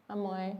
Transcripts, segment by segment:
Amoy.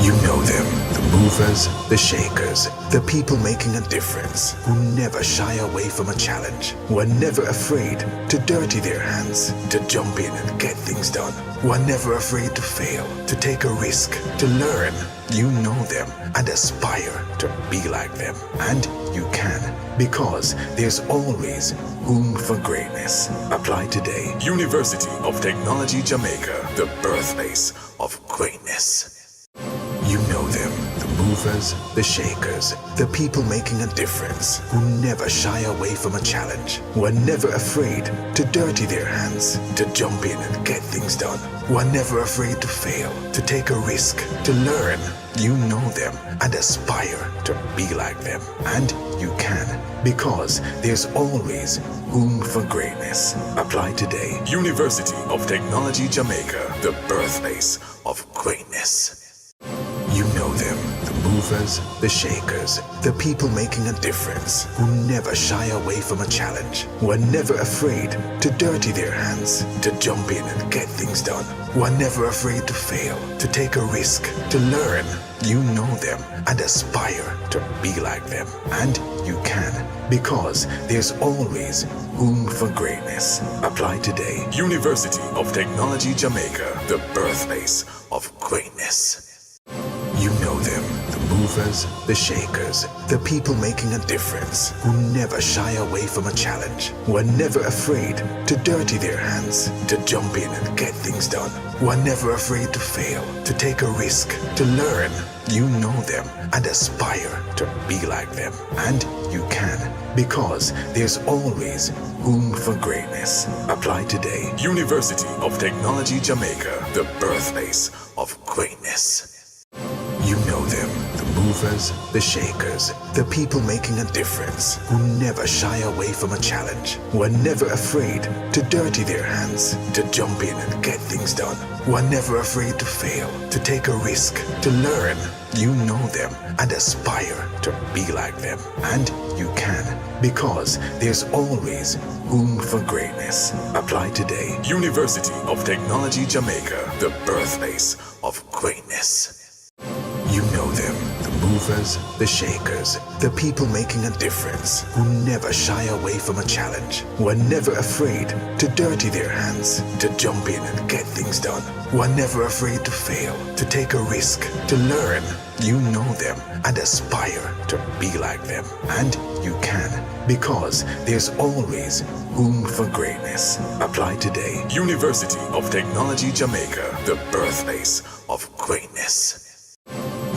You know them, the movers, the shakers, the people making a difference, who never shy away from a challenge, who are never afraid to dirty their hands, to jump in and get things done, who are never afraid to fail, to take a risk, to learn. You know them and aspire to be like them. And you can, because there's always room for greatness. Apply today. University of Technology Jamaica, the birthplace of greatness. You know them, the movers, the shakers, the people making a difference, who never shy away from a challenge, who are never afraid to dirty their hands, to jump in and get things done, who are never afraid to fail, to take a risk, to learn. You know them and aspire to be like them. And you can, because there's always room for greatness. Apply today. University of Technology Jamaica, the birthplace of greatness. You know them, the movers, the shakers, the people making a difference, who never shy away from a challenge, who are never afraid to dirty their hands, to jump in and get things done, who are never afraid to fail, to take a risk, to learn. You know them and aspire to be like them. And you can, because there's always room for greatness. Apply today. University of Technology Jamaica, the birthplace of greatness. You know them, the movers, the shakers, the people making a difference, who never shy away from a challenge, who are never afraid to dirty their hands, to jump in and get things done, who are never afraid to fail, to take a risk, to learn. You know them and aspire to be like them. And you can, because there's always room for greatness. Apply today. University of Technology Jamaica, the birthplace of greatness. You know them, the movers, the shakers, the people making a difference, who never shy away from a challenge, who are never afraid to dirty their hands, to jump in and get things done, who are never afraid to fail, to take a risk, to learn. You know them and aspire to be like them. And you can, because there's always room for greatness. Apply today. University of Technology Jamaica, the birthplace of greatness. You know them, the movers, the shakers, the people making a difference, who never shy away from a challenge, who are never afraid to dirty their hands, to jump in and get things done, who are never afraid to fail, to take a risk, to learn. You know them and aspire to be like them. And you can, because there's always room for greatness. Apply today. University of Technology Jamaica, the birthplace of greatness.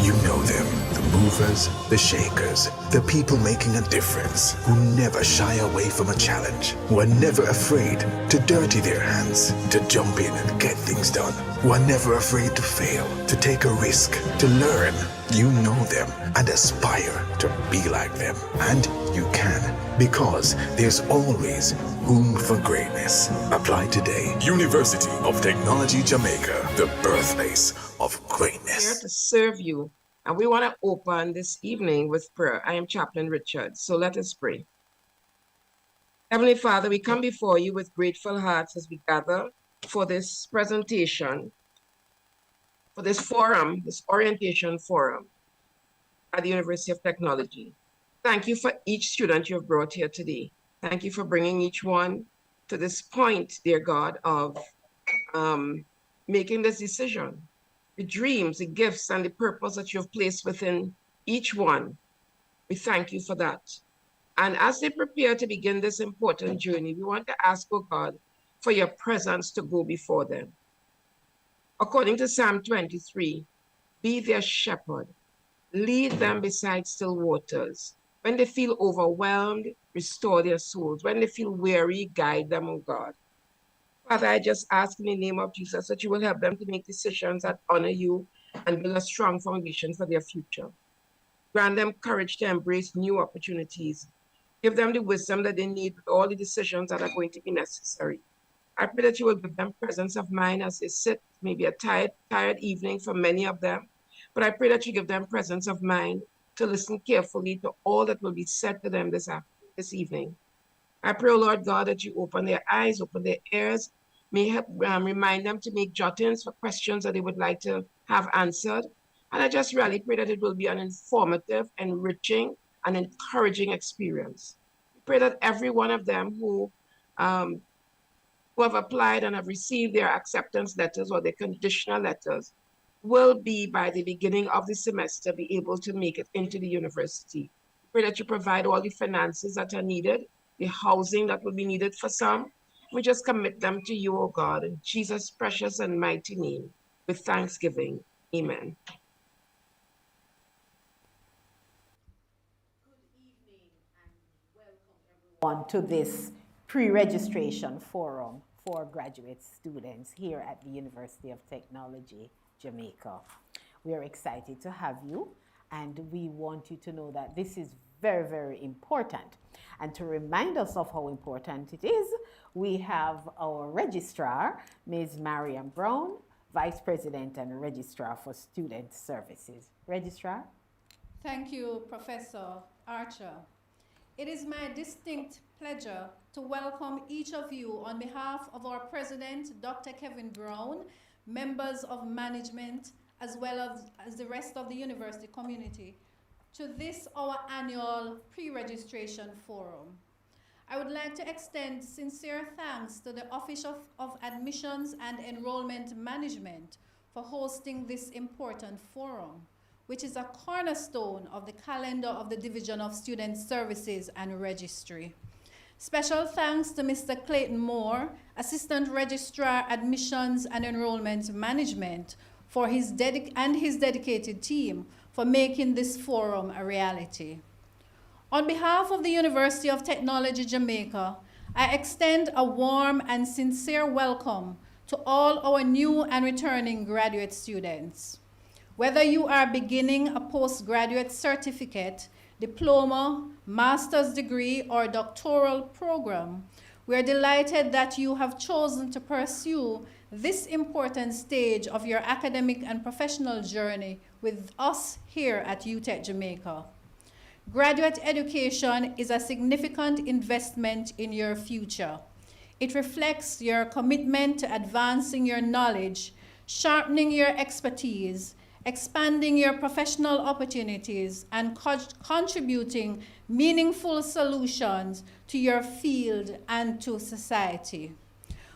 You know them, the movers, the shakers, the people making a difference, who never shy away from a challenge, who are never afraid to dirty their hands, to jump in and get things done, who are never afraid to fail, to take a risk, to learn. You know them and aspire to be like them. And you can, because there's always room for greatness. Apply today. University of Technology Jamaica, the birthplace of greatness. Here to serve you. And we want to open this evening with prayer. I am Chaplain Richard, so let us pray. Heavenly Father, we come before you with grateful hearts as we gather for this presentation, for this forum, this orientation forum at the University of Technology. Thank you for each student you have brought here today. Thank you for bringing each one to this point, dear God, of making this decision. The dreams, the gifts, and the purpose that you have placed within each one. We thank you for that. And as they prepare to begin this important journey, we want to ask, oh God, for your presence to go before them. According to Psalm 23, be their shepherd, lead them beside still waters. When they feel overwhelmed, restore their souls. When they feel weary, guide them, oh God. Father, I just ask in the name of Jesus that you will help them to make decisions that honor you and build a strong foundation for their future. Grant them courage to embrace new opportunities. Give them the wisdom that they need with all the decisions that are going to be necessary. I pray that you will give them presence of mind as they sit, maybe a tired evening for many of them. But I pray that you give them presence of mind to listen carefully to all that will be said to them this evening. I pray, oh Lord God, that you open their eyes, open their ears, may help remind them to make jottings for questions that they would like to have answered. And I just really pray that it will be an informative, enriching, and encouraging experience. We pray that every one of them um, who have applied and have received their acceptance letters or their conditional letters will be, by the beginning of the semester, be able to make it into the university. Pray that you provide all the finances that are needed, the housing that will be needed for some. We just commit them to you, O God, in Jesus' precious and mighty name, with thanksgiving. Amen. On to this pre-registration forum for graduate students here at the University of Technology, Jamaica. We are excited to have you, and we want you to know that this is very, very important. And to remind us of how important it is, we have our registrar, Ms. Mariam Brown, Vice President and Registrar for Student Services. Registrar? Thank you, Professor Archer. It is my distinct pleasure to welcome each of you on behalf of our President, Dr. Kevin Brown, members of management, as well as the rest of the university community, to this, our annual pre-registration forum. I would like to extend sincere thanks to the Office of Admissions and Enrollment Management for hosting this important forum, which is a cornerstone of the calendar of the Division of Student Services and Registry. Special thanks to Mr. Clayton Moore, Assistant Registrar, Admissions and Enrollment Management, for his dedicated team for making this forum a reality. On behalf of the University of Technology, Jamaica, I extend a warm and sincere welcome to all our new and returning graduate students. Whether you are beginning a postgraduate certificate, diploma, master's degree, or doctoral program, we are delighted that you have chosen to pursue this important stage of your academic and professional journey with us here at UTech Jamaica. Graduate education is a significant investment in your future. It reflects your commitment to advancing your knowledge, sharpening your expertise, expanding your professional opportunities, and contributing meaningful solutions to your field and to society.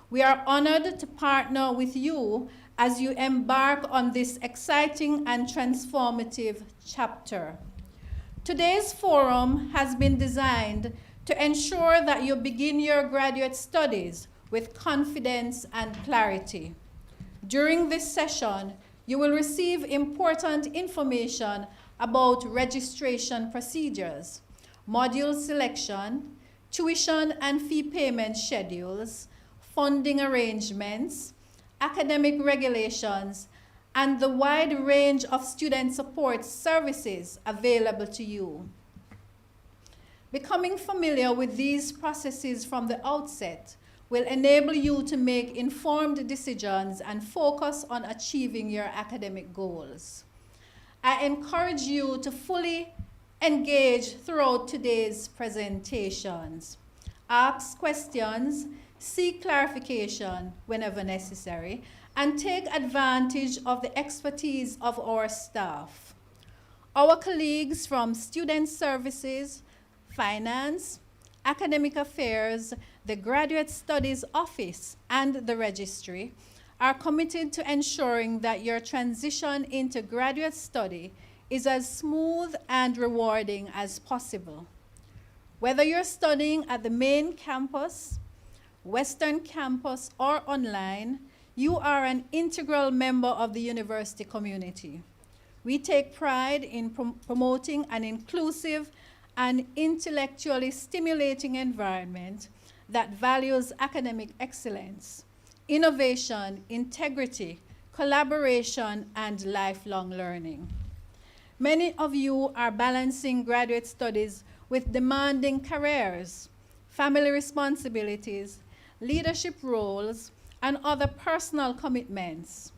We are honored to partner with you as you embark on this exciting and transformative chapter. Today's forum has been designed to ensure that you begin your graduate studies with confidence and clarity. During this session, you will receive important information about registration procedures, module selection, tuition and fee payment schedules, funding arrangements, academic regulations, and the wide range of student support services available to you. Becoming familiar with these processes from the outset will enable you to make informed decisions and focus on achieving your academic goals. I encourage you to fully engage throughout today's presentations. Ask questions, seek clarification whenever necessary, and take advantage of the expertise of our staff. Our colleagues from Student Services, Finance, Academic Affairs, the Graduate Studies Office, and the Registry are committed to ensuring that your transition into graduate study is as smooth and rewarding as possible. Whether you're studying at the main campus, Western campus, or online, you are an integral member of the university community. We take pride in promoting an inclusive and intellectually stimulating environment that values academic excellence. innovation, integrity, collaboration, and lifelong learning. Many of you are balancing graduate studies with demanding careers, family responsibilities, leadership roles, and other personal commitments.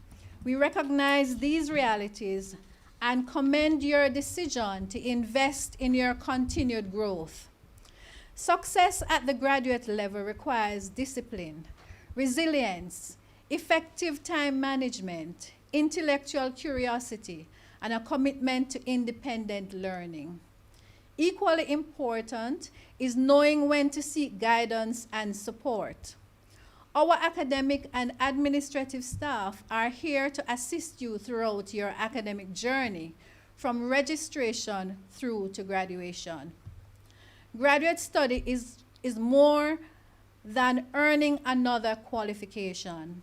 We recognize these realities and commend your decision to invest in your continued growth. Success at the graduate level requires discipline, resilience, effective time management, intellectual curiosity, and a commitment to independent learning. Equally important is knowing when to seek guidance and support. Our academic and administrative staff are here to assist you throughout your academic journey, from registration through to graduation. Graduate study is more than earning another qualification.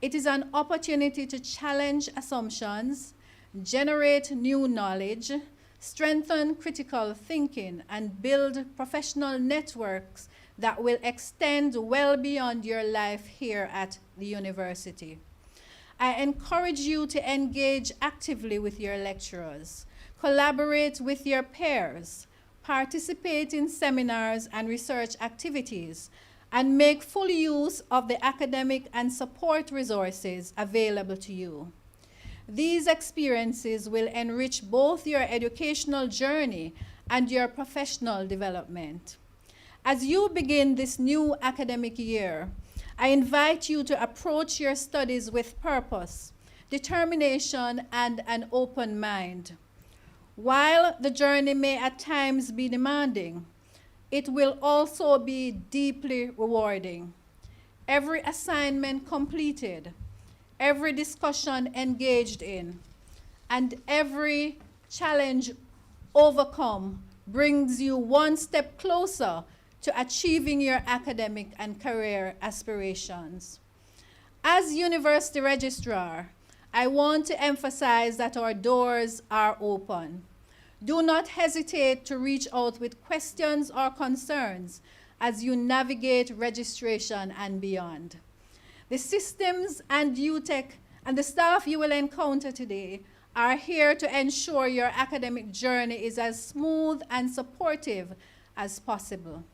It is an opportunity to challenge assumptions, generate new knowledge, strengthen critical thinking, and build professional networks that will extend well beyond your life here at the university. I encourage you to engage actively with your lecturers, collaborate with your peers, participate in seminars and research activities, and make full use of the academic and support resources available to you. These experiences will enrich both your educational journey and your professional development. As you begin this new academic year, I invite you to approach your studies with purpose, determination, and an open mind. While the journey may at times be demanding, it will also be deeply rewarding. Every assignment completed, every discussion engaged in, and every challenge overcome brings you one step closer to achieving your academic and career aspirations. As University Registrar, I want to emphasize that our doors are open. Do not hesitate to reach out with questions or concerns as you navigate registration and beyond. The systems and UTech and the staff you will encounter today are here to ensure your academic journey is as smooth and supportive as possible.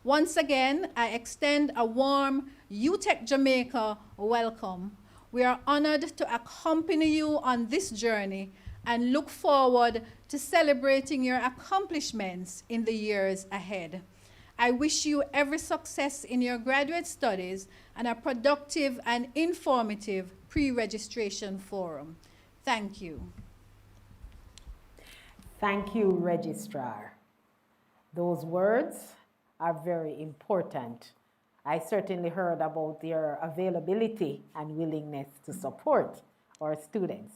Once again, I extend a warm UTech Jamaica welcome. We are honored to accompany you on this journey and look forward to celebrating your accomplishments in the years ahead. I wish you every success in your graduate studies and a productive and informative pre-registration forum. Thank you. Thank you, Registrar. Those words are very important. I certainly heard about your availability and willingness to support our students.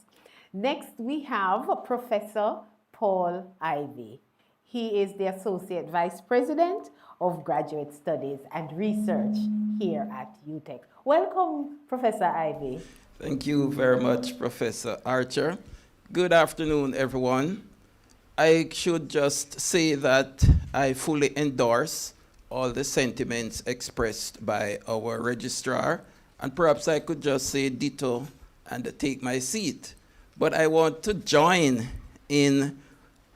Next, we have Professor Paul Ivy. He is the Associate Vice President of Graduate Studies and Research here at UTech. Welcome, Professor Ivy. Thank you very much, Professor Archer. Good afternoon, everyone. I should just say that I fully endorse all the sentiments expressed by our registrar, and perhaps I could just say ditto and take my seat. But I want to join in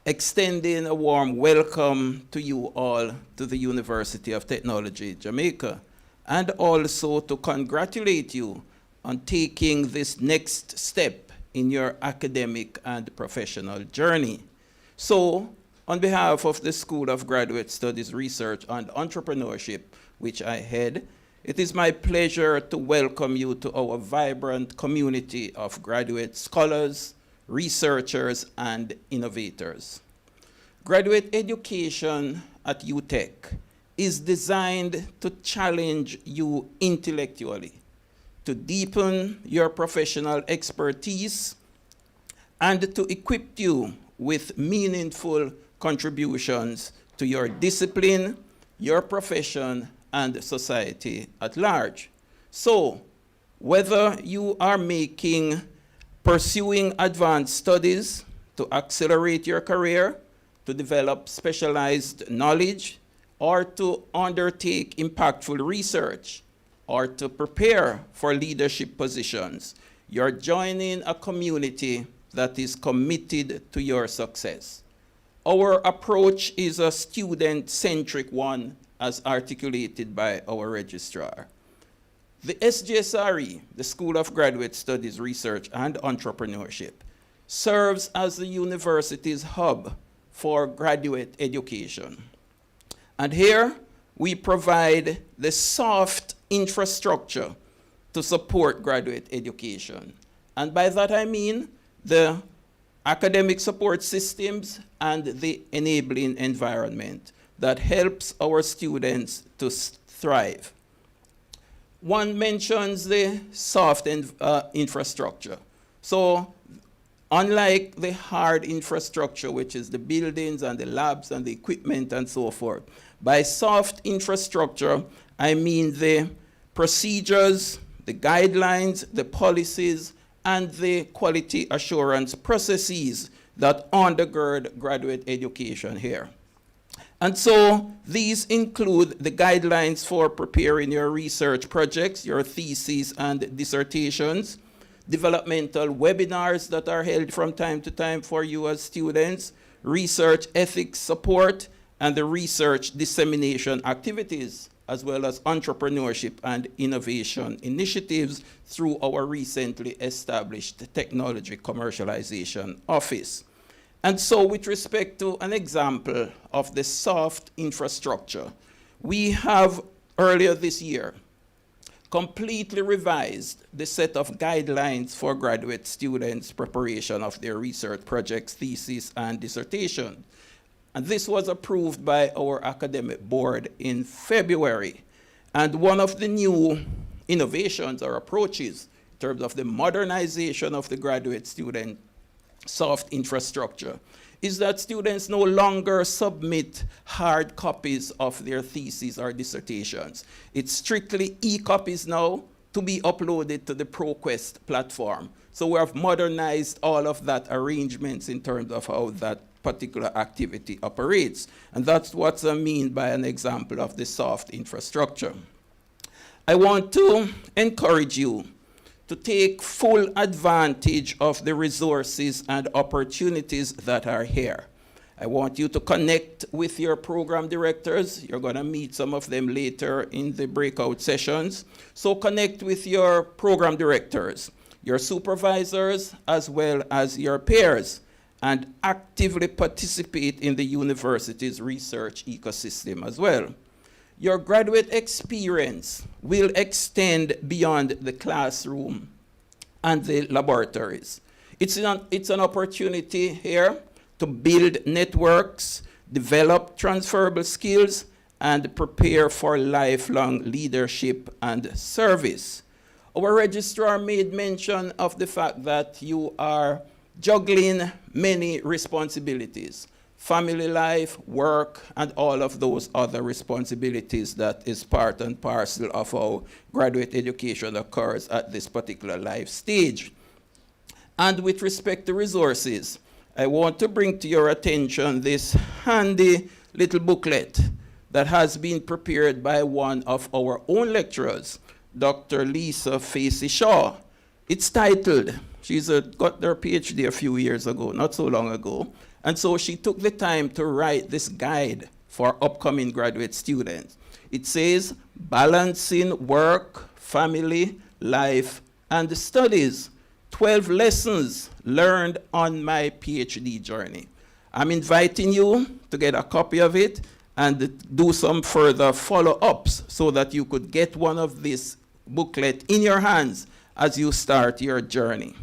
extending a warm welcome to you all to the University of Technology, Jamaica, and also to congratulate you on taking this next step in your academic and professional journey. So, on behalf of the School of Graduate Studies, Research and Entrepreneurship, which I head, it is my pleasure to welcome you to our vibrant community of graduate scholars, researchers, and innovators. Graduate education at UTech is designed to challenge you intellectually, to deepen your professional expertise, and to equip you with meaningful contributions to your discipline, your profession, and society at large. So, whether you are pursuing advanced studies to accelerate your career, to develop specialized knowledge, or to undertake impactful research, or to prepare for leadership positions, you're joining a community that is committed to your success. Our approach is a student-centric one, as articulated by our registrar. The SGSRE, the School of Graduate Studies, Research and Entrepreneurship, serves as the university's hub for graduate education. And here, we provide the soft infrastructure to support graduate education. And by that I mean the academic support systems and the enabling environment that helps our students to thrive. One mentions the soft infrastructure. So unlike the hard infrastructure, which is the buildings and the labs and the equipment and so forth, by soft infrastructure, I mean the procedures, the guidelines, the policies, and the quality assurance processes that undergird graduate education here. And so these include the guidelines for preparing your research projects, your theses and dissertations, developmental webinars that are held from time to time for you as students, research ethics support, and the research dissemination activities, as well as entrepreneurship and innovation initiatives through our recently established Technology Commercialization Office. And so with respect to an example of the soft infrastructure, we have earlier this year completely revised the set of guidelines for graduate students' preparation of their research projects, theses, and dissertation. And this was approved by our academic board in February. And one of the new innovations or approaches in terms of the modernization of the graduate student soft infrastructure is that students no longer submit hard copies of their theses or dissertations. It's strictly e-copies now to be uploaded to the ProQuest platform. So we have modernized all of that arrangements in terms of how that particular activity operates. And that's what I mean by an example of the soft infrastructure. I want to encourage you to take full advantage of the resources and opportunities that are here. I want you to connect with your program directors. You're going to meet some of them later in the breakout sessions. So connect with your program directors, your supervisors, as well as your peers, and actively participate in the university's research ecosystem as well. Your graduate experience will extend beyond the classroom and the laboratories. It's an opportunity here to build networks, develop transferable skills, and prepare for lifelong leadership and service. Our registrar made mention of the fact that you are juggling many responsibilities. Family life, work, and all of those other responsibilities that is part and parcel of how graduate education occurs at this particular life stage. And with respect to resources, I want to bring to your attention this handy little booklet that has been prepared by one of our own lecturers, Dr. Lisa Facey Shaw. It's titled, she's got her PhD a few years ago, not so long ago, and so she took the time to write this guide for upcoming graduate students. It says, Balancing Work, Family, Life, and Studies, 12 Lessons Learned on My PhD Journey. I'm inviting you to get a copy of it and do some further follow-ups so that you could get one of this booklet in your hands as you start your journey.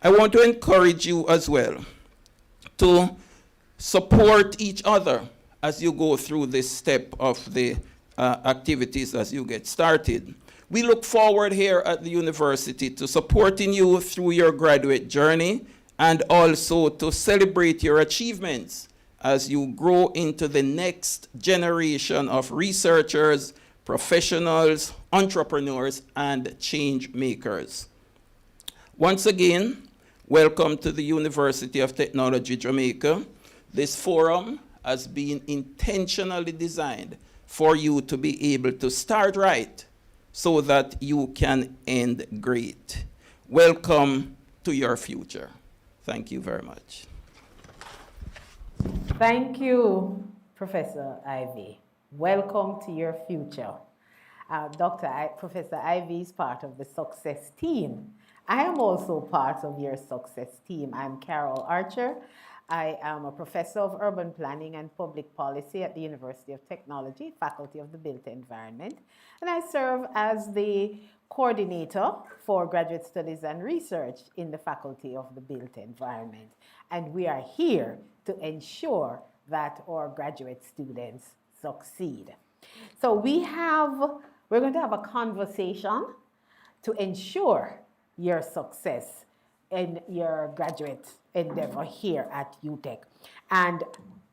I want to encourage you as well to support each other as you go through this step of the activities as you get started. We look forward here at the university to supporting you through your graduate journey and also to celebrate your achievements as you grow into the next generation of researchers, professionals, entrepreneurs, and change makers. Once again, welcome to the University of Technology, Jamaica. This forum has been intentionally designed for you to be able to start right so that you can end great. Welcome to your future. Thank you very much. Thank you, Professor Ivy. Welcome to your future. Professor Ivy is part of the success team. I am also part of your success team. I'm Carol Archer. I am a professor of urban planning and public policy at the University of Technology, Faculty of the Built Environment, and I serve as the coordinator for graduate studies and research in the Faculty of the Built Environment. And we are here to ensure that our graduate students succeed. So we're going to have a conversation to ensure your success in your graduate endeavor here at UTech. And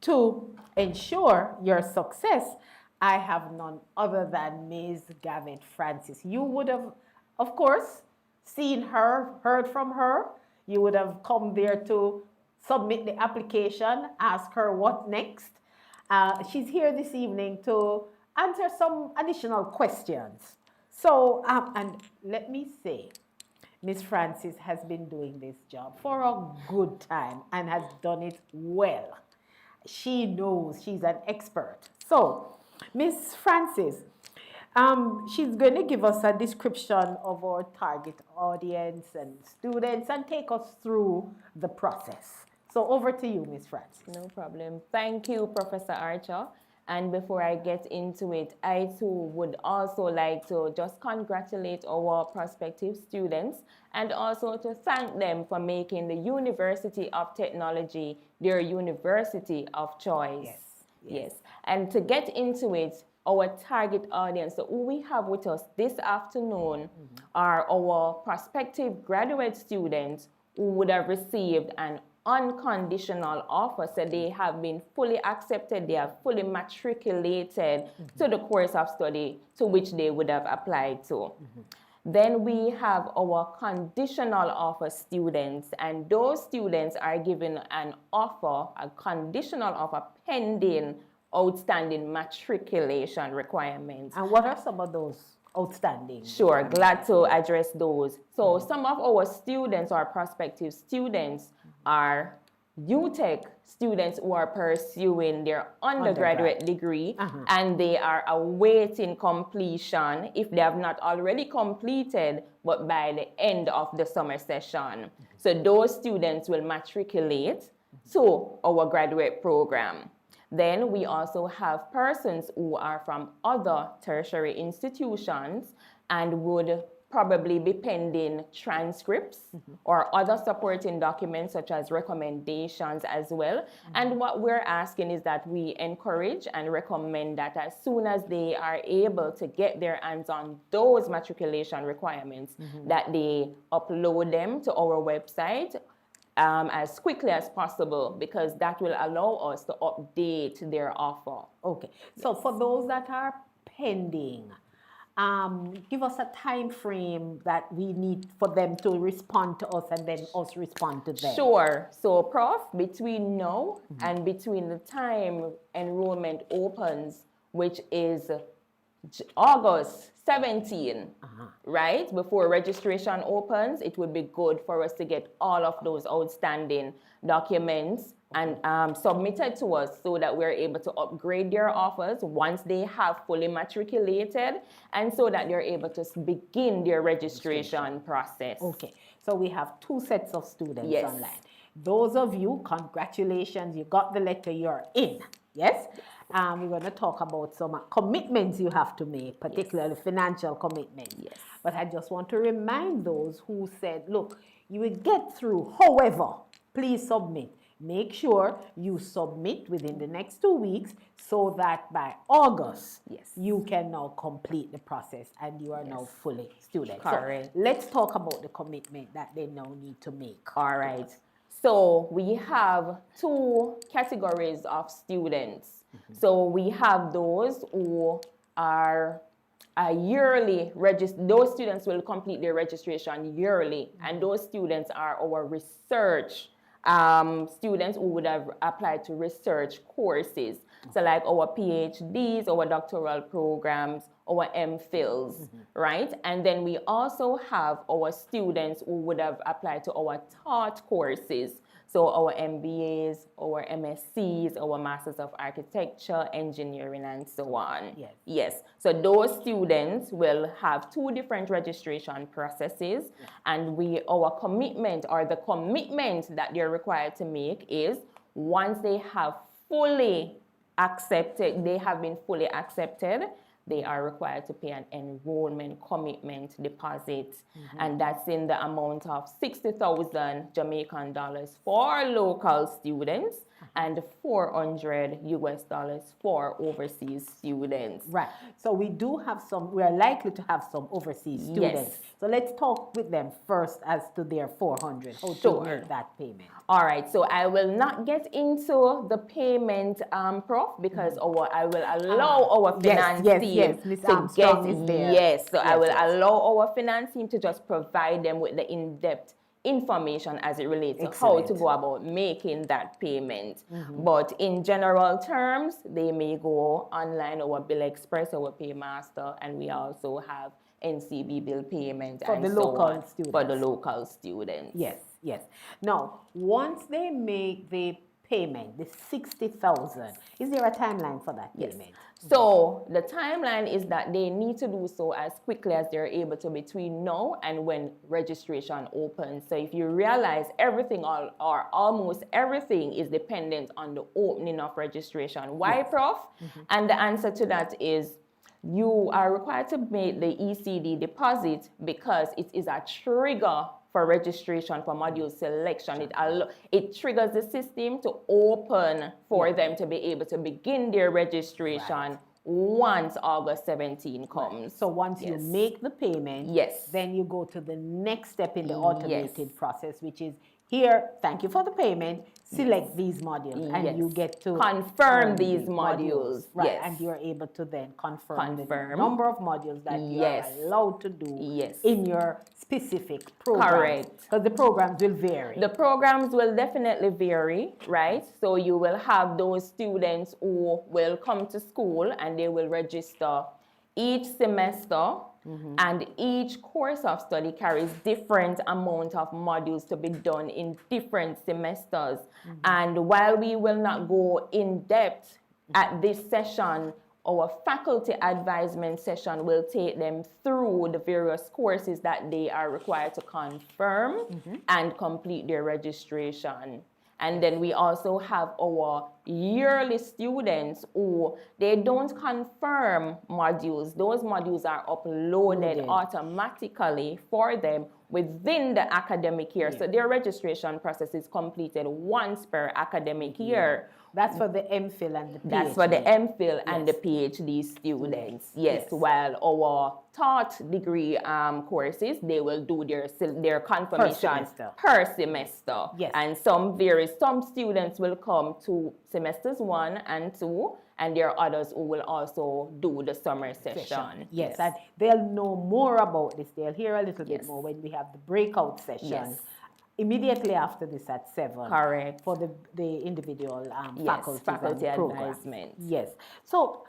to ensure your success, I have none other than Ms. Gavin Francis. You would have, of course, seen her, heard from her. You would have come there to submit the application, ask her what next. She's here this evening to answer some additional questions. So, and let me say, Ms. Francis has been doing this job for a good time and has done it well. She knows, she's an expert. So, Ms. Francis, she's going to give us a description of our target audience and students and take us through the process. So over to you, Ms. Francis. No problem. Thank you, Professor Archer. And before I get into it, I too would also like to just congratulate our prospective students and also to thank them for making the University of Technology their university of choice. Yes. And to get into it, our target audience, so who we have with us this afternoon are our prospective graduate students who would have received an unconditional offer, so they have been fully accepted, they have fully matriculated to the course of study to which they would have applied to. Then we have our conditional offer students, and those students are given an offer, a conditional offer pending outstanding matriculation requirements. And what are some of those outstanding? Sure, glad to address those. So some of our students, our prospective students, are UTech students who are pursuing their undergraduate degree and they are awaiting completion if they have not already completed, but by the end of the summer session. So those students will matriculate to our graduate program. Then we also have persons who are from other tertiary institutions and would probably be pending transcripts or other supporting documents such as recommendations as well. And what we're asking is that we encourage and recommend that as soon as they are able to get their hands on those matriculation requirements, that they upload them to our website as quickly as possible, because that will allow us to update their offer. Okay, so for those that are pending, give us a time frame that we need for them to respond to us and then us respond to them. Sure. So, Prof, between now and between the time enrollment opens, which is August 17, right? Before registration opens, it would be good for us to get all of those outstanding documents and submitted to us so that we're able to upgrade their offers once they have fully matriculated and so that they're able to begin their registration process. Okay, so we have two sets of students Yes. online. Those of you, congratulations, you got the letter, you're in, yes? We're going to talk about some commitments you have to make, particularly financial commitments. Yes. But I just want to remind those who said, look, you will get through, however, please submit. Make sure you submit within the next 2 weeks so that by August, you can now complete the process and you are now fully student. Correct. So let's talk about the commitment that they now need to make. All right. So we have two categories of students. So we have those who are yearly those students will complete their registration yearly, and those students are our research students who would have applied to research courses. So like our PhDs, our doctoral programs, our MPhils, right? And then we also have our students who would have applied to our taught courses. So our MBAs, our MSCs, our Masters of Architecture, Engineering, and so on. Yes. Yes. So those students will have 2 different registration processes, and our commitment, or the commitment that they're required to make, is once they have fully accepted, they have been fully accepted, they are required to pay an enrollment commitment deposit, and that's in the amount of 60,000 Jamaican dollars for local students and 400 US dollars for overseas students. Right. So we are likely to have some overseas students. Yes. So let's talk with them first as to their 400, how to Sure. make that payment. All right, so I will not get into the payment, Prof, because I will allow our finance team Ms. to Armstrong is there. Yes, so I will Yes. allow our finance team to just provide them with the in-depth information as it relates to how to Excellent. go about making that payment. But in general terms, they may go online, our Bill Express, our Paymaster, and we also have NCB bill payment For and the so local on, for students. the local students. Yes, yes. Now, once they make the payment, the 60,000, is there a timeline for that payment? So the timeline is that they need to do so as quickly as they're able to between now and when registration opens. So if you realize everything or almost everything is dependent on the opening of registration. Why, Prof? And the answer to that is you are required to make the ECD deposit because it is a trigger for registration for module selection. It triggers the system to open for them to be able to begin their registration once August 17 comes. So once you make the payment, Yes. then you go to the next step in the automated process, which is here, thank you for the payment, select these modules, and you get to confirm these modules. Right, Yes. and you're able to then confirm the Confirm. number of modules that you are Yes. allowed to do Yes. in your specific program. Correct. Because the programs will vary. The programs will definitely vary, right? So you will have those students who will come to school and they will register each semester, and each course of study carries different amount of modules to be done in different semesters. And while we will not go in depth at this session, our faculty advisement session will take them through the various courses that they are required to confirm and complete their registration. And then we also have our yearly students who they don't confirm modules. Those modules are uploaded automatically for them within the academic year. So their registration process is completed once per academic year. That's for the MPhil and the PhD. That's for the MPhil and the PhD students. Yes. While our taught degree courses, they will do their confirmation per semester. Yes. And some students will come to semesters 1 and 2, and there are others who will also do the summer session. Yes, and they'll know more about this. They'll hear a little bit more when we have the breakout session. Immediately after this at 7. Correct. For the individual faculty advisement. Yes. So,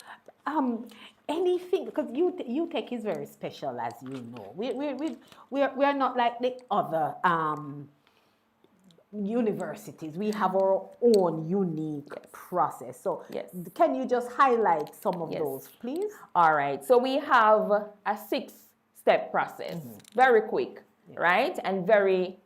anything, because UTech is very special, as you know. We are not like the other universities. We have our own unique process. So, can you just highlight some of those, please? All right. So we have a 6-step process. Very quick, right? And very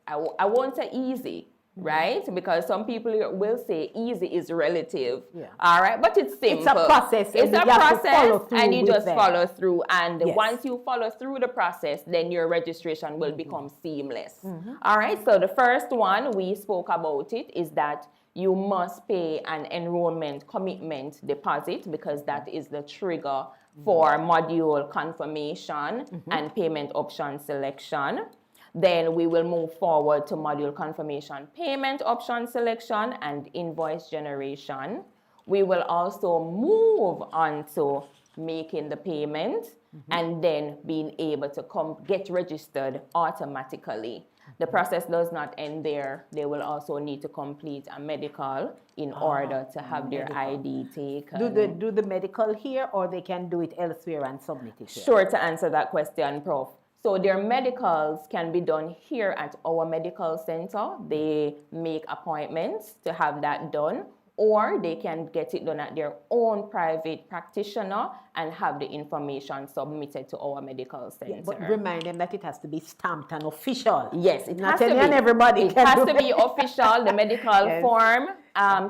I won't say easy, right? Because some people will say easy is relative. All right, but it's simple. It's a process. It's a process, and you just them. follow through. And once you follow through the process, then your registration will become seamless. All right, so the first one, we spoke about it, is that you must pay an enrollment commitment deposit because that is the trigger for module confirmation and payment option selection. Then we will move forward to module confirmation, payment option selection, and invoice generation. We will also move on to making the payment and then being able to get registered automatically. The process does not end there. They will also need to complete a medical in order to have their ID taken. Do the medical here, or they can do it elsewhere and submit it here? Sure, to answer that question, Prof. So their medicals can be done here at our medical center. They make appointments to have that done, or they can get it done at their own private practitioner and have the information submitted to our medical center. Yeah, but remind them that it has to be stamped and official. Yes, it Not has to any be. and everybody It can has do to be it. official. The medical Yes. form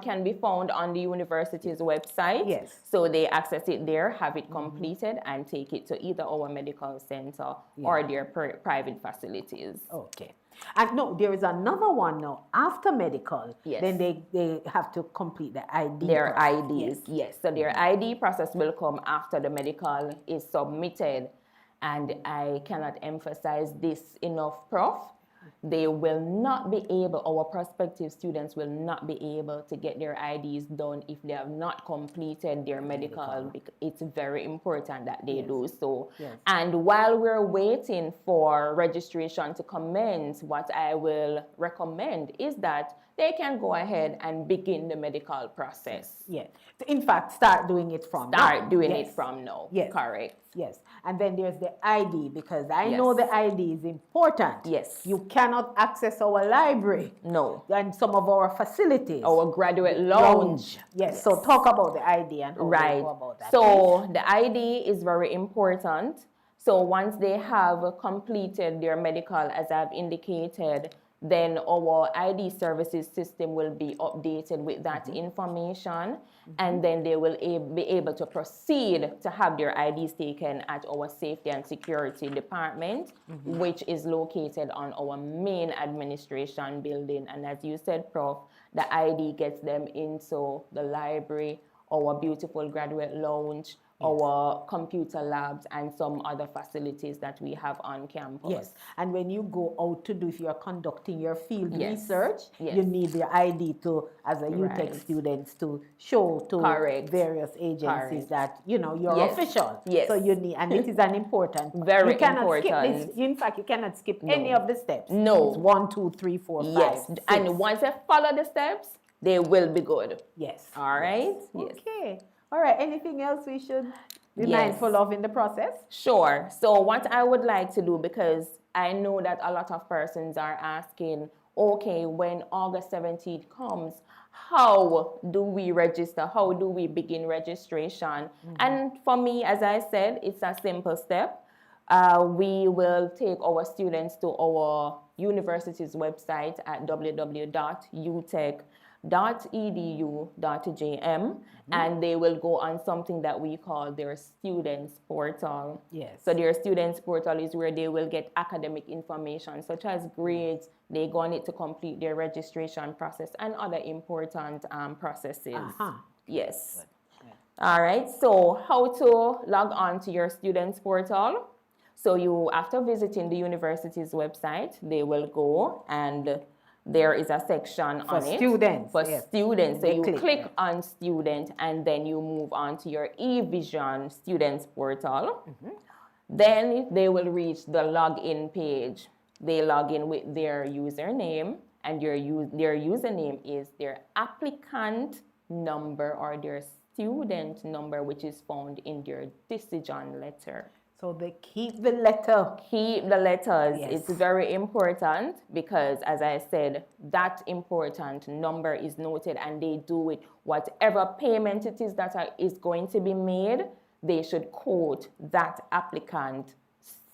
can be found on the university's website. Yes. So they access it there, have it completed, and take it to either our medical center or their private facilities. Okay. And no, there is another one now. After medical, Yes. then they have to complete the ID. Their process. IDs, yes. So their ID process will come after the medical is submitted. And I cannot emphasize this enough, Prof. They will not be able, our prospective students will not be able to get their IDs done if they have not completed their medical. It's very important that they do so. Yes. And while we're waiting for registration to commence, what I will recommend is that they can go ahead and begin the medical process. Yes. In fact, start doing it from now. Start doing Yes. it from now. Yes. Correct. Yes. And then there's the ID, because I Yes. know the ID is important. Yes. You cannot access our library No. and some of our facilities. Our graduate lounge. Yes. So talk about the ID and how they Right. go about that. So the ID is very important. So once they have completed their medical, as I've indicated, then our ID services system will be updated with that information, and then they will be able to proceed to have their IDs taken at our safety and security department, which is located on our main administration building. And as you said, Prof, the ID gets them into the library, our beautiful graduate lounge, our computer labs, and some other facilities that we have on campus. Yes, and when you go out to do, if you're conducting your field Yes. research, Yes. you need your ID to, as a UTech Right. students, to show to Correct. various agencies Correct. that, you know, you're Yes. official. Yes. So you need, and it is an important. Very you cannot Skip important. this. In fact, you cannot skip any of the steps. No. It's 1, 2, 3, 4, 5, Yes, 6. and once they follow the steps, they will be good. Yes. All right? Yes. Okay. All right. Anything else we should be Yes. mindful of in the process? Sure. So what I would like to do, because I know that a lot of persons are asking, okay, when August 17th comes, how do we register? How do we begin registration? And for me, as I said, it's a simple step. We will take our students to our university's website at www.utech.edu.jm, and they will go on something that we call their students portal. Yes. So their students portal is where they will get academic information such as grades. They go on it to complete their registration process and other important processes. Uh-huh. Yes. All right. So how to log on to your students portal? So you, after visiting the university's website, they will go and there is a section For on it. students, For yes. students. So They you click, click yes. on student and then you move on to your eVision students portal. Then they will reach the login page. They log in with their username, and their username is their applicant number or their student number, which is found in their decision letter. So they keep the letter. Keep the letters. Yes. It's very important because, as I said, that important number is noted, and they do it. Whatever payment it is that is going to be made, they should quote that applicant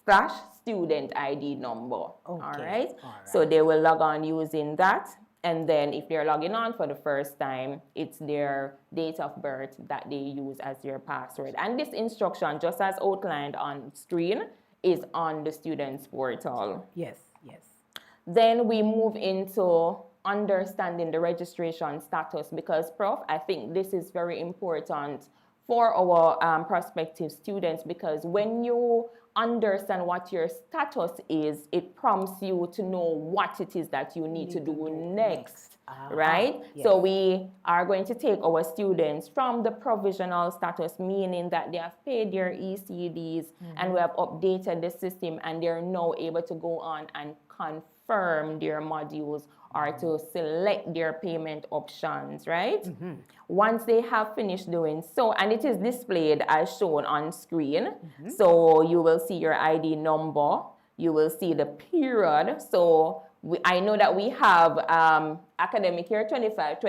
/ student ID number. All right? So they will log on using that. And then if they're logging on for the first time, it's their date of birth that they use as their password. And this instruction, just as outlined on screen, is on the students portal. Yes, yes. Then we move into understanding the registration status, because, Prof, I think this is very important for our prospective students, because when you understand what your status is, it prompts you to know what it is that you need to do next, right? Yes. So we are going to take our students from the provisional status, meaning that they have paid their ECDs and we have updated the system and they're now able to go on and confirm their modules or to select their payment options, right? Once they have finished doing so, and it is displayed as shown on screen, so you will see your ID number, you will see the period. So I know that we have academic year 25,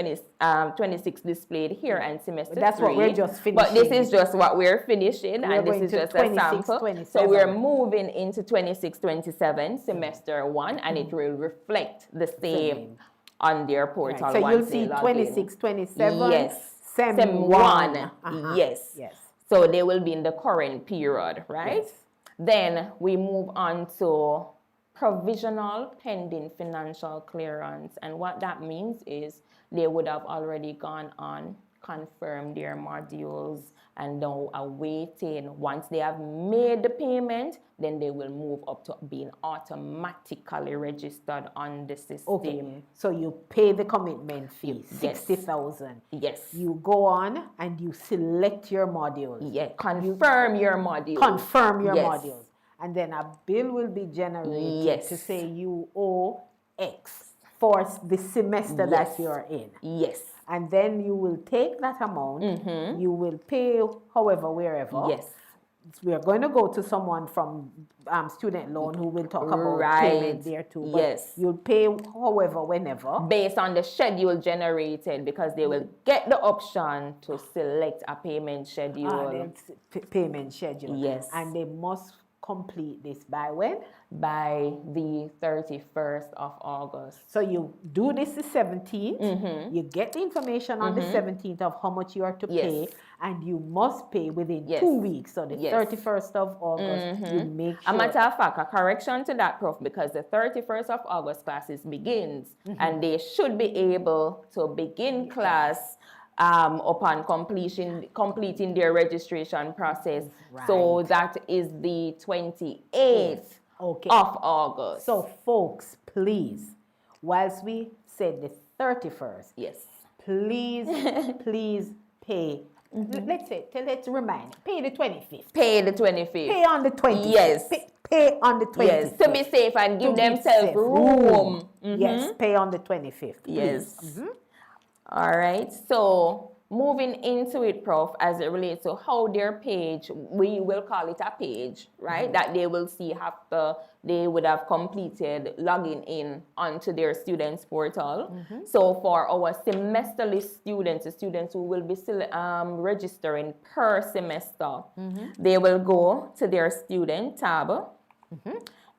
26 displayed here and semester That's 3. what we're just But this finishing. is just what we're finishing, We're and this going is to just 26, a sample. 27. So we're moving into 26, 27, semester 1, and it will reflect the same on their portal. Right. So you'll once they see log 26, in. 27, Yes. Sem Sem 1. 1. Yes. Yes. So they will be in the current period, right? Yes. Then we move on to provisional pending financial clearance. And what that means is they would have already gone on, confirmed their modules, and now awaiting. Once they have made the payment, then they will move up to being automatically registered on the system. Okay. So you pay the commitment fee, Yes. 60,000. Yes. You go on and you select your modules. Yeah. Confirm your module. Confirm your Yes. modules. And then a bill will be generated Yes. to say you owe X for the semester that Yes. you're in. Yes. And then you will take that amount, you will pay however, wherever. Yes. We are going to go to someone from student loan who will talk about Right. payment there too. But Yes. you'll pay however, whenever. Based on the schedule generated, because they will get the option to select a payment schedule The payment schedule. Yes. And they must complete this by when? by the 31st of August. So you do this the 17th, you get the information on the 17th of how much you are to Yes. pay, and you must pay within Yes. 2 weeks. So the Yes. 31st of August, you make A sure. matter of fact, a correction to that, Prof, because the 31st of August classes begins, and they should be able to begin class upon completing their registration process. So Right. that is the 28th Okay. of August. So folks, please, whilst we said the 31st, yes. please, please pay. Let's remind, pay the 25th. Pay the 25th. Pay on the 25th. Yes. Pay on the 25th. Yes, to be safe and give To be themselves safe. room. Yes, pay on the 25th. Yes. please. All right. So moving into it, Prof, as it relates to how their page, we will call it a page, right? That they will see after they would have completed logging in onto their students portal. So for our semesterly students, the students who will be registering per semester, they will go to their student tab.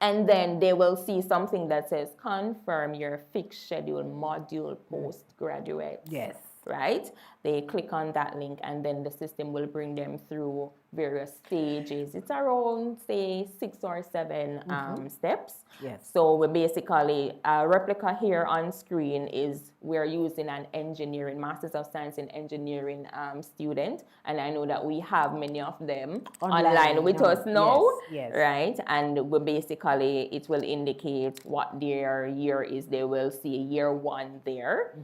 And then they will see something that says confirm your fixed schedule module postgraduate. Yes. Right? They click on that link and then the system will bring them through various stages. It's around, say, 6 or 7 steps. Yes. So we basically, a replica here on screen is we're using an engineering, Masters of Science in Engineering student. And I know that we have many of them online with us now. Yes, yes. Right? And we basically, it will indicate what their year is. They will see year 1 there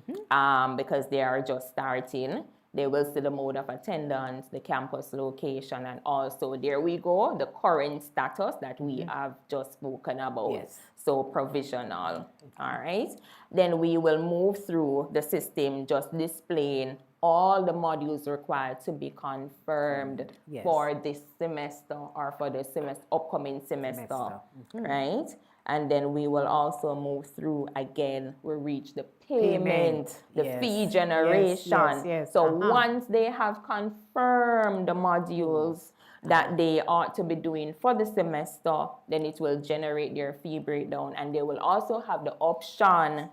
because they are just starting. They will see the mode of attendance, the campus location, and also, there we go, the current status that we have just spoken about. Yes. So provisional, all right? Then we will move through the system just displaying all the modules required to be confirmed Yes. for this semester or for the upcoming semester, right? And then we will also move through again, we reach the payment, the Yes. fee Yes, generation. yes. So once they have confirmed the modules that they ought to be doing for the semester, then it will generate their fee breakdown, and they will also have the option.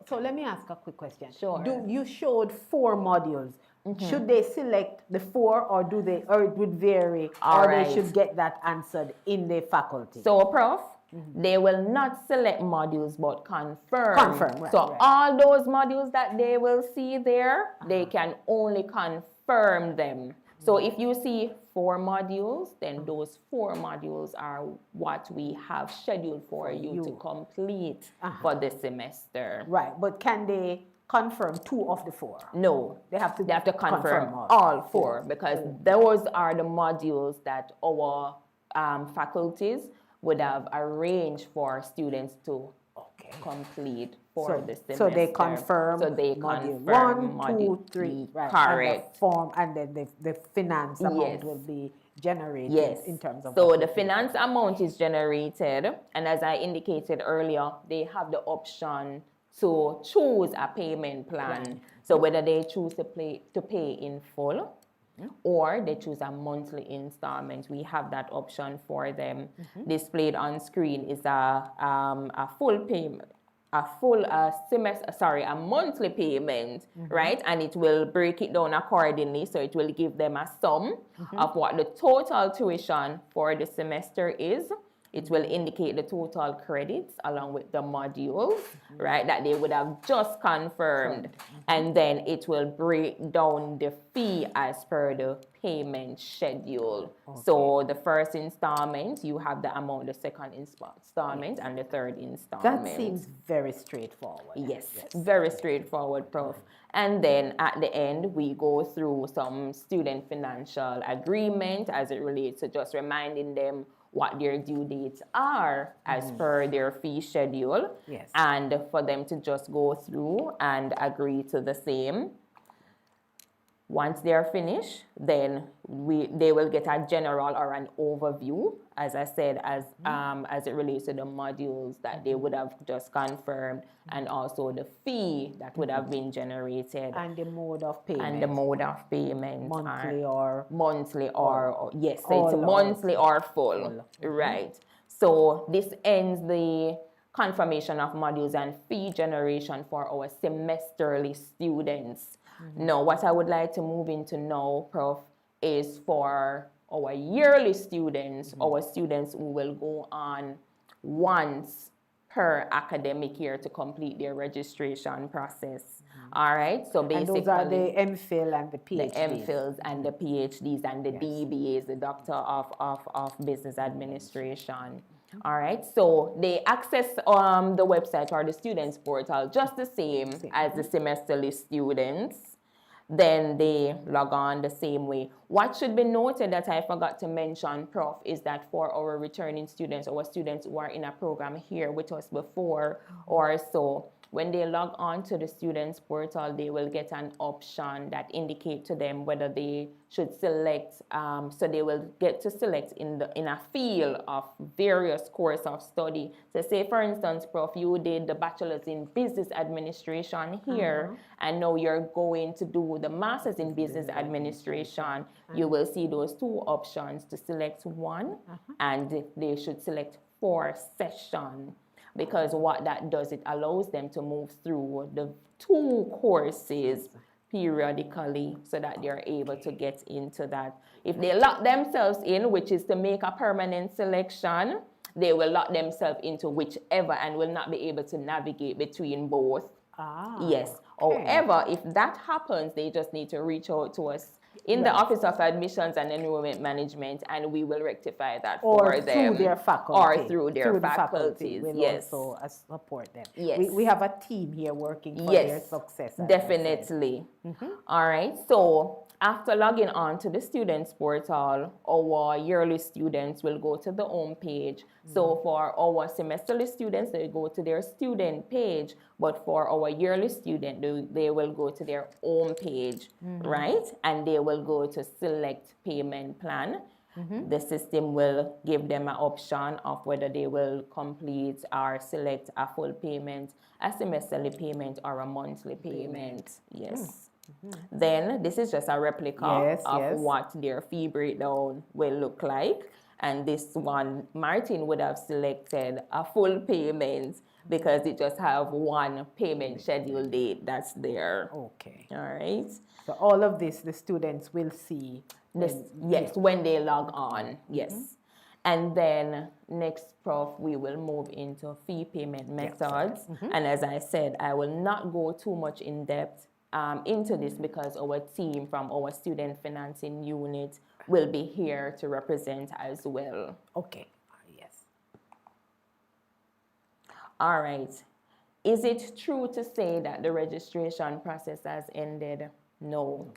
So let me ask a quick question. Sure. You showed 4 modules. Should they select the 4 or it would vary, All or right. they should get that answered in the faculty? So, Prof, they will not select modules but confirm. Confirm, right, so right. all those modules that they will see there, they can only confirm them. So if you see 4 modules, then those 4 modules are what we have scheduled for you to complete for the semester. Right, but can they confirm 2 of the 4? No, They have to confirm all. all 4 because those are the modules that our faculties would have arranged for students to complete for the semester. So they confirm So they module confirm 1, 2, 3, right? Correct. And the form, and then the finance amount Yes. will be generated Yes. in terms of so what the they pay finance for. amount is generated, and as I indicated earlier, they have the option to choose a payment plan. So whether they choose to pay in full or they choose a monthly installment, we have that option for them. Displayed on screen is a full payment, a monthly payment, right? And it will break it down accordingly. So it will give them a sum of what the total tuition for the semester is. It will indicate the total credits along with the modules, right, that they would have just confirmed. And then it will break down the fee as per the payment schedule. So the first installment, you have the amount, the second installment, and the third installment. That seems very straightforward. Yes, very straightforward, Prof. And then at the end, we go through some student financial agreement as it relates to just reminding them what their due dates are as per their fee schedule. Yes. And for them to just go through and agree to the same. Once they're finished, then they will get a general or an overview, as I said, as it relates to the modules that they would have just confirmed, and also the fee that would have been generated. And the mode of payment. And the mode of payment. Monthly or Yes, so it's monthly or full. Right. So this ends the confirmation of modules and fee generation for our semesterly students. Now, what I would like to move into now, Prof, is for our yearly students, our students who will go on once per academic year to complete their registration process. All right, so basically, and those are the MPhil and the PhDs. The MPhils and the PhDs and the DBAs, the Doctor of Business Administration. All right, so they access the website or the students portal just the same as the semesterly students. Then they log on the same way. What should be noted that I forgot to mention, Prof, is that for our returning students, our students who are in a program here with us before or so, when they log on to the students portal, they will get an option that indicate to them whether they should select, so they will get to select in a field of various course of study. So say, for instance, Prof, you did the Bachelor's in Business Administration here, and now you're going to do the Master's in Business Administration. You will see those two options to select one, and they should select 4 sessions. Because what that does, it allows them to move through the 2 courses periodically so that they're able to get into that. If they lock themselves in, which is to make a permanent selection, they will lock themselves into whichever and will not be able to navigate between both. Yes. Okay. However, if that happens, they just need to reach out to us in the Office of Admissions and Enrollment Management, and we will rectify that for them. Or through their faculty. Or through their faculties. We'll also support them. Yes. We have a team here working for their success. Definitely. All right. So after logging on to the students portal, our yearly students will go to the home page. So for our semesterly students, they go to their student page, but for our yearly student, they will go to their home page, right? And they will go to select payment plan. The system will give them an option of whether they will complete or select a full payment, a semesterly payment, or a monthly payment. Yes. Then this is just a replica of what their fee breakdown will look like. And this one, Martin would have selected a full payment because it just have one payment schedule date that's there. Okay. All right. So all of this, the students will see. When they log on. Yes. And then next, Prof, we will move into fee payment methods. And as I said, I will not go too much in depth into this because our team from our student financing unit will be here to represent as well. Okay. Yes. All right. Is it true to say that the registration process has ended? No.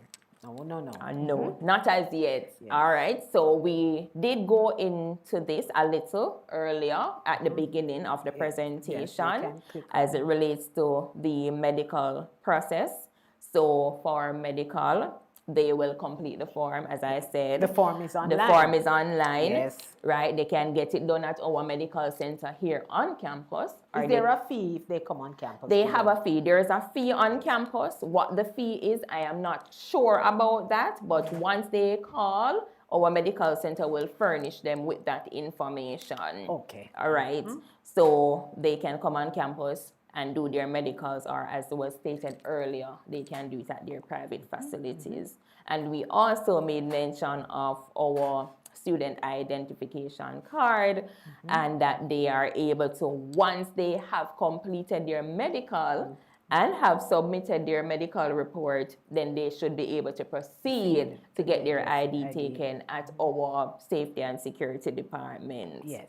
No. No, not as yet. Yes. All right. So we did go into this a little earlier at the beginning of the presentation can click as it relates to the medical process. So for medical, they will complete the form, as I said. The form is online. The form is online. Yes. Right. They can get it done at our medical center here on campus. Is there a fee if they come on campus? They have a fee. There is a fee on campus. What the fee is, I am not sure about that. But once they call, our medical center will furnish them with that information. Okay. All right. So they can come on campus and do their medicals, or as was stated earlier, they can do it at their private facilities. And we also made mention of our student identification card, and that they are able to, once they have completed their medical and have submitted their medical report, then they should be able to proceed to get their ID taken at our safety and security department. Yes.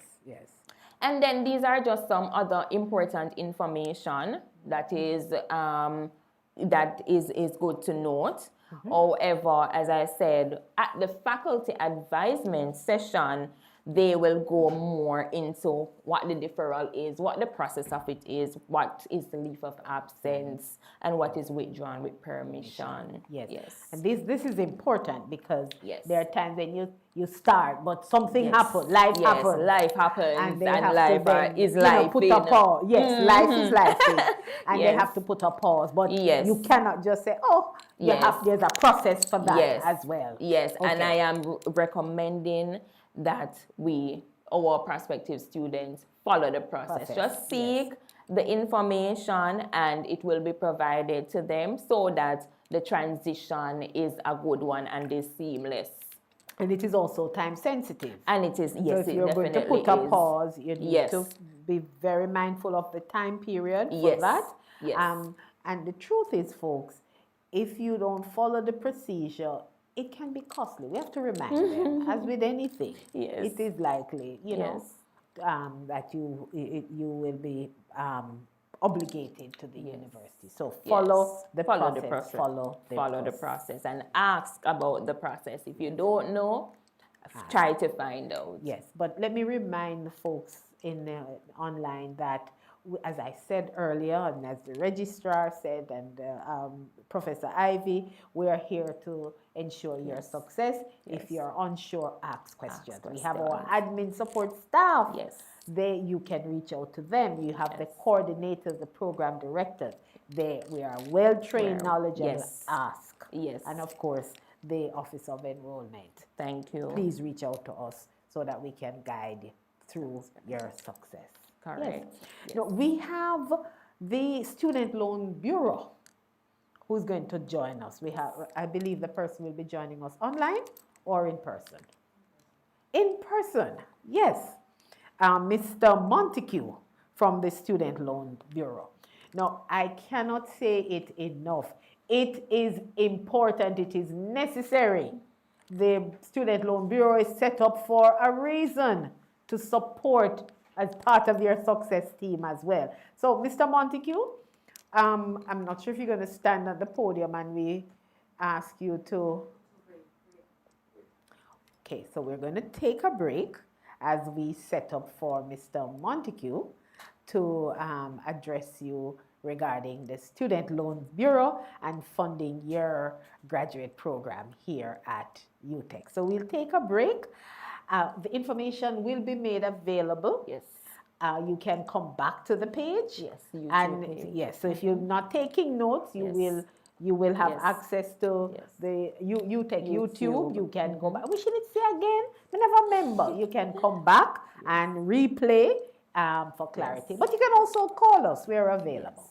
And then these are just some other important information that is good to note. However, as I said, at the faculty advisement session, they will go more into what the deferral is, what the process of it is, what is the leave of absence, and what is withdrawn with permission. Yes. And this is important because Yes. there are times when you start, but something happens, life Yes, happens. life happens, And they and have life to then, is you know, life. put a pause. Yes, life is life. And they Yes. have to put a pause. But Yes. you cannot just say, Yes. there's a process for that Yes. as well. Yes, and Okay. I am recommending that our prospective students, follow the process. Just seek the information and it will be provided to them so that the transition is a good one and is seamless. And it is also time sensitive. And it is, yes, So if it you're going to definitely put a is. pause, you need Yes. to be very mindful of the time period for Yes. that. Yes. And the truth is, folks, if you don't follow the procedure, it can be costly. We have to remind them, as with anything, Yes. it is likely, Yes. that you will be obligated to the university. So follow the process. Follow the process and ask about the process. If you don't know, try to find out. Yes, but let me remind the folks online that, as I said earlier, and as the registrar said, and Professor Ivy, we are here to ensure your success. If you're unsure, ask questions. We have our admin support staff. Yes. You can reach out to them. You have the coordinators, the program directors. We are well-trained, knowledgeable. Ask. Yes. And of course, the Office of Enrollment. Thank you. Please reach out to us so that we can guide you through your success. Correct. Now, we have the Student Loan Bureau who's going to join us. I believe the person will be joining us online or in person. In person, yes. Mr. Montague from the Student Loan Bureau. Now, I cannot say it enough. It is important. It is necessary. The Student Loan Bureau is set up for a reason, to support as part of your success team as well. So, Mr. Montague, I'm not sure if you're going to stand at the podium and we ask you to. Okay, so we're going to take a break as we set up for Mr. Montague to address you regarding the Student Loan Bureau and funding your graduate program here at UTEC. So we'll take a break. The information will be made available. Yes. You can come back to the page. Yes. And page. yes, so if you're not taking notes, you will have access to the UTEC YouTube. You can go back. We should say again. We never remember. You can come back and replay for clarity. But you can also call us. We're available.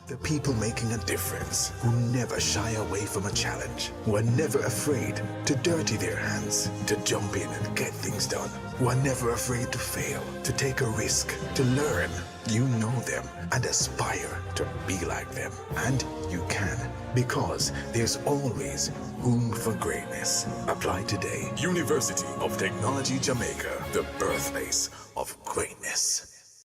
The people making a difference, who never shy away from a challenge, who are never afraid to dirty their hands, to jump in and get things done, who are never afraid to fail, to take a risk, to learn. You know them and aspire to be like them. And you can, because there's always room for greatness. Apply today. University of Technology Jamaica, the birthplace of greatness.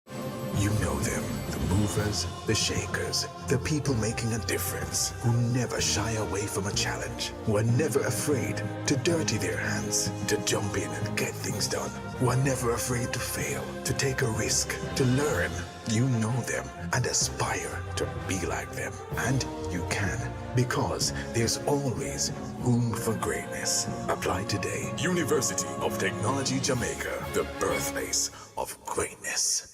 You know them, the movers movers, the shakers, the people making a difference, who never shy away from a challenge, who are never afraid to dirty their hands, to jump in and get things done, who are never afraid to fail, to take a risk, to learn. You know them and aspire to be like them. And you can, because there's always room for greatness. Apply today. University of Technology Jamaica, the birthplace of greatness.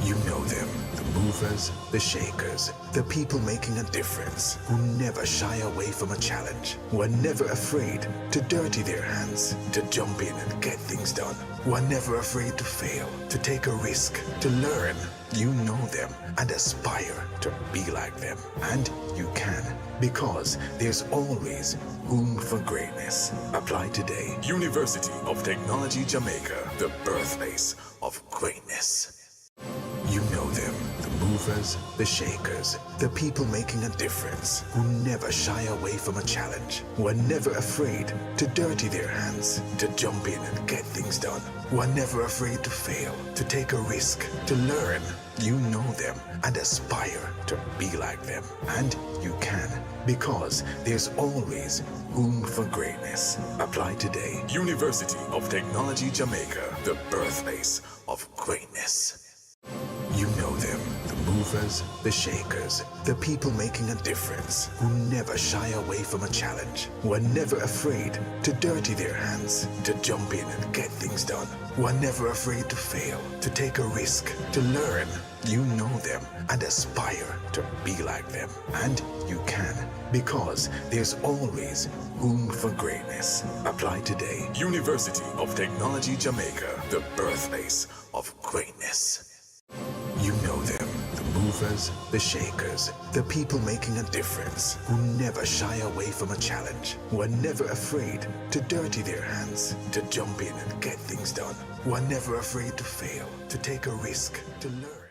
You know them, the movers, the shakers, the people making a difference, who never shy away from a challenge, who are never afraid to dirty their hands, to jump in and get things done, who are never afraid to fail, to take a risk, to learn. You know them and aspire to be like them. And you can, because there's always room for greatness. Apply today. University of Technology Jamaica, the birthplace of greatness. You know them, the movers, the shakers, the people making a difference, who never shy away from a challenge, who are never afraid to dirty their hands, to jump in and get things done, who are never afraid to fail, to take a risk, to learn. You know them and aspire to be like them. And you can, because there's always room for greatness. Apply today. University of Technology Jamaica, the birthplace of greatness. You know them, the movers, the shakers, the people making a difference, who never shy away from a challenge, who are never afraid to dirty their hands, to jump in and get things done, who are never afraid to fail, to take a risk, to learn. You know them and aspire to be like them. And you can, because there's always room for greatness. Apply today. University of Technology Jamaica, the birthplace of greatness. You know them, the movers, the shakers, the people making a difference, who never shy away from a challenge, who are never afraid to dirty their hands, to jump in and get things done, who are never afraid to fail, to take a risk, to learn.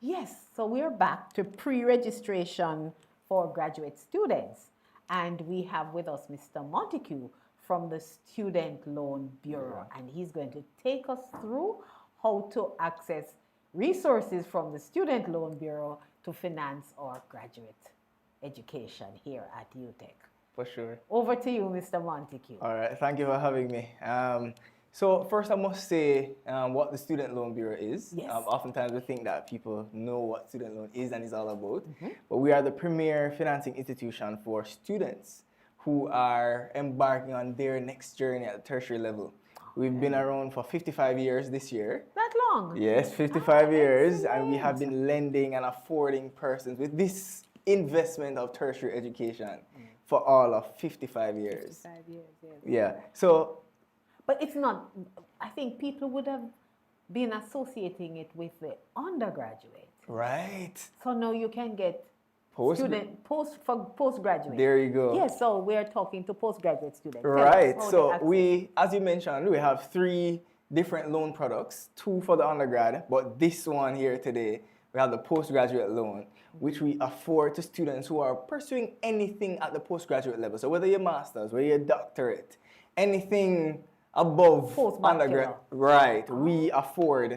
Yes, so we're back to pre-registration for graduate students. And we have with us Mr. Montague from the Student Loan Bureau. And he's going to take us through how to access resources from the Student Loan Bureau to finance our graduate education here at UTech. For sure. Over to you, Mr. Montague. All right, thank you for having me. So first I must say what the Student Loan Bureau is. Yes. Oftentimes we think that people know what student loan is and is all about, but we are the premier financing institution for students who are embarking on their next journey at the tertiary level. We've been around for 55 years this year. That long? Yes, 55 years, and we have been lending and affording persons with this investment of tertiary education for all of 55 years. 55 years, yes. Yeah, so But it's not, I think people would have been associating it with the undergraduate. right. So now you can get Post- postgraduate. There you go. Yes, so we're talking to postgraduate students. Tell us Right. how they So access. we, as you mentioned, we have 3 different loan products, 2 for the undergrad, but this one here today, we have the postgraduate loan, which we afford to students who are pursuing anything at the postgraduate level. So whether you're master's, whether you're doctorate, anything above Post-bachelor. undergrad, right, we afford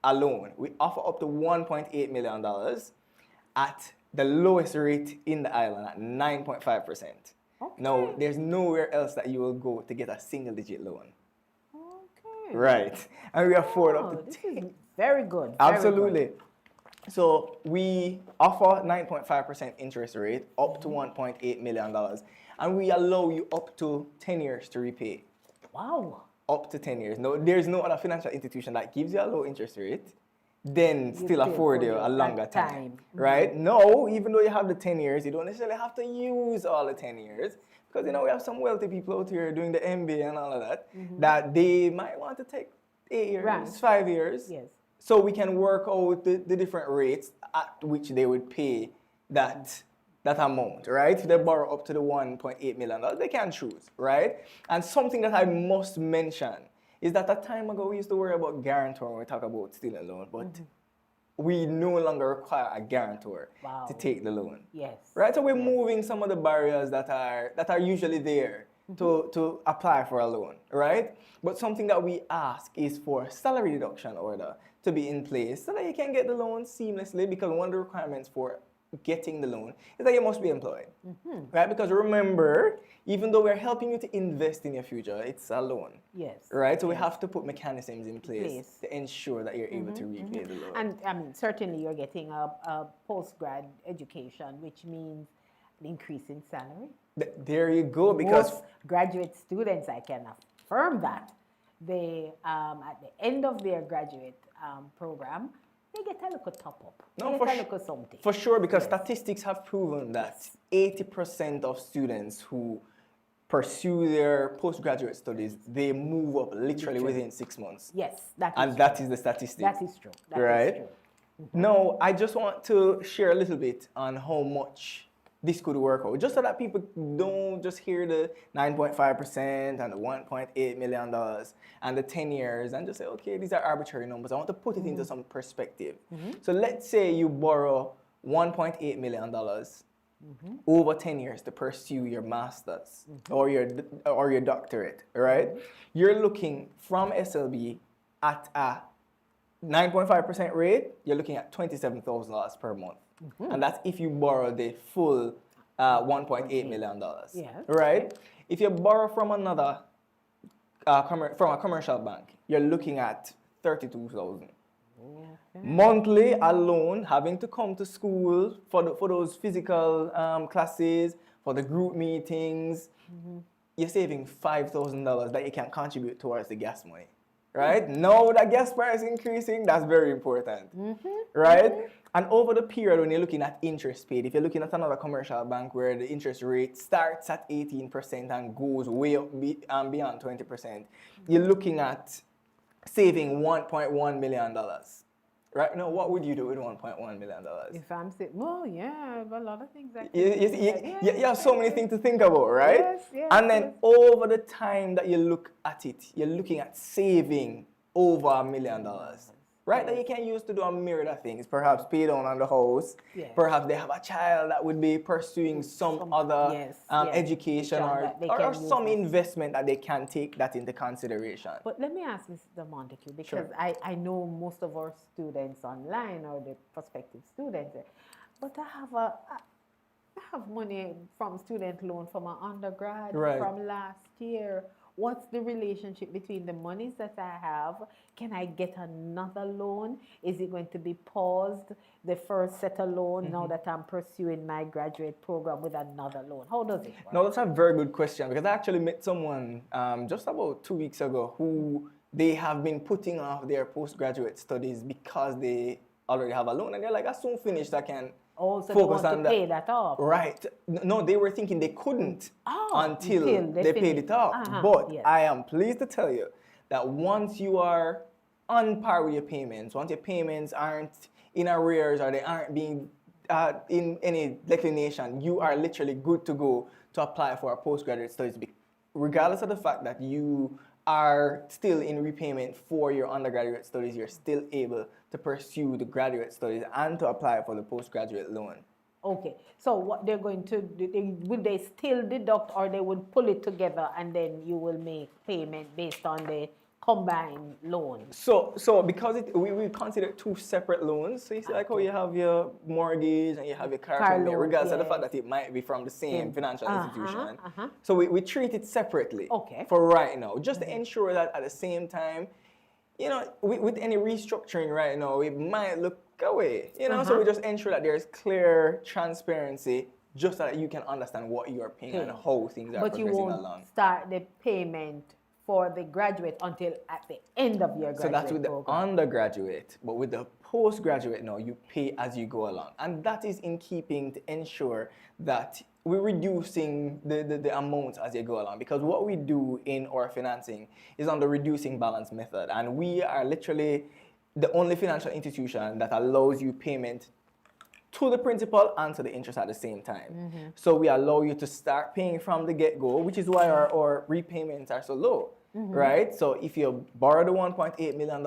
a loan. We offer up to $1.8 million at the lowest rate in the island at 9.5%. Okay. Now, there's nowhere else that you will go to get a single-digit loan. Okay. Right. And we afford Oh, up to this is very good. Very Absolutely. good. So we offer 9.5% interest rate up to $1.8 million. And we allow you up to 10 years to repay. Wow. Up to 10 years. No, there's no other financial institution that gives you a low interest rate, then still still afford afford you it a longer at time. time. Right? No, even though you have the 10 years, you don't necessarily have to use all the 10 years. Because, you know, we have some wealthy people out here doing the MBA and all of that, that they might want to take 8 years, Right. 5 years. Yes. So we can work out the different rates at which they would pay that amount, right? If they borrow up to the $1.8 million, they can choose, right? And something that I must mention is that a time ago we used to worry about guarantor when we talk about student loan, but we no longer require a guarantor Wow. to take the loan. Yes. Right? So we're moving some of the barriers that are usually there to apply for a loan, right? But something that we ask is for salary deduction order to be in place so that you can get the loan seamlessly, because one of the requirements for getting the loan is that you must be employed, right? Because remember, even though we're helping you to invest in your future, it's a loan. Yes. Right? So we have to put mechanisms in place to ensure that you're able to repay the loan. And I mean, certainly you're getting a post-grad education, which means an increase in salary. There you go, because most graduate students, I can affirm that, they, at the end of their graduate program, they get a little top up. No, They for get a su- little something. for sure, because statistics have proven that 80% of students who pursue their postgraduate studies, they move up literally within 6 months. Yes, that is And true. that is the statistic. That is true. That is Right? true. Now, I just want to share a little bit on how much this could work out, just so that people don't just hear the 9.5% and the $1.8 million and the 10 years and just say, okay, these are arbitrary numbers. I want to put it into some perspective. So let's say you borrow $1.8 million over 10 years to pursue your master's or your doctorate, right? You're looking from SLB at a 9.5% rate, you're looking at $27,000 per month. And that's if you borrow the full $1.8 million, right? If you borrow from another, from a commercial bank, you're looking at $32,000. Monthly alone, having to come to school for those physical classes, for the group meetings, you're saving $5,000 that you can contribute towards the gas money. Right? Now that gas price increasing, that's very important. Right? And over the period when you're looking at interest paid, if you're looking at another commercial bank where the interest rate starts at 18% and goes way up beyond 20%, you're looking at saving $1.1 million. Right? Now, what would you do with $1.1 million? If I'm saying, well, yeah, I have a lot of things I can You have so many things to think about, right? Yes, yes, and then yes. over the time that you look at it, you're looking at saving over $1 million, right? That you can use to do a myriad of things. Perhaps pay down on the house. Yes. Perhaps they have a child that would be pursuing some other yes, education that they or can use some this. investment that they can take that into consideration. But let me ask Mr. Montague, because I know most of our students online or the prospective students, but I have money from student loan from an undergrad from last year. What's the relationship between the monies that I have? Can I get another loan? Is it going to be paused, the first set of loan, now that I'm pursuing my graduate program with another loan? How does it work? No, that's a very good question, because I actually met someone just about 2 weeks ago who they have been putting off their postgraduate studies because they already have a loan, and they're like, as soon finished, I can Oh, so focus they want on to pay that off. Right. No, they were thinking they couldn't until they paid finish. it off. But I am pleased to tell you that once you are on par with your payments, once your payments aren't in arrears or they aren't being in any declination, you are literally good to go to apply for a postgraduate studies, regardless of the fact that you are still in repayment for your undergraduate studies. You're still able to pursue the graduate studies and to apply for the postgraduate loan. Okay, so what they're going to do, would they still deduct, or they would pull it together and then you will make payment based on the combined loan? So because we consider two separate loans, so it's like how you have your mortgage and you have your car payment, loan, regardless of the fact that it might be from the same financial institution. So we treat it separately for right now, just to ensure that at the same time, you know, with any restructuring right now, it might look away, you know, so we just ensure that there's clear transparency just so that you can understand what you're paying and how things are But you progressing won't along. start the payment for the graduate until at the end of your graduate So that's with the program. undergraduate, but with the postgraduate now, you pay as you go along. And that is in keeping to ensure that we're reducing the amounts as you go along. Because what we do in our financing is on the reducing balance method. And we are literally the only financial institution that allows you payment to the principal and to the interest at the same time. So we allow you to start paying from the get-go, which is why our repayments are so low. right? So if you borrow the $1.8 million,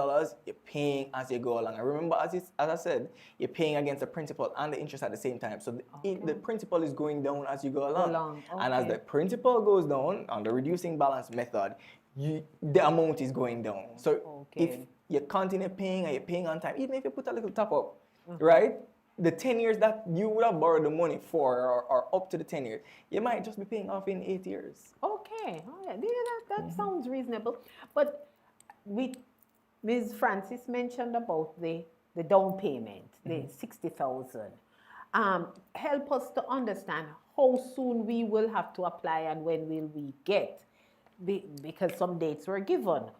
you're paying as you go along. And remember, as I said, you're paying against the principal and the interest at the same time. So the principal is going down as you go along. And as the principal goes down on the reducing balance method, the amount is going down. So if you continue paying and you're paying on time, even if you put a little top up, right? The 10 years that you would have borrowed the money for, or up to the 10 years, you might just be paying off in 8 years. Okay, that sounds reasonable. But Ms. Francis mentioned about the down payment, the 60,000. Help us to understand how soon we will have to apply and when will we get, because some dates were given.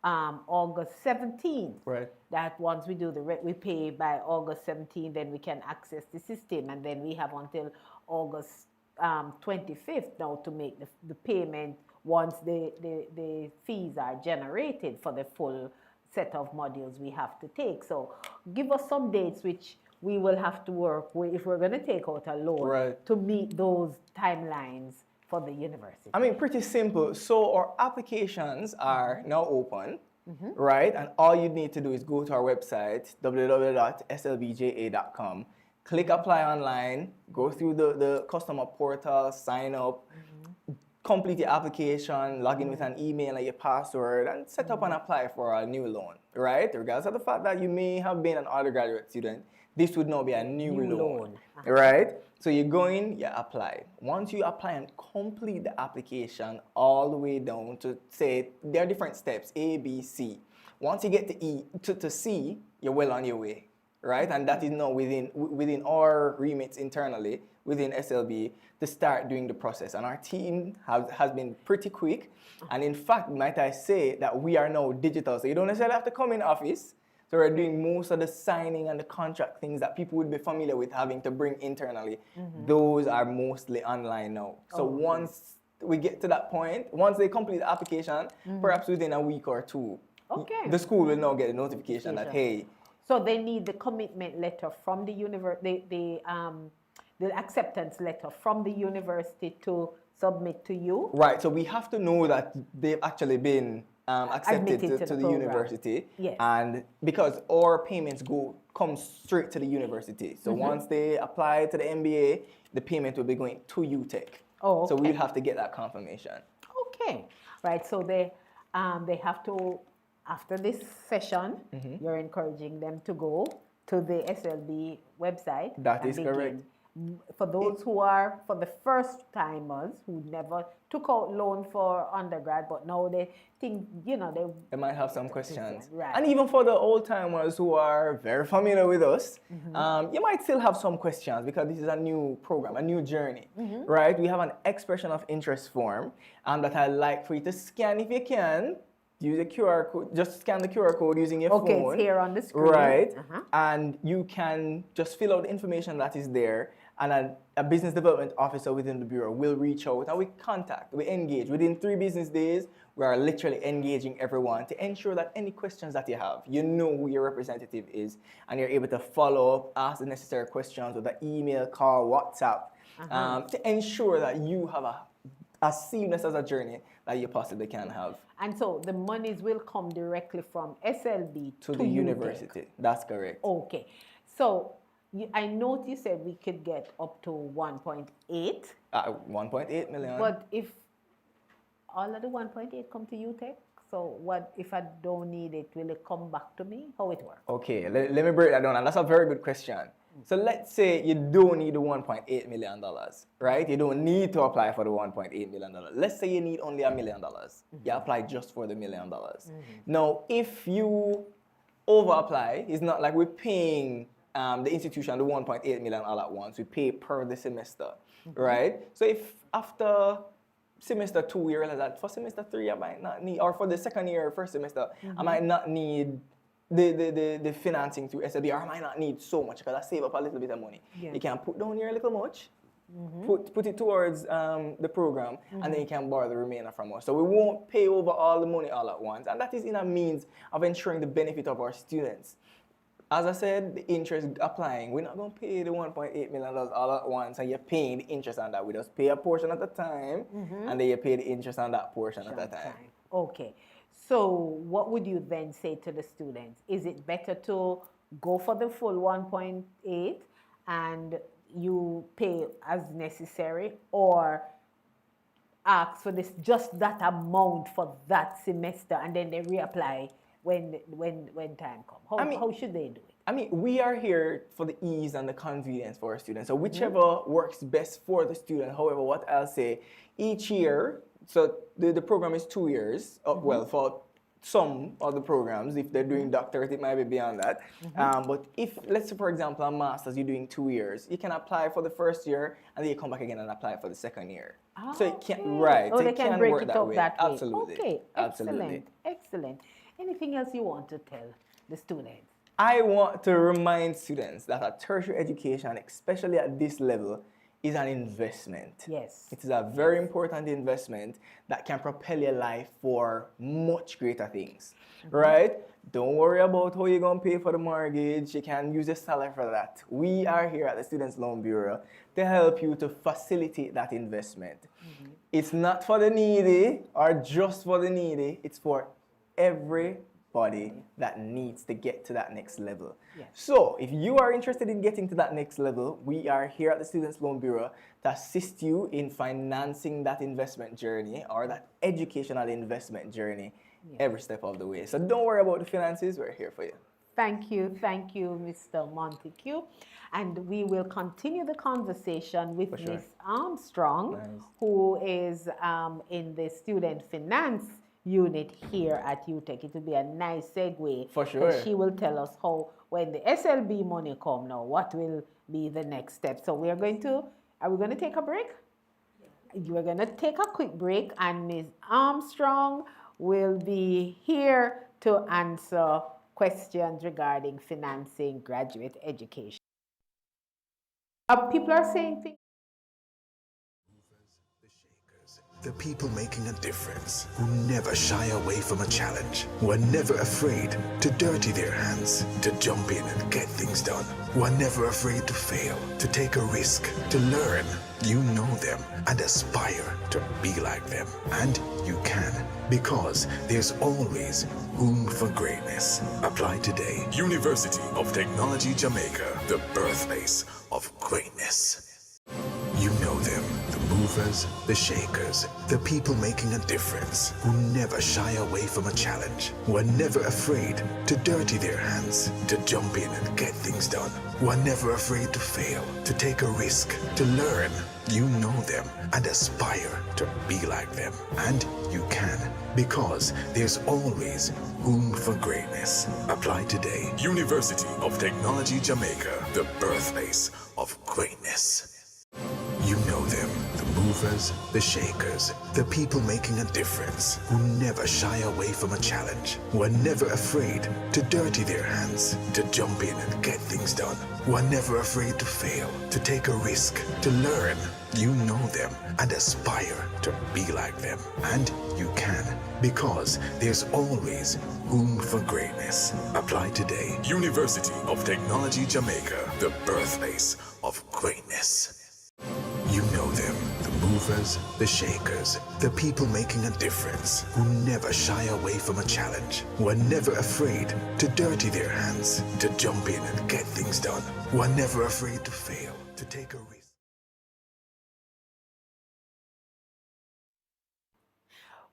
August 17th. Right. That once we do we pay by August 17th, then we can access the system, and then we have until August 25th now to make the payment once the fees are generated for the full set of modules we have to take. So give us some dates which we will have to work with if we're going to take out a loan to meet those timelines for the university. I mean, pretty simple. So our applications are now open, right? And all you need to do is go to our website, www.slbja.com, click apply online, go through the customer portal, sign up, complete your application, log in with an email and your password, and set up and apply for a new loan, right? Regardless of the fact that you may have been an undergraduate student, this would now be a new loan. Right? So you go in, you apply. Once you apply and complete the application all the way down to, say, there are different steps, A, B, C. Once you get to C, you're well on your way, right? And that is now within our remits internally, within SLB, to start doing the process. And our team has been pretty quick. And in fact, might I say that we are now digital. So you don't necessarily have to come in office. So we're doing most of the signing and the contract things that people would be familiar with having to bring internally. Those are mostly online now. So once we get to that point, once they complete the application, perhaps within a week or two, the school will now get a notification that, hey. So they need the commitment letter from the university, the acceptance letter from the university to submit to you? Right, so we have to know that they've actually been accepted to the university. Yes. And because our payments come straight to the university. So once they apply to the MBA, the payment will be going to UTech. Oh, okay. So we'll have to get that confirmation. Okay. Right, so they have to, after this session, you're encouraging them to go to the SLB website. That is correct. For those who are, for the first timers who never took out loan for undergrad, but now they think, they might have some questions. Right. And even for the old timers who are very familiar with us, you might still have some questions because this is a new program, a new journey, right? We have an expression of interest form that I'd like for you to scan if you can. Use a QR code, just scan the QR code using your phone. Okay, it's here on the screen. Right, and you can just fill out the information that is there, and a business development officer within the bureau will reach out and we engage. Within 3 business days, we are literally engaging everyone to ensure that any questions that you have, you know who your representative is, and you're able to follow up, ask the necessary questions with an email, call, WhatsApp, to ensure that you have as seamless as a journey that you possibly can have. And so the monies will come directly from SLB to the university. That's correct. Okay. So I noticed you said we could get up to 1.8. 1.8 million. But if all of the 1.8 come to UTech, so what if I don't need it? Will it come back to me? How it works? Okay, let me break that down. And that's a very good question. So let's say you don't need the $1.8 million, right? You don't need to apply for the $1.8 million. Let's say you need only $1 million. You apply just for the $1 million. Now, if you over apply, it's not like we're paying the institution the $1.8 million all at once. We pay per the semester, right? So if after semester 2 you realize that for semester 3 I might not need, or for the second year or first semester, I might not need the financing through SLB, or I might not need so much because I save up a little bit of money. You can put down here a little much, put it towards the program, and then you can borrow the remainder from us. So we won't pay over all the money all at once, and that is in a means of ensuring the benefit of our students. As I said, the interest applying, we're not going to pay the $1.8 million all at once, and you're paying the interest on that. We just pay a portion at a time, and then you pay the interest on that portion at a time. Okay. So what would you then say to the students? Is it better to go for the full 1.8 and you pay as necessary, or ask for this just that amount for that semester and then they reapply when time comes? How should they do it? I mean, we are here for the ease and the convenience for our students. So whichever works best for the student. However, what I'll say, each year, so the program is 2 years. Well, for some of the programs, if they're doing doctorate, it might be beyond that. But if, let's say, for example, a master's, you're doing 2 years, you can apply for the first year and then you come back again and apply for the second year. So it can, right. Oh, so they it can break work it that up way. that way. Absolutely. Okay, Absolutely. excellent. Anything else you want to tell the students? I want to remind students that a tertiary education, especially at this level, is an investment. Yes. It is a very important investment that can propel your life for much greater things, right? Don't worry about how you're going to pay for the mortgage. You can use your salary for that. We are here at the Students' Loan Bureau to help you to facilitate that investment. It's not for the needy or just for the needy. It's for everybody that needs to get to that next level. Yes. So if you are interested in getting to that next level, we are here at the Students' Loan Bureau to assist you in financing that investment journey or that educational investment journey every step of the way. So don't worry about the finances, we're here for you. Thank you, Mr. Montague. And we will continue the conversation with sure. Ms. Armstrong, Nice. who is in the student finance unit here at UTech. It will be a nice segue. For sure. She will tell us how, when the SLB money come now, what will be the next step. So are we going to take a break? You are going to take a quick break, and Ms. Armstrong will be here to answer questions regarding financing graduate education. People are saying things. The people making a difference, who never shy away from a challenge, who are never afraid to dirty their hands, to jump in and get things done, who are never afraid to fail, to take a risk, to learn. You know them and aspire to be like them. And you can, because there's always room for greatness. Apply today. University of Technology Jamaica, the birthplace of greatness. You know them, the movers, the shakers, the people making a difference, who never shy away from a challenge, who are never afraid to dirty their hands, to jump in and get things done, who are never afraid to fail, to take a risk, to learn. You know them and aspire to be like them. And you can, because there's always room for greatness. Apply today. University of Technology Jamaica, the birthplace of greatness. You know them, the movers, the shakers, the people making a difference, who never shy away from a challenge, who are never afraid to dirty their hands, to jump in and get things done, who are never afraid to fail, to take a risk, to learn. You know them and aspire to be like them. And you can, because there's always room for greatness. Apply today. University of Technology Jamaica, the birthplace of greatness. You know them, the movers, the shakers, the people making a difference, who never shy away from a challenge, who are never afraid to dirty their hands, to jump in and get things done, who are never afraid to fail, to take a risk.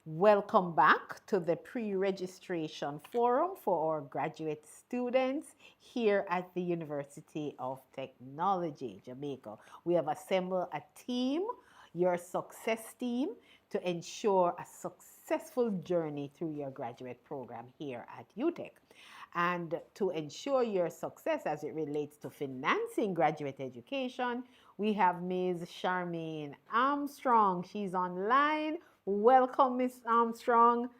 Welcome back to the pre-registration forum for our graduate students here at the University of Technology, Jamaica. We have assembled a team, your success team, to ensure a successful journey through your graduate program here at UTech. And to ensure your success as it relates to financing graduate education, we have Ms. Charmaine Armstrong. She's online. Welcome, Ms. Armstrong.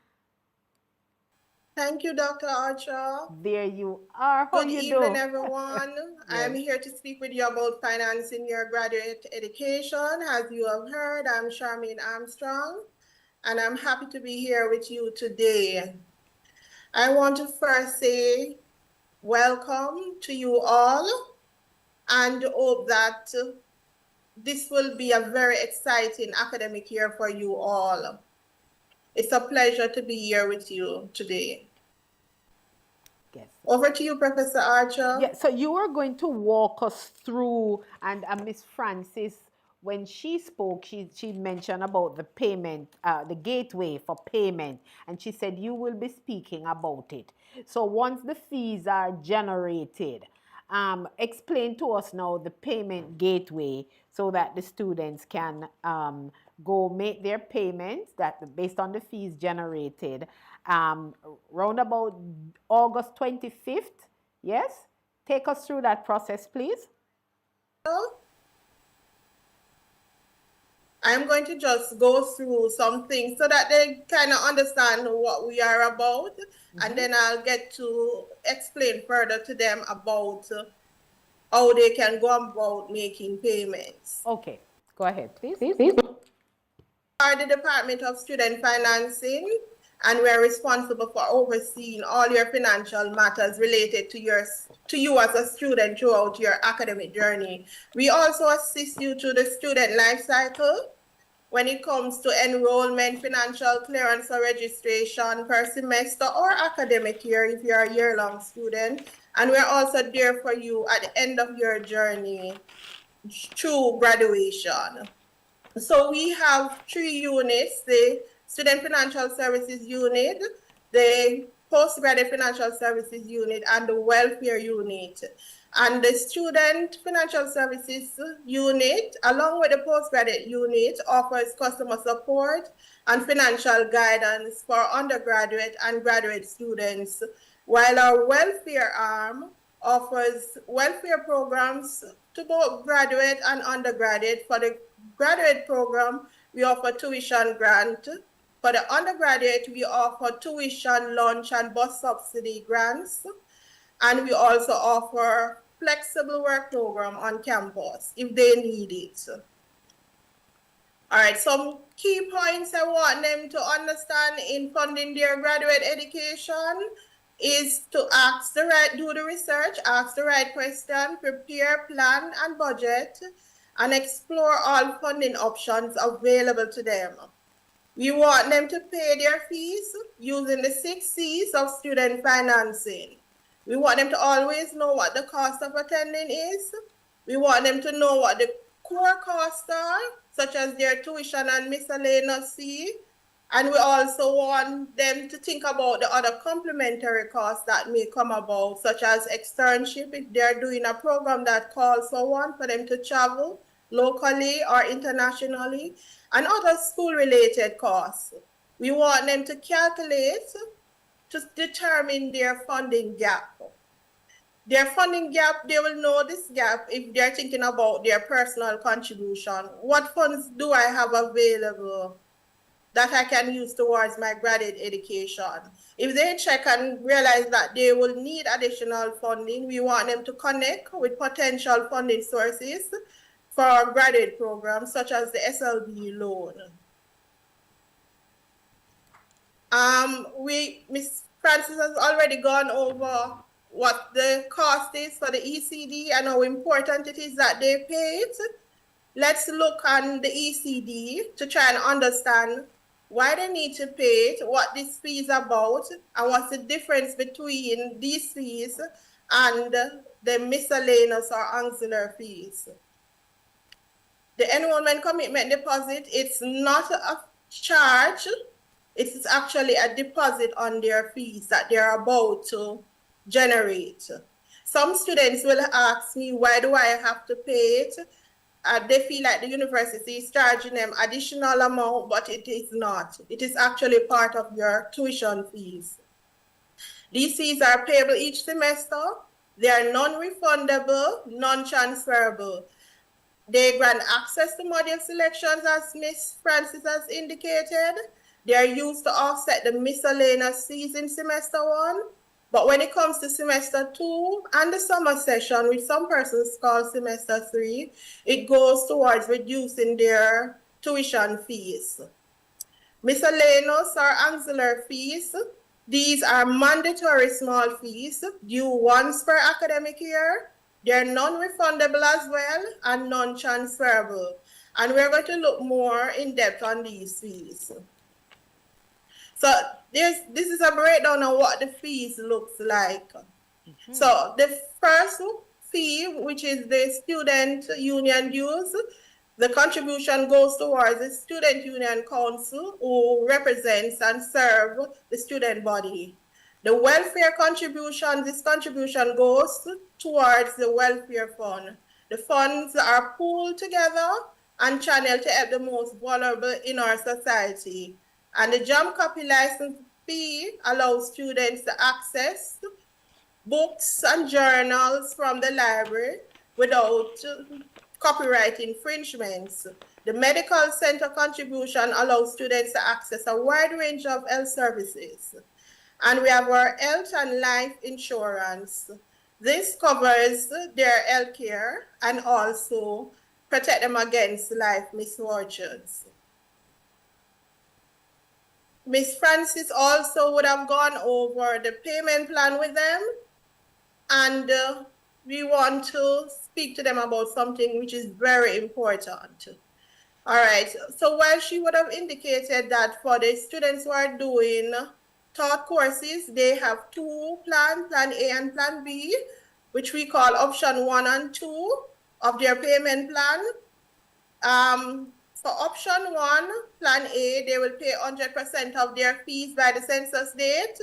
Thank you, Dr. Archer. There you are. How Good you evening, do? everyone. I'm here to speak with you about financing your graduate education. As you have heard, I'm Charmaine Armstrong, and I'm happy to be here with you today. I want to first say welcome to you all and hope that this will be a very exciting academic year for you all. It's a pleasure to be here with you today. Yes. Over to you, Professor Archer. Yeah, so you are going to walk us through, and Miss Francis, when she spoke, she mentioned about the payment, the gateway for payment, and she said you will be speaking about it. So once the fees are generated, explain to us now the payment gateway so that the students can go make their payments that based on the fees generated round about August 25th. Yes? Take us through that process, please. I'm going to just go through some things so that they kind of understand what we are about, and then I'll get to explain further to them about how they can go about making payments. Okay, go ahead, please. We are the Department of Student Financing, and we're responsible for overseeing all your financial matters related to you as a student throughout your academic journey. We also assist you through the student life cycle when it comes to enrollment, financial clearance or registration per semester or academic year if you're a year-long student. And we're also there for you at the end of your journey through graduation. So we have 3 units: the Student Financial Services Unit, the Postgraduate Financial Services Unit, and the Welfare Unit. And the Student Financial Services Unit, along with the Postgraduate Unit, offers customer support and financial guidance for undergraduate and graduate students, while our welfare arm offers welfare programs to both graduate and undergraduate. For the graduate program, we offer tuition grant. For the undergraduate, we offer tuition, lunch, and bus subsidy grants. And we also offer flexible work program on campus if they need it. All right, some key points I want them to understand in funding their graduate education is to do the research, ask the right question, prepare, plan, and budget, and explore all funding options available to them. We want them to pay their fees using the 6 C's of student financing. We want them to always know what the cost of attending is. We want them to know what the core costs are, such as their tuition and miscellaneous fee. And we also want them to think about the other complementary costs that may come about, such as externship, if they're doing a program that calls for one, for them to travel locally or internationally, and other school-related costs. We want them to calculate to determine their funding gap. Their funding gap, they will know this gap if they're thinking about their personal contribution. What funds do I have available that I can use towards my graduate education? If they check and realize that they will need additional funding, we want them to connect with potential funding sources for our graduate programs, such as the SLB loan. Ms. Francis has already gone over what the cost is for the ECD and how important it is that they pay it. Let's look on the ECD to try and understand why they need to pay it, what this fee is about, and what's the difference between these fees and the miscellaneous or auxiliary fees. The enrollment commitment deposit, it's not a charge, it's actually a deposit on their fees that they're about to generate. Some students will ask me, why do I have to pay it? They feel like the university is charging them additional amount, but it is not. It is actually part of your tuition fees. These fees are payable each semester. They are non-refundable, non-transferable. They grant access to module selections, as Ms. Francis has indicated. They are used to offset the miscellaneous fees in semester 1. But when it comes to semester 2 and the summer session, which some persons call semester 3, it goes towards reducing their tuition fees. Miscellaneous or auxiliary fees, these are mandatory small fees due once per academic year. They're non-refundable as well and non-transferable. And we're going to look more in depth on these fees. So this is a breakdown of what the fees looks like. So the first fee, which is the student union dues, the contribution goes towards the student union council who represents and serve the student body. The welfare contribution, this contribution goes towards the welfare fund. The funds are pooled together and channeled to help the most vulnerable in our society. And the jam copy license fee allows students to access books and journals from the library without copyright infringements. The medical center contribution allows students to access a wide range of health services. And we have our health and life insurance. This covers their health care and also protect them against life misfortunes. Miss Francis also would have gone over the payment plan with them, and we want to speak to them about something which is very important. All right, so while she would have indicated that for the students who are doing taught courses, they have two plans, Plan A and Plan B, which we call option 1 and 2 of their payment plan. For option 1, Plan A, they will pay 100% of their fees by the census date,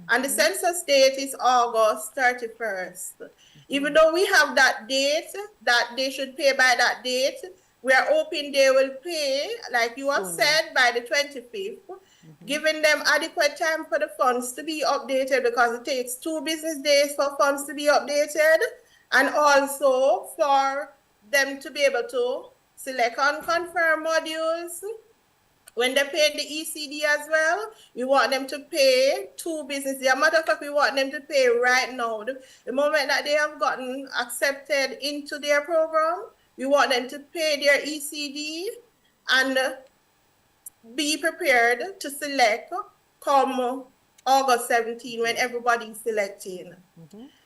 and the census date is August 31st. Even though we have that date, that they should pay by that date, we are hoping they will pay, like you have said, by the 25th, giving them adequate time for the funds to be updated, because it takes 2 business days for funds to be updated, and also for them to be able to select and confirm modules. When they pay the ECD as well, we want them to pay 2 business days. As a matter of fact, we want them to pay right now. The moment that they have gotten accepted into their program, we want them to pay their ECD and be prepared to select come August 17 when everybody's selecting.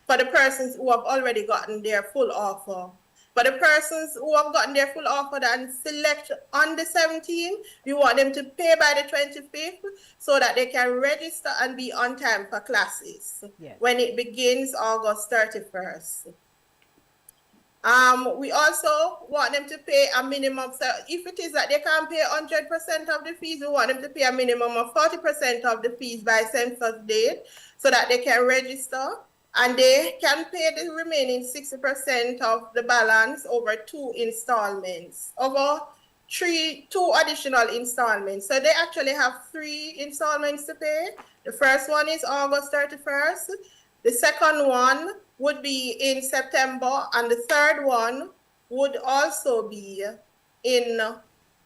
For the persons who have already gotten their full offer. For the persons who have gotten their full offer and select on the 17th, we want them to pay by the 25th so that they can register and be on time for classes when it begins August 31st. We also want them to pay a minimum, so if it is that they can't pay 100% of the fees, we want them to pay a minimum of 40% of the fees by census date so that they can register. And they can pay the remaining 60% of the balance over 2 installments, over 2 additional installments. So they actually have 3 installments to pay. The first one is August 31st. The second one would be in September, and the third one would also be in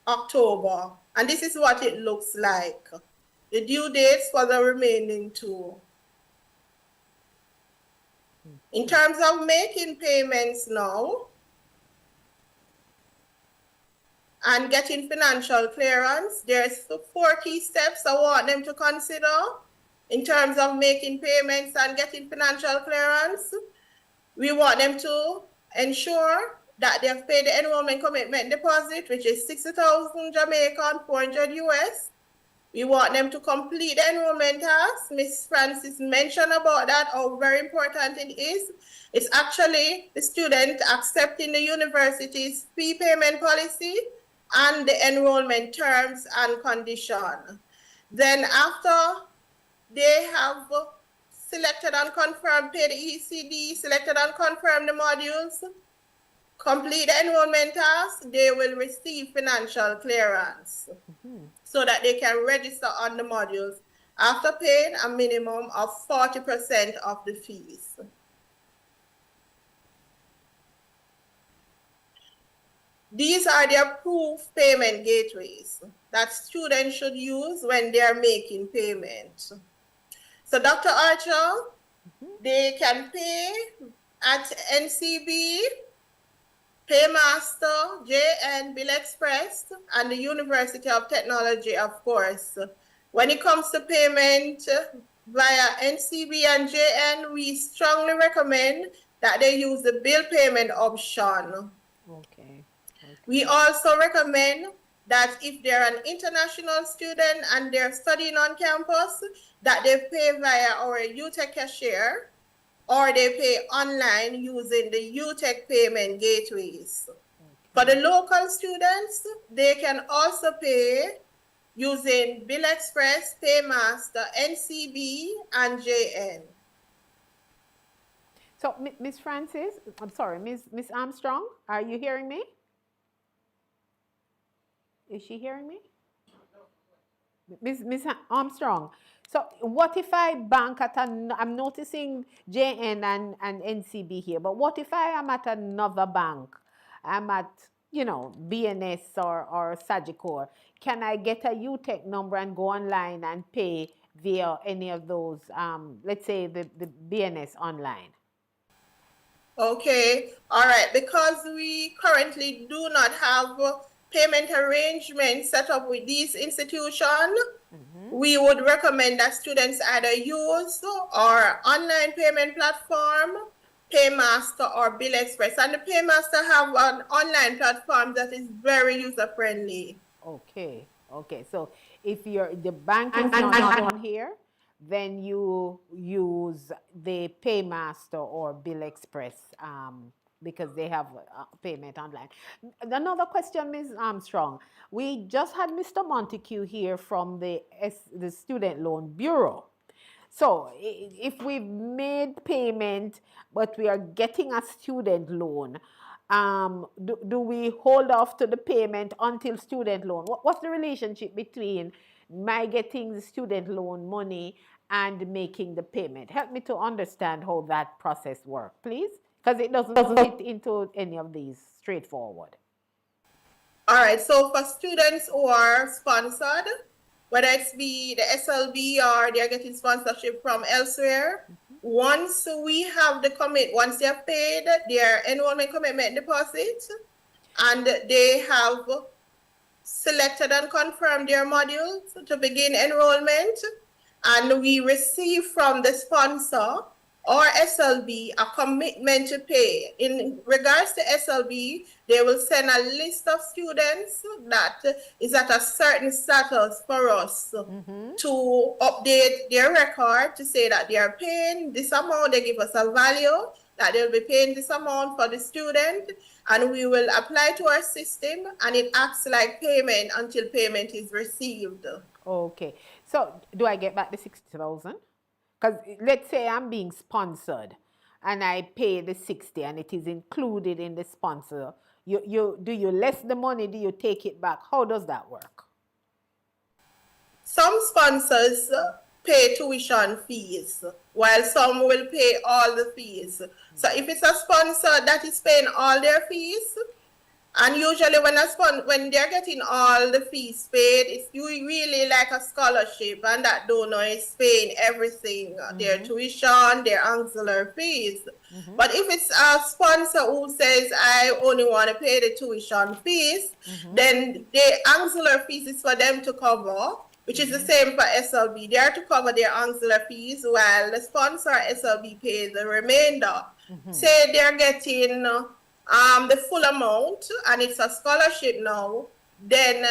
October. And this is what it looks like. The due dates for the remaining 2. In terms of making payments now and getting financial clearance, there's 4 key steps I want them to consider in terms of making payments and getting financial clearance. We want them to ensure that they have paid the enrollment commitment deposit, which is 60,000 Jamaican, 400 US. We want them to complete the enrollment task. Ms. Francis mentioned about that, how very important it is. It's actually the student accepting the university's fee payment policy and the enrollment terms and conditions. Then after they have selected and confirmed, paid the ECD, selected and confirmed the modules, complete the enrollment task, they will receive financial clearance so that they can register on the modules after paying a minimum of 40% of the fees. These are the approved payment gateways that students should use when they are making payments. So Dr. Archer, they can pay at NCB, Paymaster, JN, Bill Express, and the University of Technology, of course. When it comes to payment via NCB and JN, we strongly recommend that they use the bill payment option. We also recommend that if they're an international student and they're studying on campus, that they pay via our UTech cashier, or they pay online using the UTech payment gateways. For the local students, they can also pay using Bill Express, Paymaster, NCB, and JN. So, Miss Francis, I'm sorry, Miss Armstrong, are you hearing me? Is she hearing me? Miss Armstrong, so what if I bank at I'm noticing JN and NCB here, but what if I am at another bank? I'm at, BNS or Sagicor. Can I get a UTech number and go online and pay via any of those, let's say the BNS online? Okay, all right, because we currently do not have payment arrangements set up with these institutions, we would recommend that students either use our online payment platform, Paymaster or Bill Express. And the Paymaster have an online platform that is very user-friendly. Okay, so if the bank is not on here, then you use the Paymaster or Bill Express because they have payment online. Another question, Ms. Armstrong. We just had Mr. Montague here from the Student Loan Bureau. So if we've made payment, but we are getting a student loan, do we hold off to the payment until student loan? What's the relationship between my getting the student loan money and making the payment? Help me to understand how that process works, please, because it doesn't fit into any of these straightforward. All right, so for students who are sponsored, whether it's be the SLB or they're getting sponsorship from elsewhere, once we have once they have paid their enrollment commitment deposit and they have selected and confirmed their modules to begin enrollment, and we receive from the sponsor or SLB a commitment to pay. In regards to SLB, they will send a list of students that is at a certain status for us to update their record to say that they are paying this amount. They give us a value that they'll be paying this amount for the student, and we will apply to our system, and it acts like payment until payment is received. Okay, so do I get back the 60,000? Because let's say I'm being sponsored and I pay the 60 and it is included in the sponsor. Do you less the money? Do you take it back? How does that work? Some sponsors pay tuition fees, while some will pay all the fees. So if it's a sponsor that is paying all their fees, and usually when they're getting all the fees paid, it's really like a scholarship, and that donor is paying everything, their tuition, their auxiliary fees. But if it's a sponsor who says, I only want to pay the tuition fees, then the auxiliary fees is for them to cover, which is the same for SLB. They are to cover their auxiliary fees, while the sponsor SLB pays the remainder. Say they're getting the full amount, and it's a scholarship now, then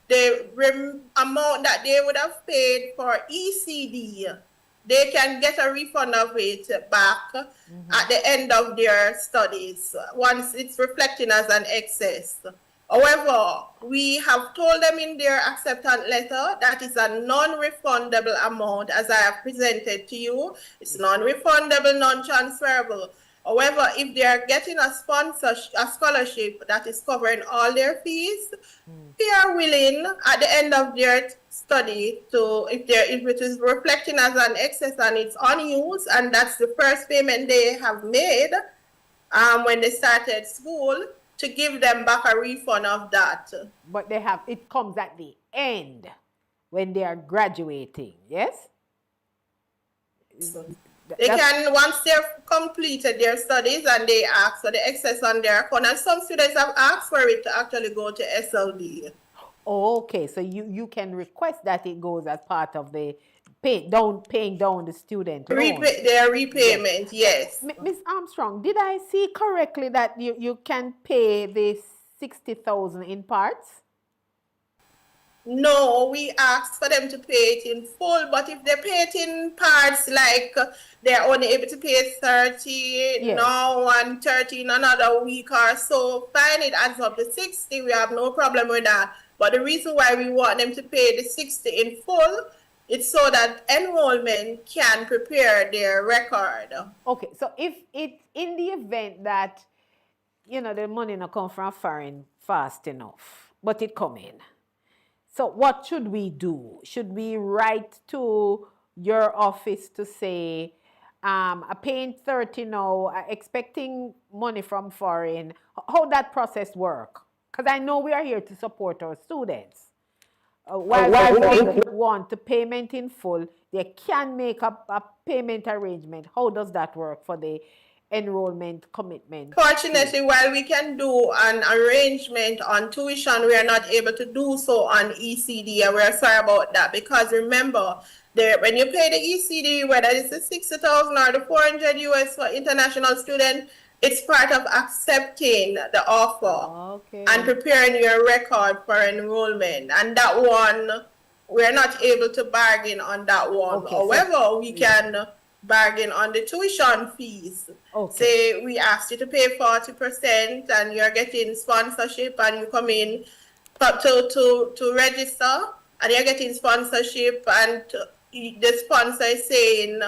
the amount that they would have paid for ECD, they can get a refund of it back at the end of their studies, once it's reflecting as an excess. However, we have told them in their acceptance letter that is a non-refundable amount, as I have presented to you. It's non-refundable, non-transferable. However, if they are getting a scholarship that is covering all their fees, they are willing at the end of their study to, if it is reflecting as an excess and it's unused, and that's the first payment they have made when they started school, to give them back a refund of that. But it comes at the end when they are graduating, yes? They can, once they've completed their studies and they ask for the excess on their account, and some students have asked for it to actually go to SLD. Okay, so you can request that it goes as part of the paying down the student loan. Their repayment, yes. Ms. Armstrong, did I see correctly that you can pay the 60,000 in parts? No, we ask for them to pay it in full, but if they pay it in parts, like they're only able to pay 30 Yes. now and 30 in another week or so, fine, it adds up to 60. We have no problem with that. But the reason why we want them to pay the 60 in full, it's so that enrollment can prepare their record. Okay, so if it in the event that the money not come from foreign fast enough, but it come in. So what should we do? Should we write to your office to say, I'm paying 30 now, expecting money from foreign? How that process work? Because I know we are here to support our students. While we want the payment in full, they can make a payment arrangement. How does that work for the enrollment commitment? Fortunately, while we can do an arrangement on tuition, we are not able to do so on ECD, and we're sorry about that, because remember, when you pay the ECD, whether it's the 60,000 or the 400 US for international students, it's part of accepting the offer and preparing your record for enrollment. And that one, we're not able to bargain on that one. Okay, However, we can bargain on the tuition fees. Say we asked you to pay 40% and you're getting sponsorship, and you come in to register and you're getting sponsorship, and the sponsor is saying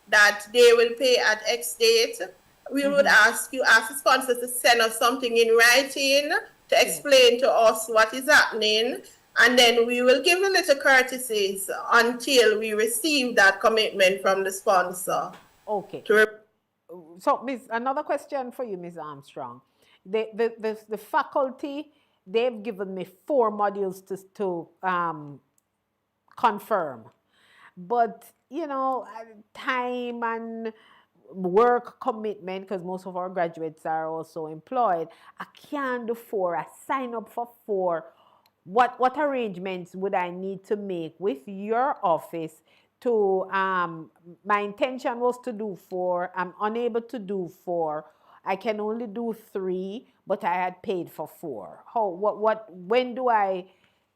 that they will pay at X date. We would ask the sponsor to send us something in writing to explain to us what is happening, and then we will give a little courtesies until we receive that commitment from the sponsor. Okay. So, another question for you, Ms. Armstrong. The faculty, they've given me 4 modules to confirm. But, time and work commitment, because most of our graduates are also employed, I can't do 4. I sign up for 4. What arrangements would I need to make with your office to, my intention was to do 4, I'm unable to do 4, I can only do 3, but I had paid for 4. When do I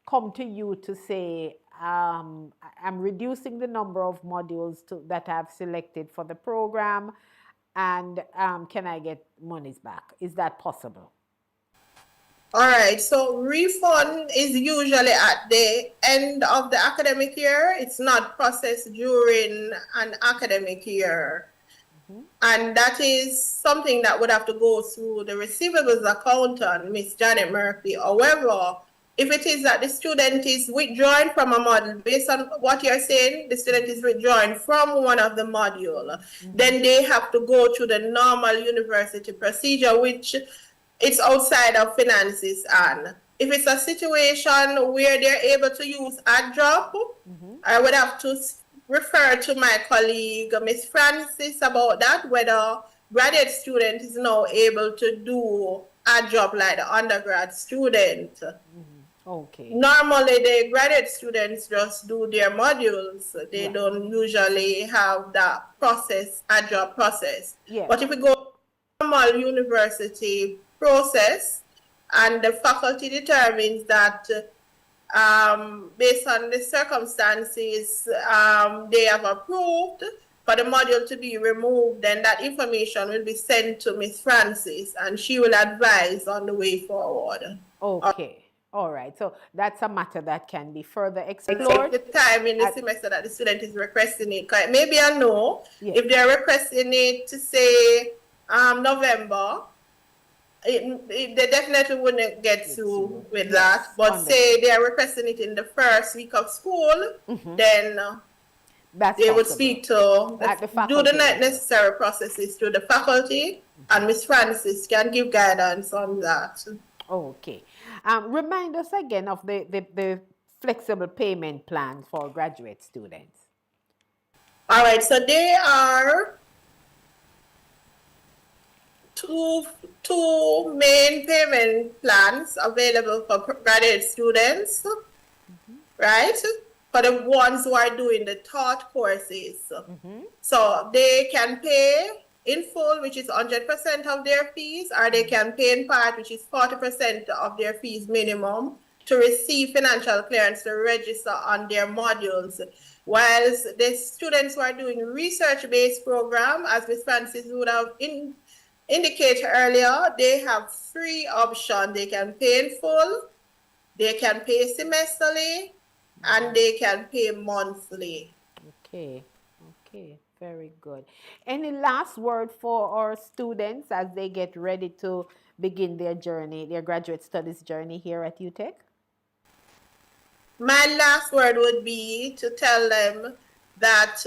come to you to say, I'm reducing the number of modules that I've selected for the program, and can I get monies back? Is that possible? All right, so refund is usually at the end of the academic year. It's not processed during an academic year. And that is something that would have to go through the receivables accountant, Miss Janet Murphy. However, if it is that the student is withdrawing from a module, based on what you're saying, the student is withdrawing from one of the modules, then they have to go through the normal university procedure, which it's outside of finances. And if it's a situation where they're able to use add drop, I would have to refer to my colleague, Miss Francis, about that, whether graduate student is now able to do add drop like the undergrad student. Okay. Normally, the graduate students just do their modules. They don't usually have that process, add drop process. Yeah. But if we go normal university process, and the faculty determines that based on the circumstances they have approved for the module to be removed, then that information will be sent to Miss Francis, and she will advise on the way forward. Okay. All right. So that's a matter that can be further explored. The time in the semester that the student is requesting it. Maybe I know if they're requesting it to say November, they definitely wouldn't get through with that. But say they are requesting it in the first week of school, then they would speak to do the necessary processes to the faculty, and Miss Francis can give guidance on that. Okay. Remind us again of the flexible payment plans for graduate students. All right, so they are two main payment plans available for graduate students, right? For the ones who are doing the taught courses. So they can pay in full, which is 100% of their fees, or they can pay in part, which is 40% of their fees minimum. to receive financial clearance to register on their modules. Whilst the students who are doing research-based program, as Ms. Francis would have indicated earlier, they have three options. They can pay in full, they can pay semesterly, and they can pay monthly. Okay, okay, very good. Any last word for our students as they get ready to begin their journey, their graduate studies journey here at UTech? My last word would be to tell them that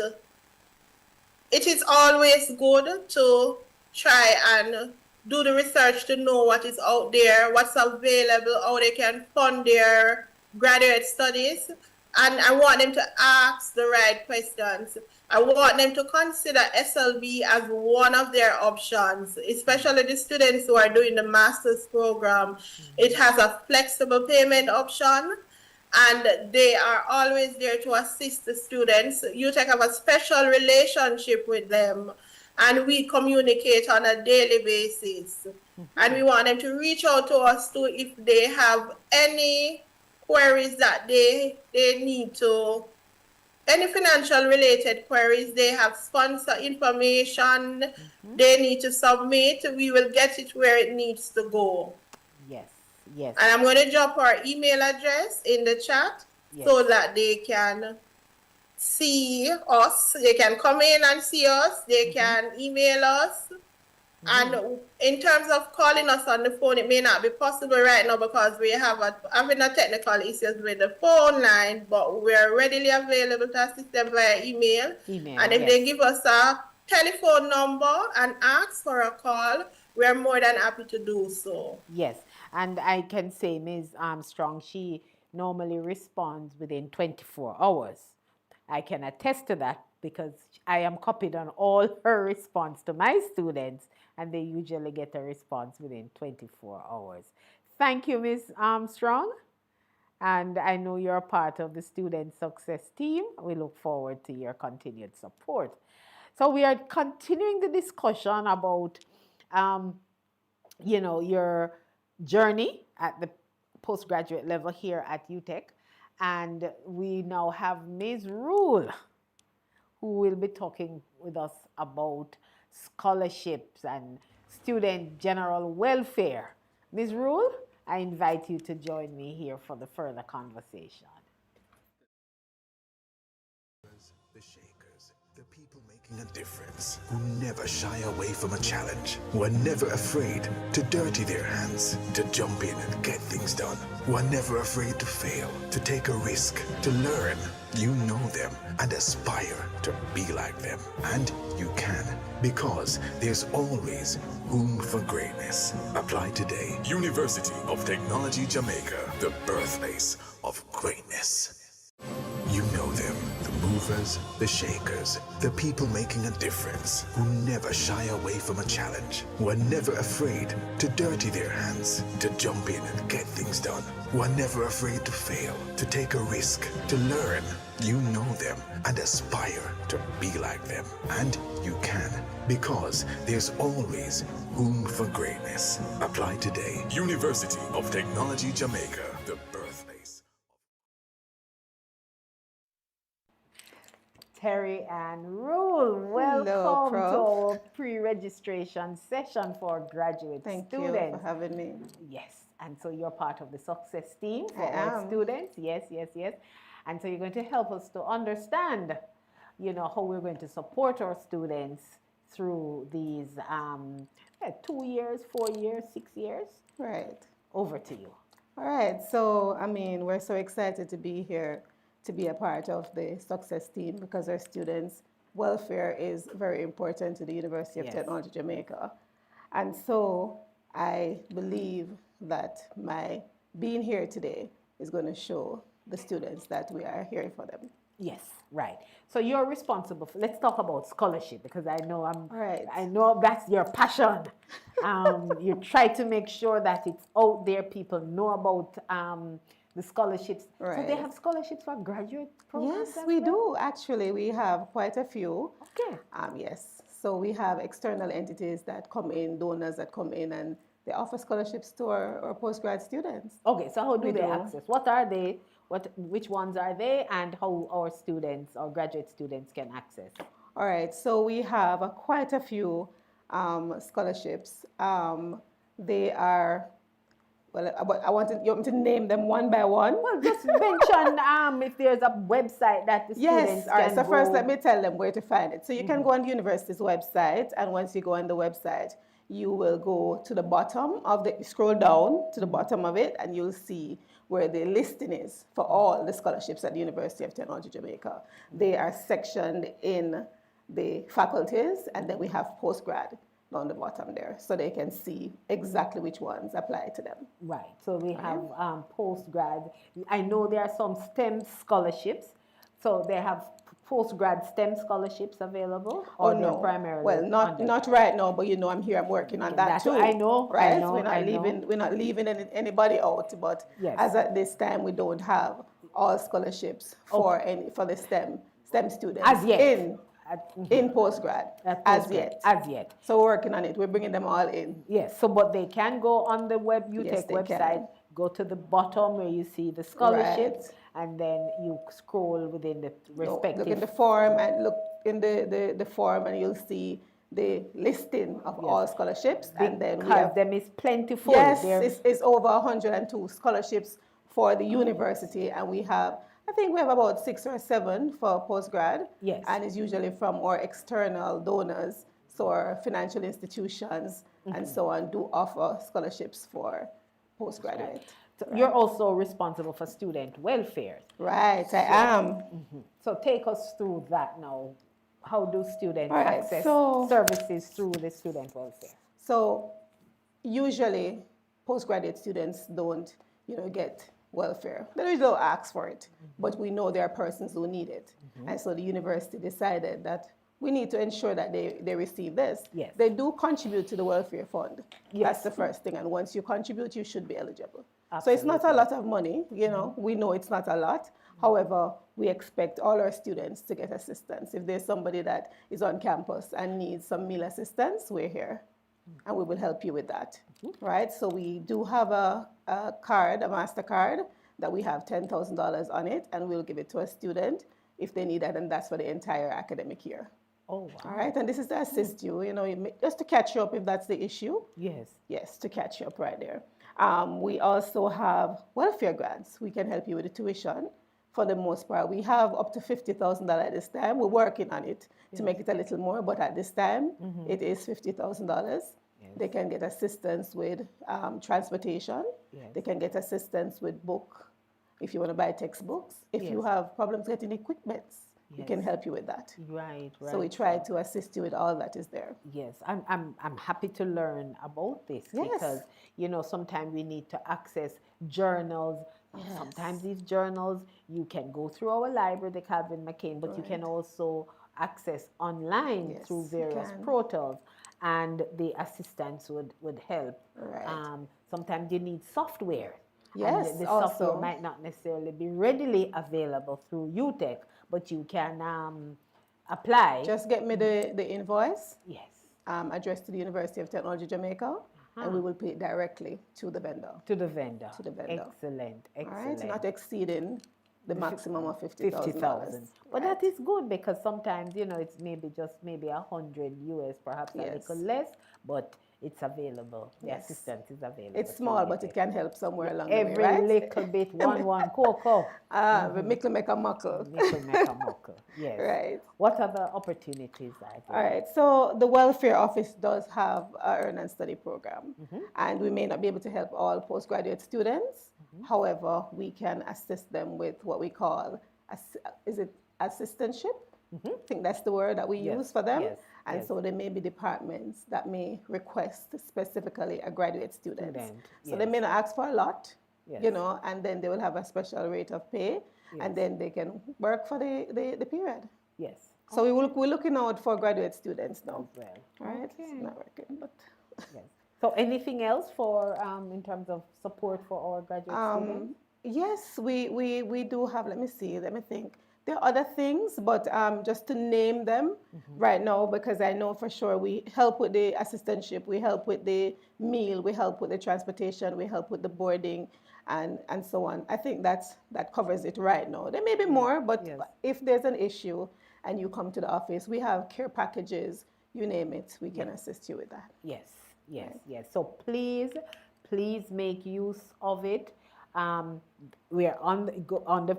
it is always good to try and do the research to know what is out there, what's available, how they can fund their graduate studies. And I want them to ask the right questions. I want them to consider SLB as one of their options, especially the students who are doing the master's program. It has a flexible payment option, and they are always there to assist the students. UTech have a special relationship with them, and we communicate on a daily basis. And we want them to reach out to us too if they have any queries that they need to, any financial related queries, they have sponsor information they need to submit, we will get it where it needs to go. Yes, yes. And I'm going to drop our email address in the chat so that they can see us. They can come in and see us. They can email us. And in terms of calling us on the phone, it may not be possible right now because we have having a technical issues with the phone line, but we are readily available to assist them via email. And if they give us a telephone number and ask for a call, we are more than happy to do so. Yes, and I can say Ms. Armstrong, she normally responds within 24 hours. I can attest to that because I am copied on all her response to my students, and they usually get a response within 24 hours. Thank you, Ms. Armstrong. And I know you're part of the student success team. We look forward to your continued support. So we are continuing the discussion about, your journey at the postgraduate level here at UTech. And we now have Ms. Rule, who will be talking with us about scholarships and student general welfare. Ms. Rule, I invite you to join me here for the further conversation. The shakers, the people making a difference, who never shy away from a challenge, who are never afraid to dirty their hands, to jump in and get things done, who are never afraid to fail, to take a risk, to learn. You know them and aspire to be like them. And you can, because there's always room for greatness. Apply today. University of Technology Jamaica, the birthplace of greatness. You know them, the movers, the shakers, the people making a difference, who never shy away from a challenge, who are never afraid to dirty their hands, to jump in and get things done, who are never afraid to fail, to take a risk, to learn. You know them and aspire to be like them. And you can, because there's always room for greatness. Apply today. University of Technology Jamaica, the birthplace. Terry and Rule, welcome to our pre-registration session for graduate students. Thank you for having me. Yes, and so you're part of the success team for our students. Yes, yes, yes. And so you're going to help us to understand, how we're going to support our students through these 2 years, 4 years, 6 years. Right. Over to you. All right. So, we're so excited to be here to be a part of the success team because our students' welfare is very important to the University of Technology Jamaica. And so I believe that my being here today is going to show the students that we are here for them. Yes, right. So you're responsible for, let's talk about scholarship because I know I know that's your passion. You try to make sure that it's out there, people know about the scholarships. Right. So they have scholarships for graduate programs? Yes, we do. Actually, we have quite a few. Okay. Yes. So we have external entities that come in, donors that come in and they offer scholarships to our postgrad students. Okay, so how do We they do. access? What are they? Which ones are they, and how our students or graduate students can access? All right, so we have quite a few scholarships. They are, well, I you want me to name them one by one? Well, just mention if there's a website that the Yes, students all right. can So first, go. let me tell them where to find it. So you can go on the university's website, and once you go on the website, you will go to the bottom of the, scroll down to the bottom of it, and you'll see where the listing is for all the scholarships at the University of Technology Jamaica. They are sectioned in the faculties, and then we have postgrad down the bottom there, so they can see exactly which ones apply to them. Right. So we have postgrad. I know there are some STEM scholarships. So they have postgrad STEM scholarships available, or Oh they're no, primarily well, not right now, but I'm here, I'm working on that That's too. what I know, I right? know, We're not leaving anybody out, but Yes. as at this time, we don't have all scholarships for the STEM students As yet. in postgrad as yet. As yet. So we're working on it. We're bringing them all in. Yes. So, but they can go on the UTech they website. can. Go to the bottom where you see the scholarships, and then you scroll within the respective. Look in the form and look in the form, and you'll see the listing of all scholarships. And then we have them is plentiful. Yes, it's over 102 scholarships for the university, and I think we have about 6 or 7 for postgrad. Yes. And it's usually from our external donors, so our financial institutions and so on do offer scholarships for postgraduate. So you're also responsible for student welfare. Right, I am. So take us through that now. How do students All right, access so- services through the student welfare? So usually postgraduate students don't, get welfare. They usually don't ask for it, but we know there are persons who need it. And so the university decided that we need to ensure that they receive this. Yes. They do contribute to the welfare fund. Yes. That's the first thing. And once you contribute, you should be eligible. So it's not a lot of money, we know it's not a lot. However, we expect all our students to get assistance. If there's somebody that is on campus and needs some meal assistance, we're here and we will help you with that, right? So we do have a card, a MasterCard, that we have $10,000 on it, and we'll give it to a student if they need it, and that's for the entire academic year. Oh, wow. All right, and this is to assist you, just to catch you up if that's the issue. Yes. Yes, to catch you up right there. We also have welfare grants. We can help you with the tuition for the most part. We have up to $50,000 at this time. We're working on it to make it a little more, but at this time, it is $50,000. They can get assistance with transportation. Yes. They can get assistance with book, if you want to buy textbooks. If you Yes. have problems getting equipment, we can Yes. help you with that. Right, right. So we try to assist you with all that is there. Yes, I'm happy to learn about this Yes. because, sometimes we need to access journals. Yes. Sometimes these journals, you can go through our library, the Calvin McCain, but you can also access online Yes, through you various can. portals, and the assistance would help. Right. Sometimes you need software. Yes, and the also. software might not necessarily be readily available through UTech, but you can apply. Just get me the invoice. Yes. Addressed to the University of Technology Jamaica, and we will pay it directly to the vendor. To the vendor. To the vendor. Excellent, All excellent. right, not exceeding the maximum of $50,000. 50,000. But that is good because sometimes, it's maybe just maybe 100 US, perhaps a Yes. little less, but it's available. The Yes. assistance is available. It's through small, but UTech. it can help somewhere along Every the way, right? little bit, one cocoa. But mickle make a muckle. Nickel make a muckle. Yes. Right. What other opportunities are there? All right, so the welfare office does have an earn and study program, and we may not be able to help all postgraduate students. However, we can assist them with what we call, is it assistantship? I think that's the word that we Yes, use for them. yes, And yes. so there may be departments that may request specifically a graduate student. So they yes. may not ask for a lot, Yes. and then they will have a special rate of pay, and then they can work for the period. Yes. So we're looking out for graduate students now. As well. Right? Okay. It's not working, but Yes. So anything else for in terms of support for our graduate students? yes, we do have. Let me think. There are other things, but just to name them right now, because I know for sure we help with the assistantship, we help with the meal, we help with the transportation, we help with the boarding, and so on. I think that covers it right now. There may be more, but Yes. if there's an issue and you come to the office, we have care packages, you name it, we can assist you with that. Yes, yes, yes. So please make use of it. We are on the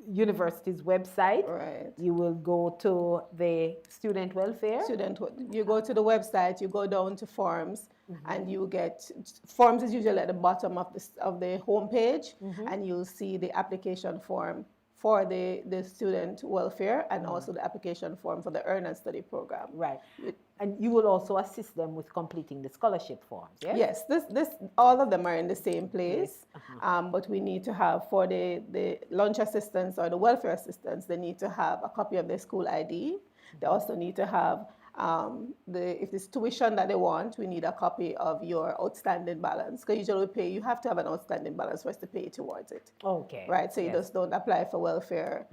university's website. Right. You will go to the student welfare. You go to the website, you go down to forms, and you get forms is usually at the bottom of the homepage, and you'll see the application form for the student welfare and also the application form for the Earn and Study program. Right. And you will also assist them with completing the scholarship forms, yes? Yes, this all of them are in the same place, but we need to have for the lunch assistants or the welfare assistants, they need to have a copy of their school ID. They also need to have if it's tuition that they want, we need a copy of your outstanding balance. Because usually you have to have an outstanding balance for us to pay towards it. Okay. Right, so you just don't apply for welfare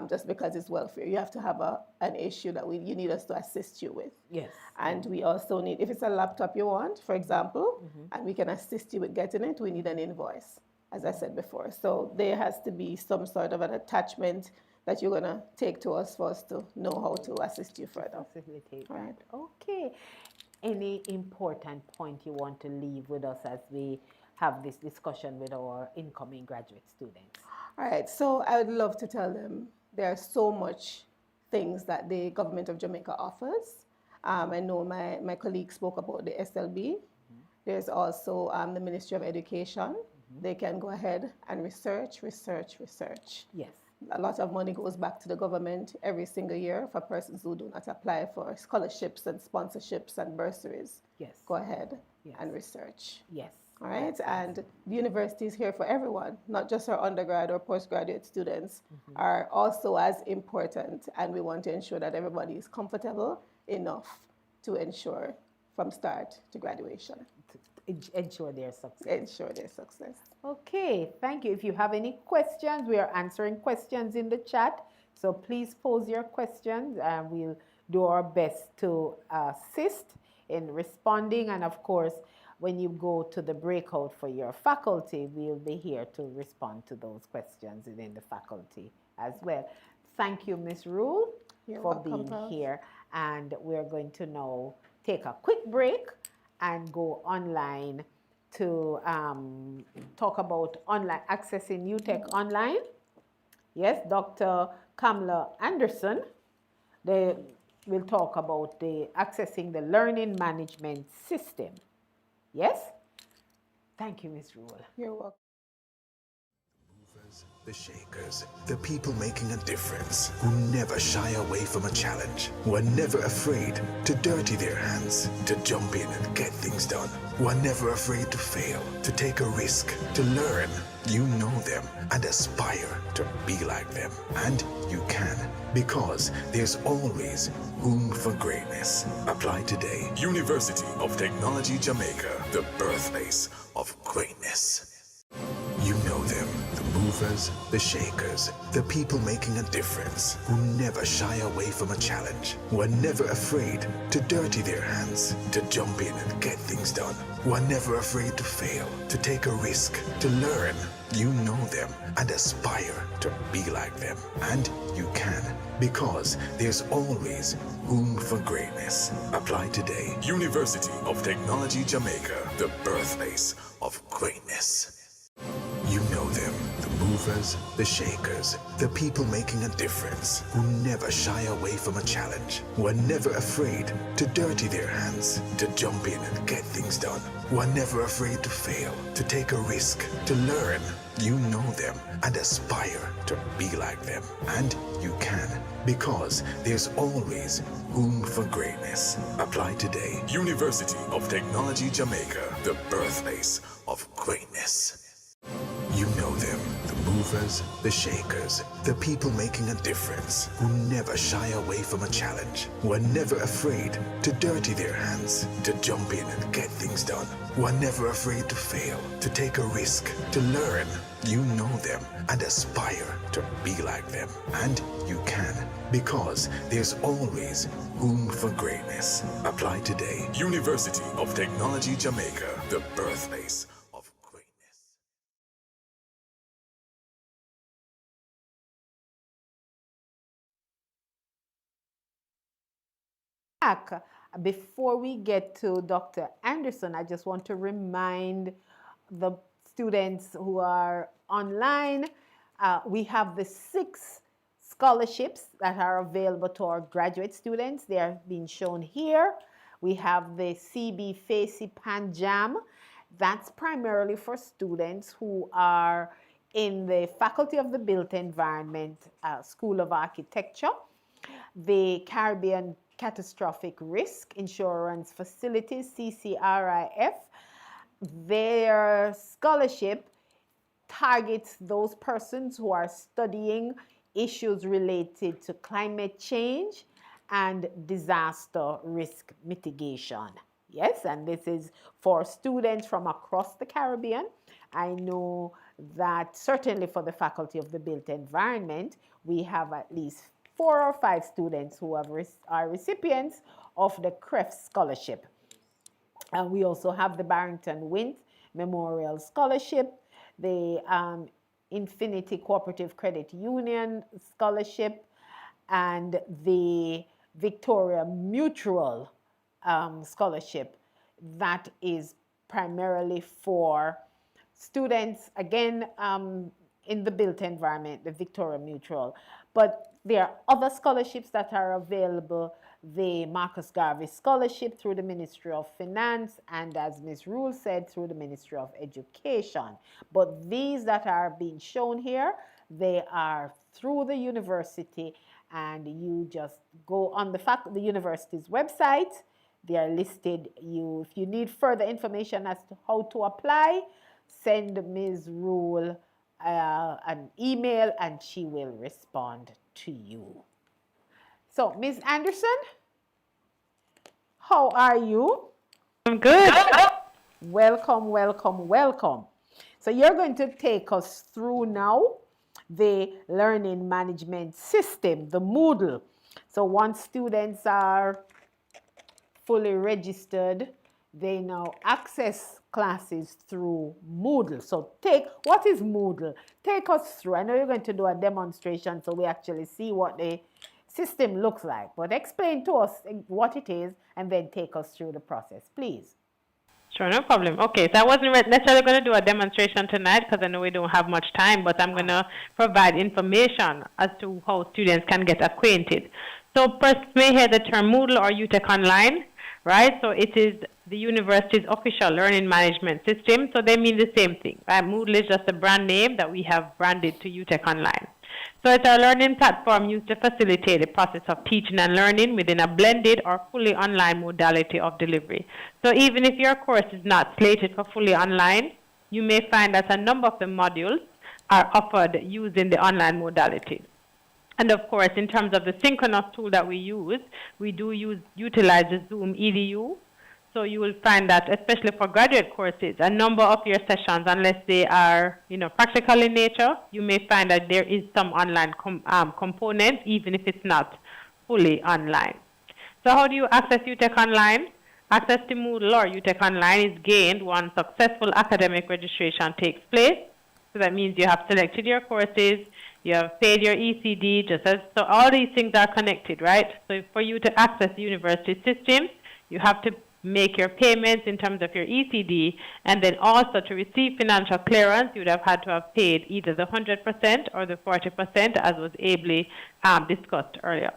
just because it's welfare. You have to have an issue that you need us to assist you with. Yes. And we also need, if it's a laptop you want, for example, and we can assist you with getting it, we need an invoice, as I said before. So there has to be some sort of an attachment that you're going to take to us for us to know how to assist you further. Facilitate Right. that. Okay. Any important point you want to leave with us as we have this discussion with our incoming graduate students? All right, so I would love to tell them there are so much things that the government of Jamaica offers. I know my colleague spoke about the SLB. There's also the Ministry of Education. They can go ahead and research. Yes. A lot of money goes back to the government every single year for persons who do not apply for scholarships and sponsorships and bursaries. Yes. Go ahead Yes. and research. Yes. All right, and the university is here for everyone, not just our undergrad or postgraduate students are also as important, and we want to ensure that everybody is comfortable enough to ensure from start to graduation. Ensure their success. Ensure their success. Okay, thank you. If you have any questions, we are answering questions in the chat. So please pose your questions and we'll do our best to assist in responding. And of course, when you go to the breakout for your faculty, we'll be here to respond to those questions within the faculty as well. Thank you, Ms. Rule, You're for welcome, being Prof. here. And we're going to now take a quick break and go online to talk about accessing UTech online. Yes, Dr. Kamala Anderson, they will talk about accessing the learning management system. Yes? Thank you, Ms. Rule. You're welcome. The shakers, the people making a difference, who never shy away from a challenge, who are never afraid to dirty their hands, to jump in and get things done, who are never afraid to fail, to take a risk, to learn. You know them and aspire to be like them. And you can, because there's always room for greatness. Apply today. University of Technology Jamaica, the birthplace of greatness. You know them, the movers, the shakers, the people making a difference, who never shy away from a challenge, who are never afraid to dirty their hands, to jump in and get things done, who are never afraid to fail, to take a risk, to learn. You know them and aspire to be like them. And you can, because there's always room for greatness. Apply today. University of Technology Jamaica, the birthplace of greatness. You know them, the movers, the shakers, the people making a difference, who never shy away from a challenge, who are never afraid to dirty their hands, to jump in and get things done, who are never afraid to fail, to take a risk, to learn. You know them and aspire to be like them. And you can, because there's always room for greatness. Apply today. University of Technology Jamaica, the birthplace of greatness. You know them, the movers, the shakers, the people making a difference, who never shy away from a challenge, who are never afraid to dirty their hands, to jump in and get things done, who are never afraid to fail, to take a risk, to learn. You know them and aspire to be like them. And you can, because there's always room for greatness. Apply today. University of Technology Jamaica, the birthplace of greatness. Back. Before we get to Dr. Anderson, I just want to remind the students who are online, we have the 6 scholarships that are available to our graduate students. They are being shown here. We have the CB FACE Panjam. That's primarily for students who are in the Faculty of the Built Environment School of Architecture, the Caribbean Catastrophic Risk Insurance Facilities, CCRIF. Their scholarship targets those persons who are studying issues related to climate change and disaster risk mitigation. Yes, and this is for students from across the Caribbean. I know that certainly for the Faculty of the Built Environment, we have at least 4 or 5 students who are recipients of the CREF Scholarship. And we also have the Barrington Wint Memorial Scholarship, the Infinity Cooperative Credit Union Scholarship, and the Victoria Mutual Scholarship. That is primarily for students, again, in the built environment, the Victoria Mutual. But there are other scholarships that are available. The Marcus Garvey Scholarship through the Ministry of Finance, and as Ms. Rule said, through the Ministry of Education. But these that are being shown here, they are through the university, and you just go on the university's website. They are listed. If you need further information as to how to apply, send Ms. Rule an email and she will respond to you. So, Ms. Anderson, how are you? I'm good. Welcome, welcome, welcome. So you're going to take us through now the learning management system, the Moodle. So once students are fully registered, they now access classes through Moodle. So what is Moodle? Take us through. I know you're going to do a demonstration so we actually see what the system looks like, but explain to us what it is and then take us through the process, please. Sure, no problem. Okay, so I wasn't necessarily going to do a demonstration tonight because I know we don't have much time, but I'm going to provide information as to how students can get acquainted. So first, you may hear the term Moodle or UTech Online, right? So it is the university's official learning management system, so they mean the same thing, right? Moodle is just a brand name that we have branded to UTech Online. So it's our learning platform used to facilitate the process of teaching and learning within a blended or fully online modality of delivery. So even if your course is not slated for fully online, you may find that a number of the modules are offered using the online modality. And of course, in terms of the synchronous tool that we use, we do utilize the Zoom EDU. So you will find that, especially for graduate courses, a number of your sessions, unless they are, practical in nature, you may find that there is some online component, even if it's not fully online. So how do you access UTech Online? Access to Moodle or UTech Online is gained once successful academic registration takes place. So that means you have selected your courses, you have paid your ECD, so all these things are connected, right? So for you to access the university system, you have to make your payments in terms of your ECD, and then also to receive financial clearance, you would have had to have paid either the 100% or the 40%, as was ably discussed earlier,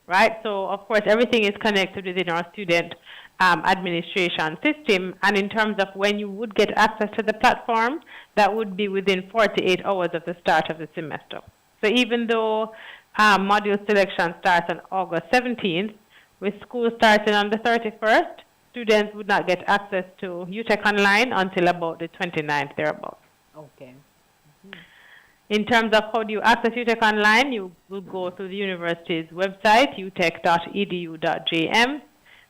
right? So, of course, everything is connected within our student administration system, and in terms of when you would get access to the platform, that would be within 48 hours of the start of the semester. So even though module selection starts on August 17th, with school starting on the 31st, students would not get access to UTech Online until about the 29th thereabouts. Okay. In terms of how do you access UTech Online, you will go to the university's website, utech.edu.jm,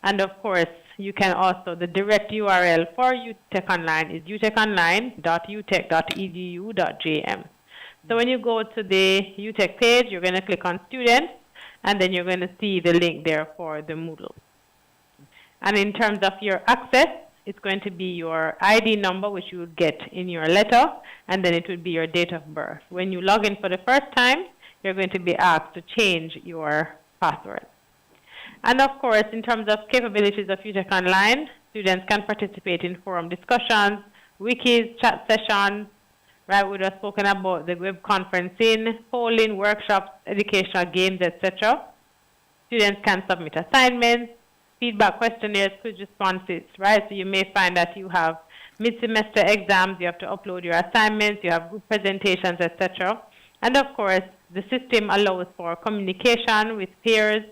and of course, you can also, the direct URL for UTech Online is utechonline.utech.edu.jm. So when you go to the UTech page, you're going to click on Students, and then you're going to see the link there for the Moodle. And in terms of your access, it's going to be your ID number, which you will get in your letter, and then it will be your date of birth. When you log in for the first time, you're going to be asked to change your password. And of course, in terms of capabilities of UTech Online, students can participate in forum discussions, wikis, chat sessions, right? We have spoken about the web conferencing, polling, workshops, educational games, etc. Students can submit assignments, feedback questionnaires, quiz responses, right? So you may find that you have mid-semester exams, you have to upload your assignments, you have group presentations, etc. And of course, the system allows for communication with peers,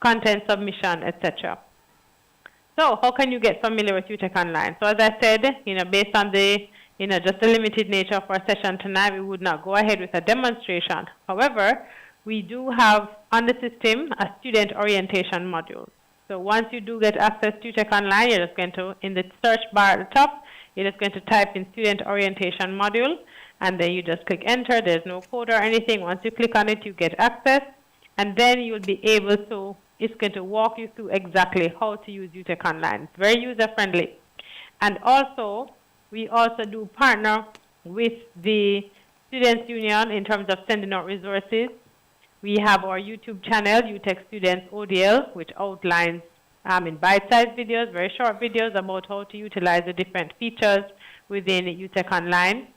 content submission, etc. So how can you get familiar with UTech Online? So as I said, based on the, just the limited nature of our session tonight, we would not go ahead with a demonstration. However, we do have on the system a student orientation module. So once you do get access to UTech Online, you're just going to, in the search bar at the top, you're just going to type in student orientation module, and then you just click enter. There's no code or anything. Once you click on it, you get access, and then you'll be able to, it's going to walk you through exactly how to use UTech Online. It's very user-friendly. And also, we also do partner with the Students Union in terms of sending out resources. We have our YouTube channel, UTech Students ODL, which outlines in bite-sized videos, very short videos about how to utilize the different features within UTech Online.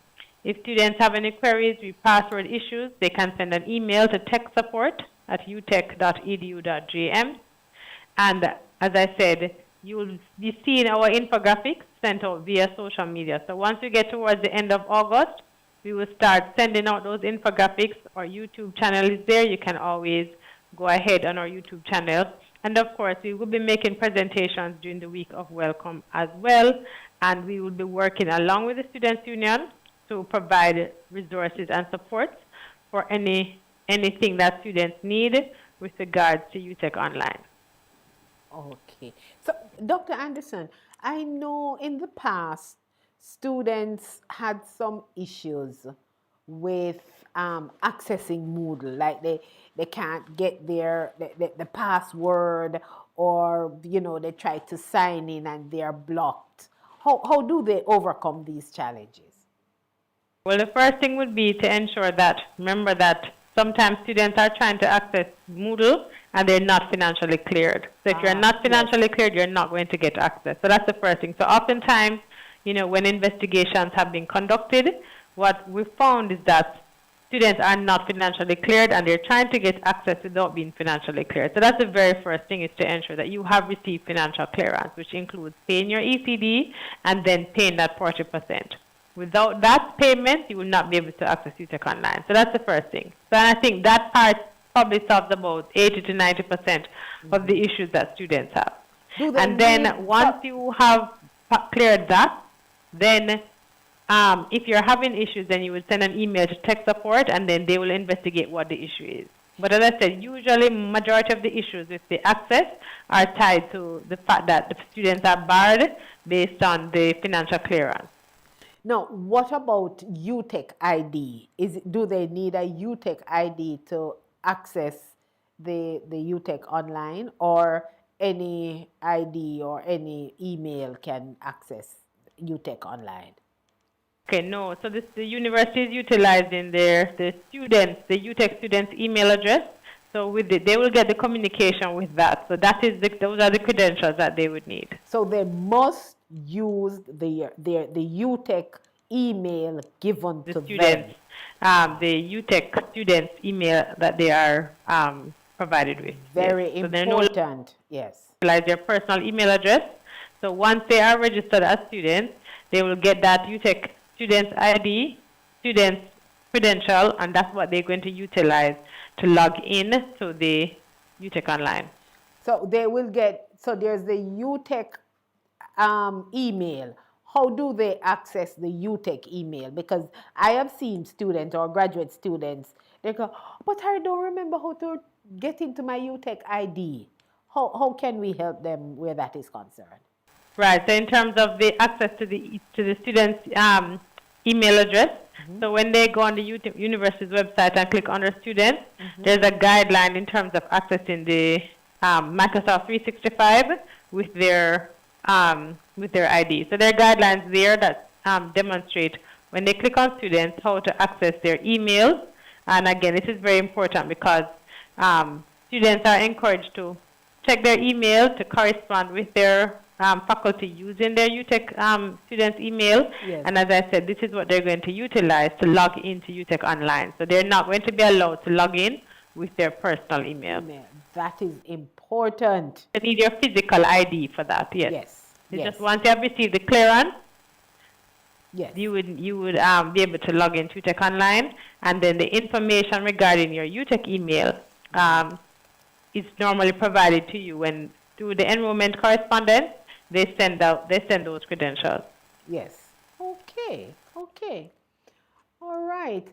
If students have any queries with password issues, they can send an email to techsupport@utech.edu.jm. And as I said, you will be seeing our infographics sent out via social media. So once we get towards the end of August, we will start sending out those infographics. Our YouTube channel is there. You can always go ahead on our YouTube channel. And of course, we will be making presentations during the week of welcome as well. And we will be working along with the Students Union to provide resources and support for anything that students need with regards to UTech Online. Okay. So, Dr. Anderson, I know in the past, students had some issues with accessing Moodle, like they can't get the password, or they try to sign in and they're blocked. How do they overcome these challenges? Well, the first thing would be to ensure that, remember that sometimes students are trying to access Moodle and they're not financially cleared. So if you're not financially cleared, you're not going to get access. So that's the first thing. So oftentimes, when investigations have been conducted, what we found is that students are not financially cleared and they're trying to get access without being financially cleared. So that's the very first thing, is to ensure that you have received financial clearance, which includes paying your ECD and then paying that 40%. Without that payment, you will not be able to access UTech Online. So that's the first thing. So I think that part probably solves about 80 to 90% of the issues that students have. And then once you have cleared that, then if you're having issues, then you would send an email to tech support, and then they will investigate what the issue is. But as I said, usually majority of the issues with the access are tied to the fact that the students are barred based on the financial clearance. Now, what about UTech ID? Do they need a UTech ID to access the UTech Online, or any ID or any email can access UTech Online? Okay, no. So the university is utilizing the UTech students' email address. So they will get the communication with that. So those are the credentials that they would need. So they must use the UTech email given to students, them. The UTech students' email that they are provided with. Very important. Yes. Utilize their personal email address. So once they are registered as students, they will get that UTech students' ID, students' credential, and that's what they're going to utilize to log in to the UTech Online. So they will get, so there's the UTech email. How do they access the UTech email? Because I have seen students or graduate students, they go, but I don't remember how to get into my UTech ID. how can we help them where that is concerned? Right. So in terms of the access to the student's email address, so when they go on the university's website and click under students, there's a guideline in terms of accessing the Microsoft 365 with their ID. So there are guidelines there that demonstrate when they click on students how to access their emails. And again, this is very important because students are encouraged to check their email to correspond with their faculty using their UTech students' email. Yes. And as I said, this is what they're going to utilize to log into UTech Online. So they're not going to be allowed to log in with their personal email. That is important. You need your physical ID for that, yes. Yes. It's just once you have received the clearance, yes, you would be able to log into UTech Online, and then the information regarding your UTech email is normally provided to you when through the enrollment correspondence they send those credentials. Yes. Okay. All right.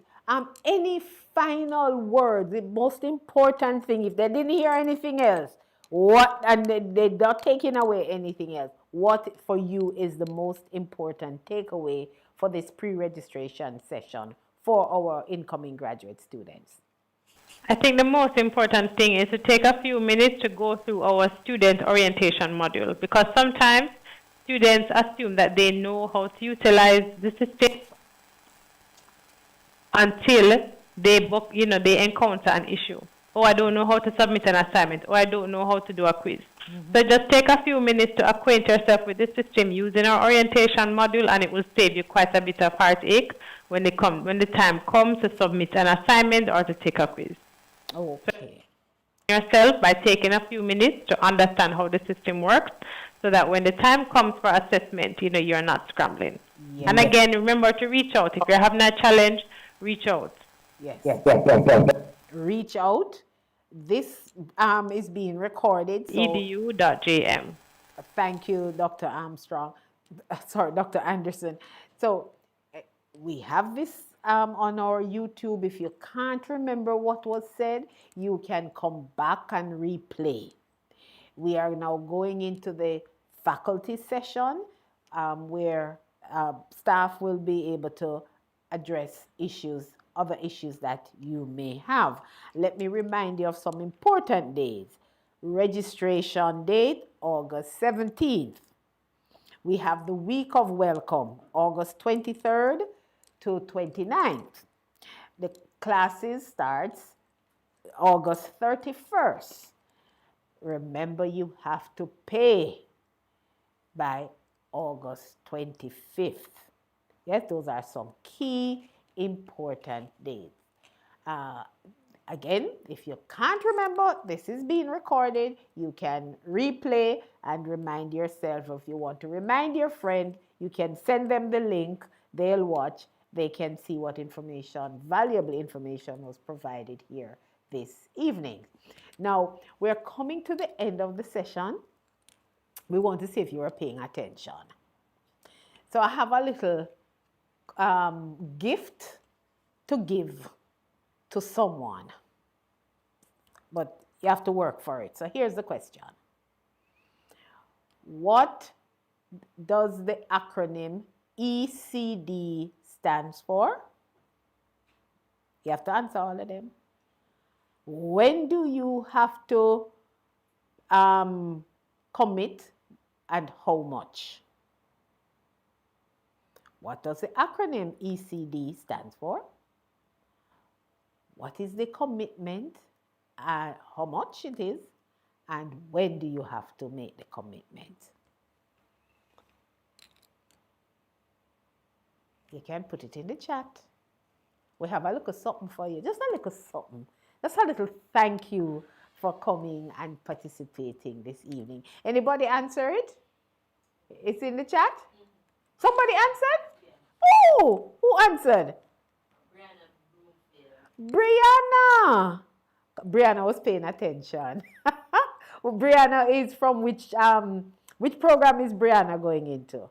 Any final word? The most important thing, if they didn't hear anything else, and they're not taking away anything else, what for you is the most important takeaway for this pre-registration session for our incoming graduate students? I think the most important thing is to take a few minutes to go through our student orientation module, because sometimes students assume that they know how to utilize the system until they encounter an issue. Oh, I don't know how to submit an assignment, or I don't know how to do a quiz. So just take a few minutes to acquaint yourself with the system using our orientation module, and it will save you quite a bit of heartache when the time comes to submit an assignment or to take a quiz. Okay. So yourself by taking a few minutes to understand how the system works, so that when the time comes for assessment, you're not scrambling. Yes. And again, remember to reach out. If you're having a challenge, reach out. Yes. Reach out. This is being recorded. So edu.jm. Thank you, Dr. Armstrong. Sorry, Dr. Anderson. So we have this on our YouTube. If you can't remember what was said, you can come back and replay. We are now going into the faculty session where staff will be able to address other issues that you may have. Let me remind you of some important dates. Registration date, August 17th. We have the week of welcome, August 23rd to 29th. The classes starts August 31st. Remember, you have to pay by August 25th. Yes, those are some key important dates. Again, if you can't remember, this is being recorded. You can replay and remind yourself. If you want to remind your friend, you can send them the link. They'll watch. They can see what valuable information was provided here this evening. Now, we're coming to the end of the session. We want to see if you are paying attention. So I have a little gift to give to someone, but you have to work for it. So here's the question. What does the acronym ECD stands for? You have to answer all of them. When do you have to commit and how much? What does the acronym ECD stands for? What is the commitment, how much it is, and when do you have to make the commitment? You can put it in the chat. We have a little something for you, just a little something. Just a little thank you for coming and participating this evening. Anybody answer it? It's in the chat? Somebody answered? Oh, who answered? Brianna. Brianna was paying attention. Brianna is from which program is Brianna going into?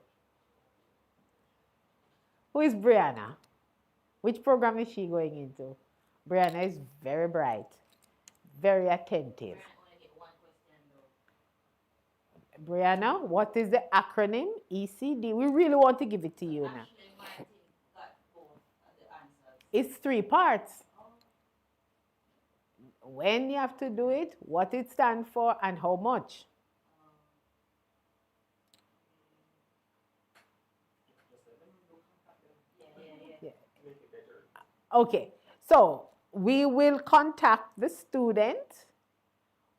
Who is Brianna? Which program is she going into? Brianna is very bright, very attentive. Brianna, what is the acronym ECD? We really want to give it to you now. It's 3 parts. When you have to do it, what it stands for, and how much. Yeah. Okay, so we will contact the student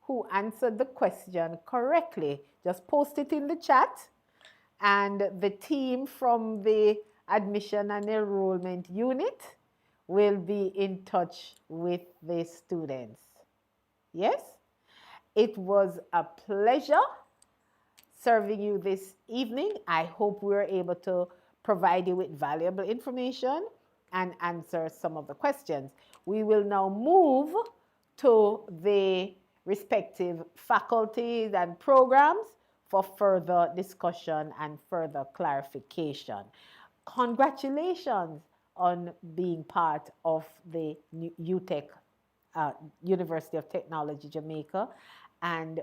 who answered the question correctly. Just post it in the chat, and the team from the admission and enrollment unit will be in touch with the students. Yes? It was a pleasure serving you this evening. I hope we were able to provide you with valuable information and answer some of the questions. We will now move to the respective faculties and programs for further discussion and further clarification. Congratulations on being part of the UTech, University of Technology Jamaica, and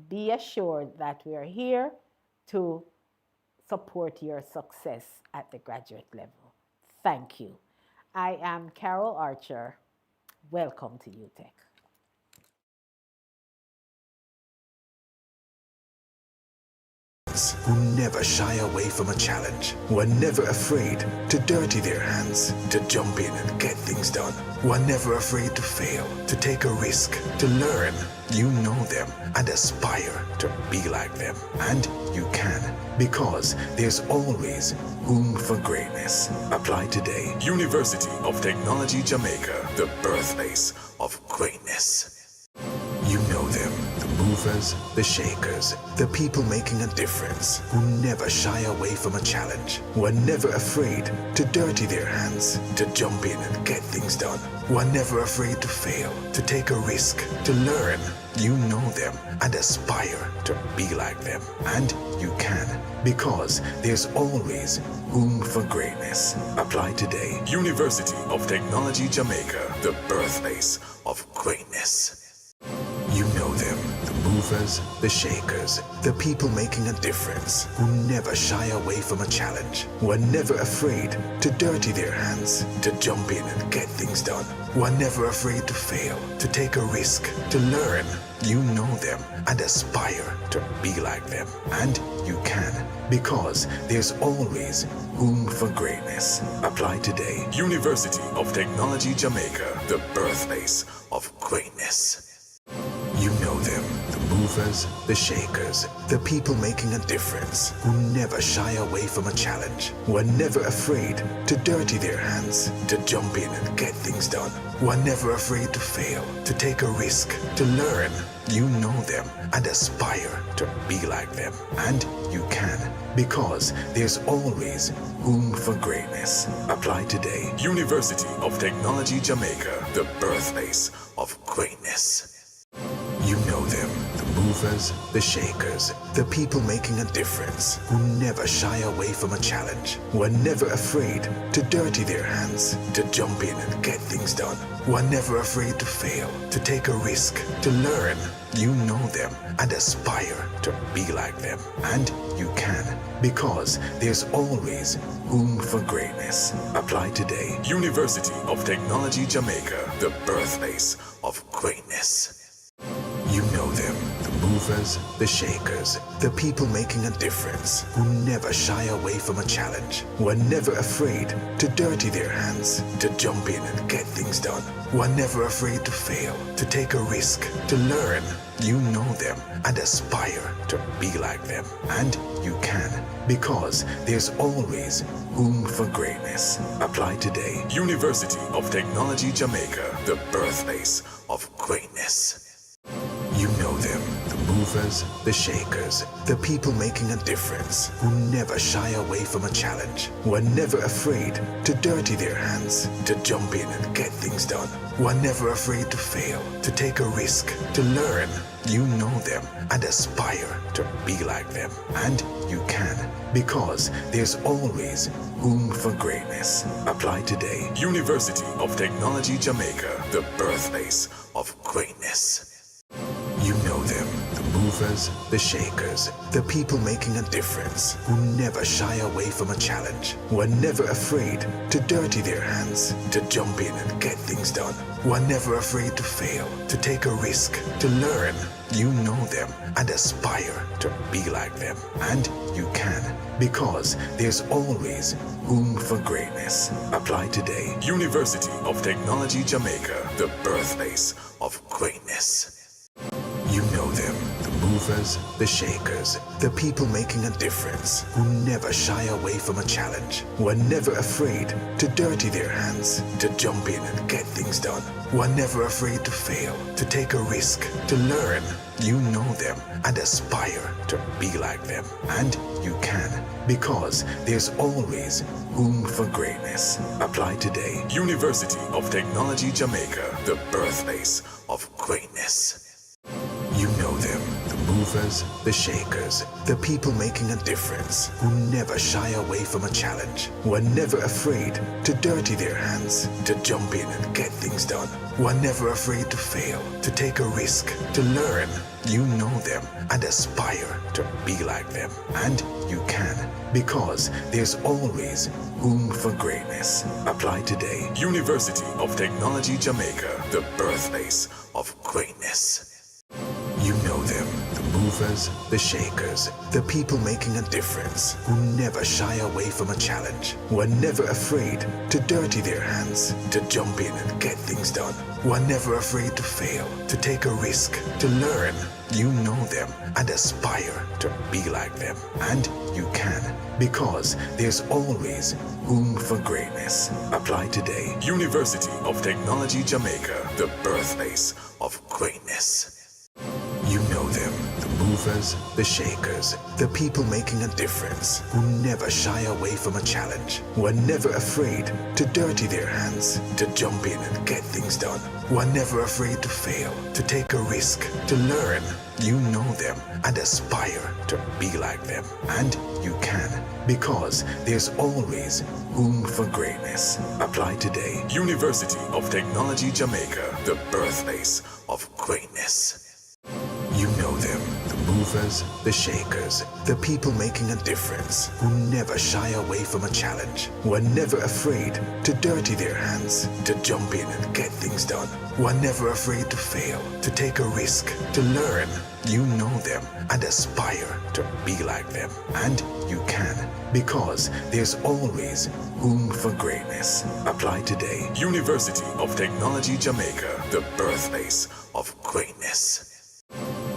be assured that we are here to support your success at the graduate level. Thank you. I am Carol Archer. Welcome to UTech. Who never shy away from a challenge, who are never afraid to dirty their hands, to jump in and get things done, who are never afraid to fail, to take a risk, to learn. You know them and aspire to be like them. And you can, because there's always room for greatness. Apply today. University of Technology Jamaica, the birthplace of greatness. You know them, the movers, the shakers, the people making a difference, who never shy away from a challenge, who are never afraid to dirty their hands, to jump in and get things done, who are never afraid to fail, to take a risk, to learn. You know them and aspire to be like them. And you can, because there's always room for greatness. Apply today. University of Technology Jamaica, the birthplace of greatness. You know them, the movers, the shakers, the people making a difference, who never shy away from a challenge, who are never afraid to dirty their hands, to jump in and get things done, who are never afraid to fail, to take a risk, to learn. You know them and aspire to be like them. And you can, because there's always room for greatness. Apply today. University of Technology Jamaica, the birthplace of greatness. You know them, the movers, the shakers, the people making a difference, who never shy away from a challenge, who are never afraid to dirty their hands, to jump in and get things done, who are never afraid to fail, to take a risk, to learn. You know them and aspire to be like them. And you can, because there's always room for greatness. Apply today. University of Technology Jamaica, the birthplace of greatness. You know them, the movers, the shakers, the people making a difference, who never shy away from a challenge, who are never afraid to dirty their hands, to jump in and get things done, who are never afraid to fail, to take a risk, to learn. You know them and aspire to be like them. And you can, because there's always room for greatness. Apply today. University of Technology Jamaica, the birthplace of greatness. You know them, the movers, the shakers, the people making a difference, who never shy away from a challenge, who are never afraid to dirty their hands, to jump in and get things done, who are never afraid to fail, to take a risk, to learn. You know them and aspire to be like them. And you can, because there's always room for greatness. Apply today. University of Technology Jamaica, the birthplace of greatness. You know them, the movers, the shakers, the people making a difference, who never shy away from a challenge, who are never afraid to dirty their hands, to jump in and get things done, who are never afraid to fail, to take a risk, to learn. You know them and aspire to be like them. And you can, because there's always room for greatness. Apply today. University of Technology Jamaica, the birthplace of greatness. You know them, the movers, the shakers, the people making a difference, who never shy away from a challenge, who are never afraid to dirty their hands, to jump in and get things done, who are never afraid to fail, to take a risk, to learn. You know them and aspire to be like them. And you can, because there's always room for greatness. Apply today. University of Technology Jamaica, the birthplace of greatness. You know them, the movers, the shakers, the people making a difference, who never shy away from a challenge, who are never afraid to dirty their hands, to jump in and get things done, who are never afraid to fail, to take a risk, to learn. You know them and aspire to be like them. And you can, because there's always room for greatness. Apply today. University of Technology Jamaica, the birthplace of greatness. You know them, the movers, the shakers, the people making a difference, who never shy away from a challenge, who are never afraid to dirty their hands, to jump in and get things done, who are never afraid to fail, to take a risk, to learn. You know them and aspire to be like them. And you can, because there's always room for greatness. Apply today. University of Technology Jamaica, the birthplace of greatness. You know them, the movers, the shakers, the people making a difference, who never shy away from a challenge, who are never afraid to dirty their hands, to jump in and get things done, who are never afraid to fail, to take a risk, to learn. You know them and aspire to be like them. And you can, because there's always room for greatness. Apply today. University of Technology Jamaica, the birthplace of greatness. You know them, the movers, the shakers, the people making a difference, who never shy away from a challenge, who are never afraid to dirty their hands, to jump in and get things done, who are never afraid to fail, to take a risk, to learn. You know them and aspire to be like them. And you can, because there's always room for greatness. Apply today. University of Technology Jamaica, the birthplace of greatness. You know them, the movers, the shakers, the people making a difference, who never shy away from a challenge, who are never afraid to dirty their hands, to jump in and get things done, who are never afraid to fail, to take a risk, to learn. You know them and aspire to be like them. And you can, because there's always room for greatness. Apply today. University of Technology Jamaica, the birthplace of greatness.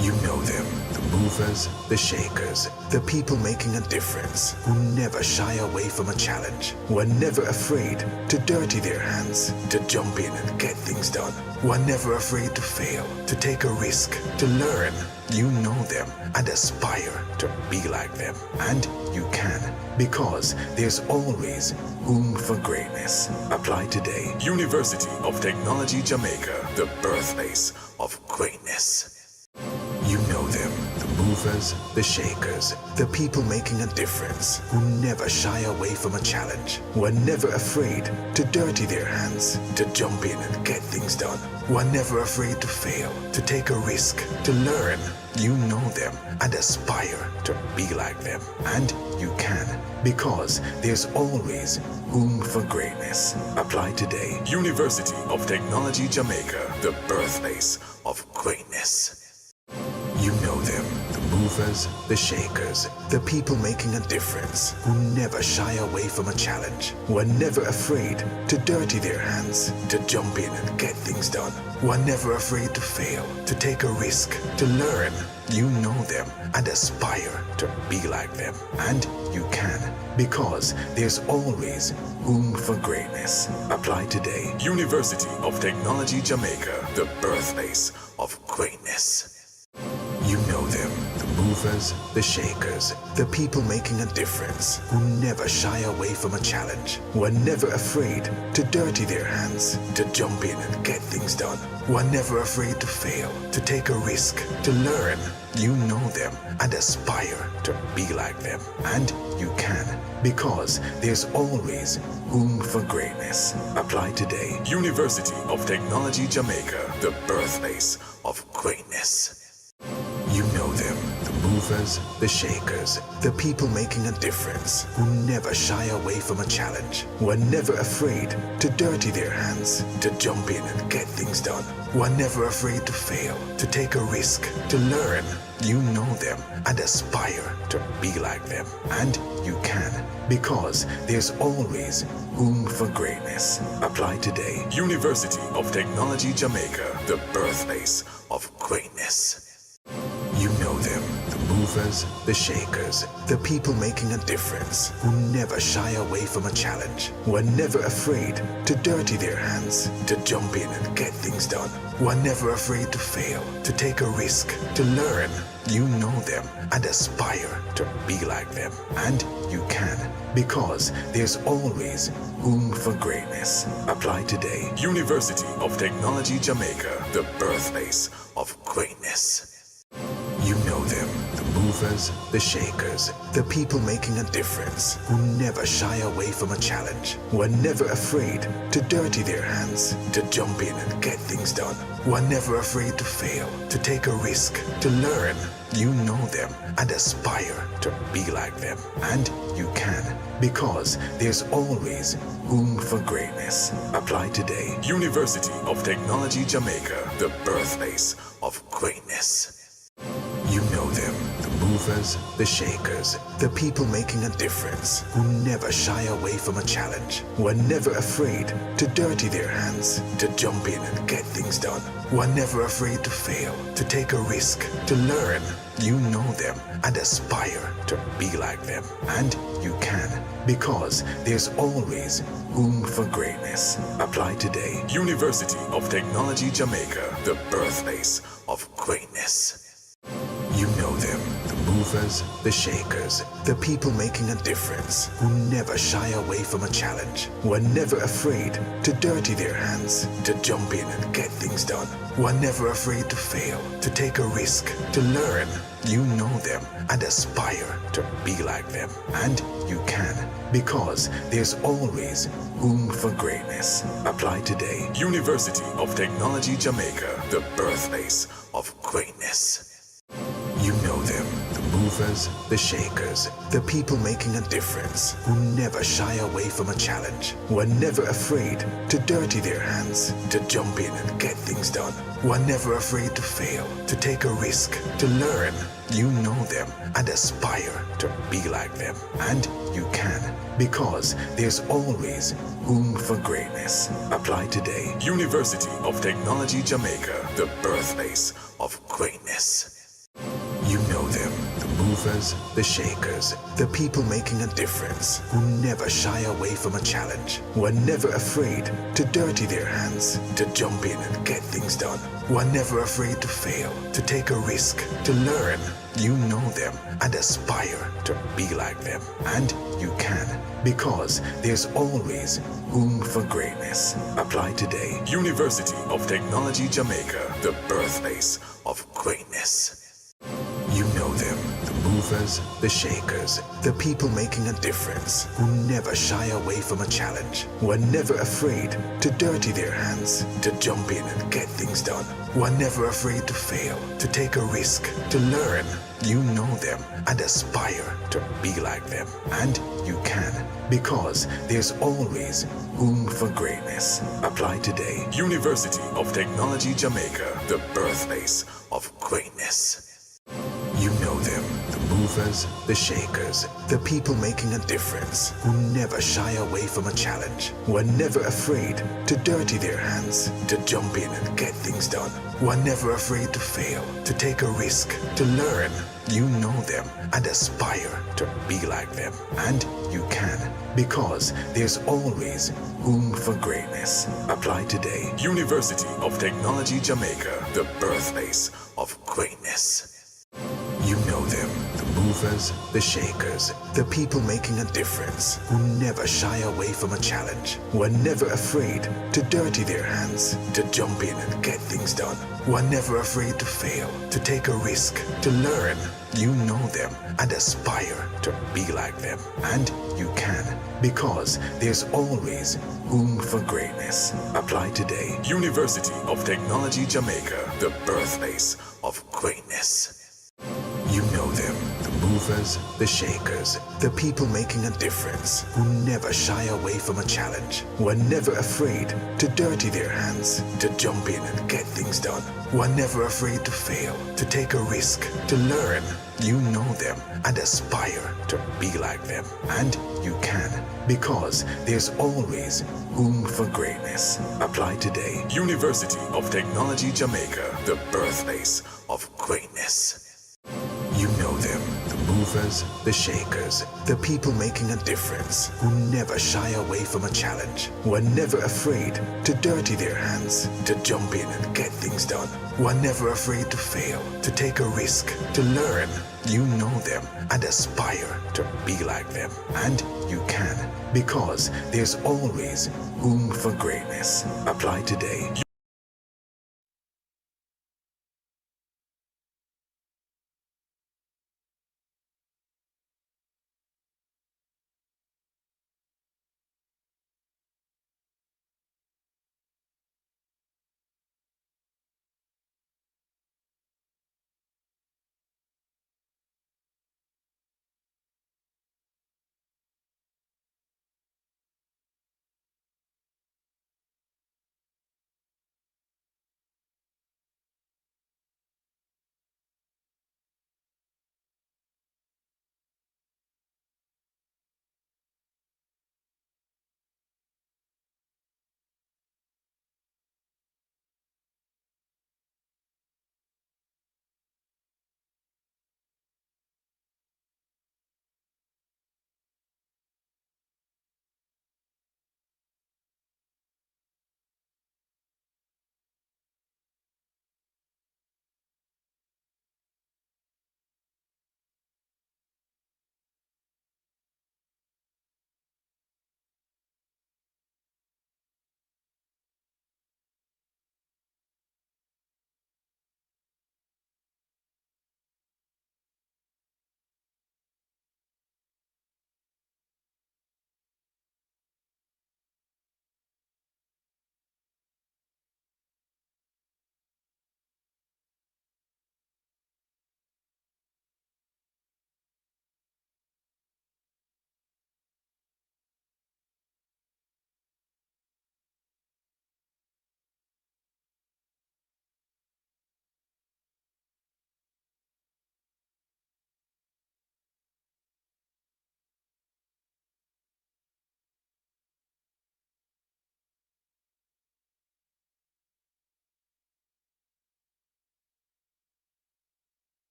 You know them, the movers, the shakers, the people making a difference, who never shy away from a challenge, who are never afraid to dirty their hands, to jump in and get things done, who are never afraid to fail, to take a risk, to learn. You know them and aspire to be like them. And you can, because there's always room for greatness. Apply today. University of Technology Jamaica, the birthplace of greatness. You know them, the movers, the shakers, the people making a difference, who never shy away from a challenge, who are never afraid to dirty their hands, to jump in and get things done, who are never afraid to fail, to take a risk, to learn. You know them and aspire to be like them. And you can, because there's always room for greatness. Apply today. University of Technology Jamaica, the birthplace of greatness. You know them, the movers, the shakers, the people making a difference, who never shy away from a challenge, who are never afraid to dirty their hands, to jump in and get things done, who are never afraid to fail, to take a risk, to learn. You know them and aspire to be like them. And you can, because there's always room for greatness. Apply today. University of Technology Jamaica, the birthplace of greatness. You know them, the movers, the shakers, the people making a difference, who never shy away from a challenge, who are never afraid to dirty their hands, to jump in and get things done, who are never afraid to fail, to take a risk, to learn. You know them and aspire to be like them. And you can, because there's always room for greatness. Apply today. University of Technology Jamaica, the birthplace of greatness. You know movers, the shakers, the people making a difference, who never shy away from a challenge, who are never afraid to dirty their hands, to jump in and get things done, who are never afraid to fail, to take a risk, to learn. You know them and aspire to be like them. And you can, because there's always room for greatness. Apply today. University of Technology Jamaica, the birthplace of greatness. You know them, the movers, the shakers, the people making a difference, who never shy away from a challenge, who are never afraid to dirty their hands, to jump in and get things done, who are never afraid to fail, to take a risk, to learn. You know them and aspire to be like them. And you can, because there's always room for greatness. Apply today. University of Technology Jamaica, the birthplace of greatness. You know them, the movers, the shakers, the people making a difference, who never shy away from a challenge, who are never afraid to dirty their hands, to jump in and get things done, who are never afraid to fail, to take a risk, to learn. You know them and aspire to be like them. And you can, because there's always room for greatness. Apply today. University of Technology Jamaica, the birthplace of greatness. You know them, the movers, the shakers, the people making a difference, who never shy away from a challenge, who are never afraid to dirty their hands, to jump in and get things done, who are never afraid to fail, to take a risk, to learn. You know them and aspire to be like them. And you can, because there's always room for greatness. Apply today. University of Technology Jamaica, the birthplace of greatness. You know them, the movers, the shakers, the people making a difference, who never shy away from a challenge, who are never afraid to dirty their hands, to jump in and get things done, who are never afraid to fail, to take a risk, to learn. You know them and aspire to be like them. And you can, because there's always room for greatness. Apply today. University of Technology Jamaica, the birthplace of greatness. You know them, the movers, the shakers, the people making a difference, who never shy away from a challenge, who are never afraid to dirty their hands, to jump in and get things done, who are never afraid to fail, to take a risk, to learn. You know them and aspire to be like them. And you can, because there's always room for greatness. Apply today. University of Technology Jamaica, the birthplace of greatness. You know them, the movers, the shakers, the people making a difference, who never shy away from a challenge, who are never afraid to dirty their hands, to jump in and get things done, who are never afraid to fail, to take a risk, to learn. You know them and aspire to be like them. And you can, because there's always room for greatness. Apply today. University of Technology Jamaica, the birthplace of greatness. You know them, the movers, the shakers, the people making a difference, who never shy away from a challenge, who are never afraid to dirty their hands, to jump in and get things done, who are never afraid to fail, to take a risk, to learn. You know them and aspire to be like them. And you can, because there's always room for greatness. Apply today. University of Technology Jamaica, the birthplace of greatness. You know them, the movers, the shakers, the people making a difference, who never shy away from a challenge, who are never afraid to dirty their hands, to jump in and get things done, who are never afraid to fail, to take a risk, to learn. You know them and aspire to be like them. And you can, because there's always room for greatness. Apply today. University of Technology Jamaica, the birthplace of greatness. You know them, the movers, the shakers, the people making a difference, who never shy away from a challenge, who are never afraid to dirty their hands, to jump in and get things done, who are never afraid to fail, to take a risk, to learn. You know them and aspire to be like them. And you can, because there's always room for greatness. Apply today. University of Technology Jamaica, the birthplace of greatness. You know them, the movers, the shakers, the people making a difference, who never shy away from a challenge, who are never afraid to dirty their hands, to jump in and get things done, who are never afraid to fail, to take a risk, to learn. You know them and aspire to be like them. And you can, because there's always room for greatness. Apply today. University of Technology Jamaica, the birthplace of greatness. You know them, the movers, the shakers, the people making a difference, who never shy away from a challenge, who are never afraid to dirty their hands, to jump in and get things done, who are never afraid to fail, to take a risk, to learn. You know them and aspire to be like them. And you can, because there's always room for greatness. Apply today.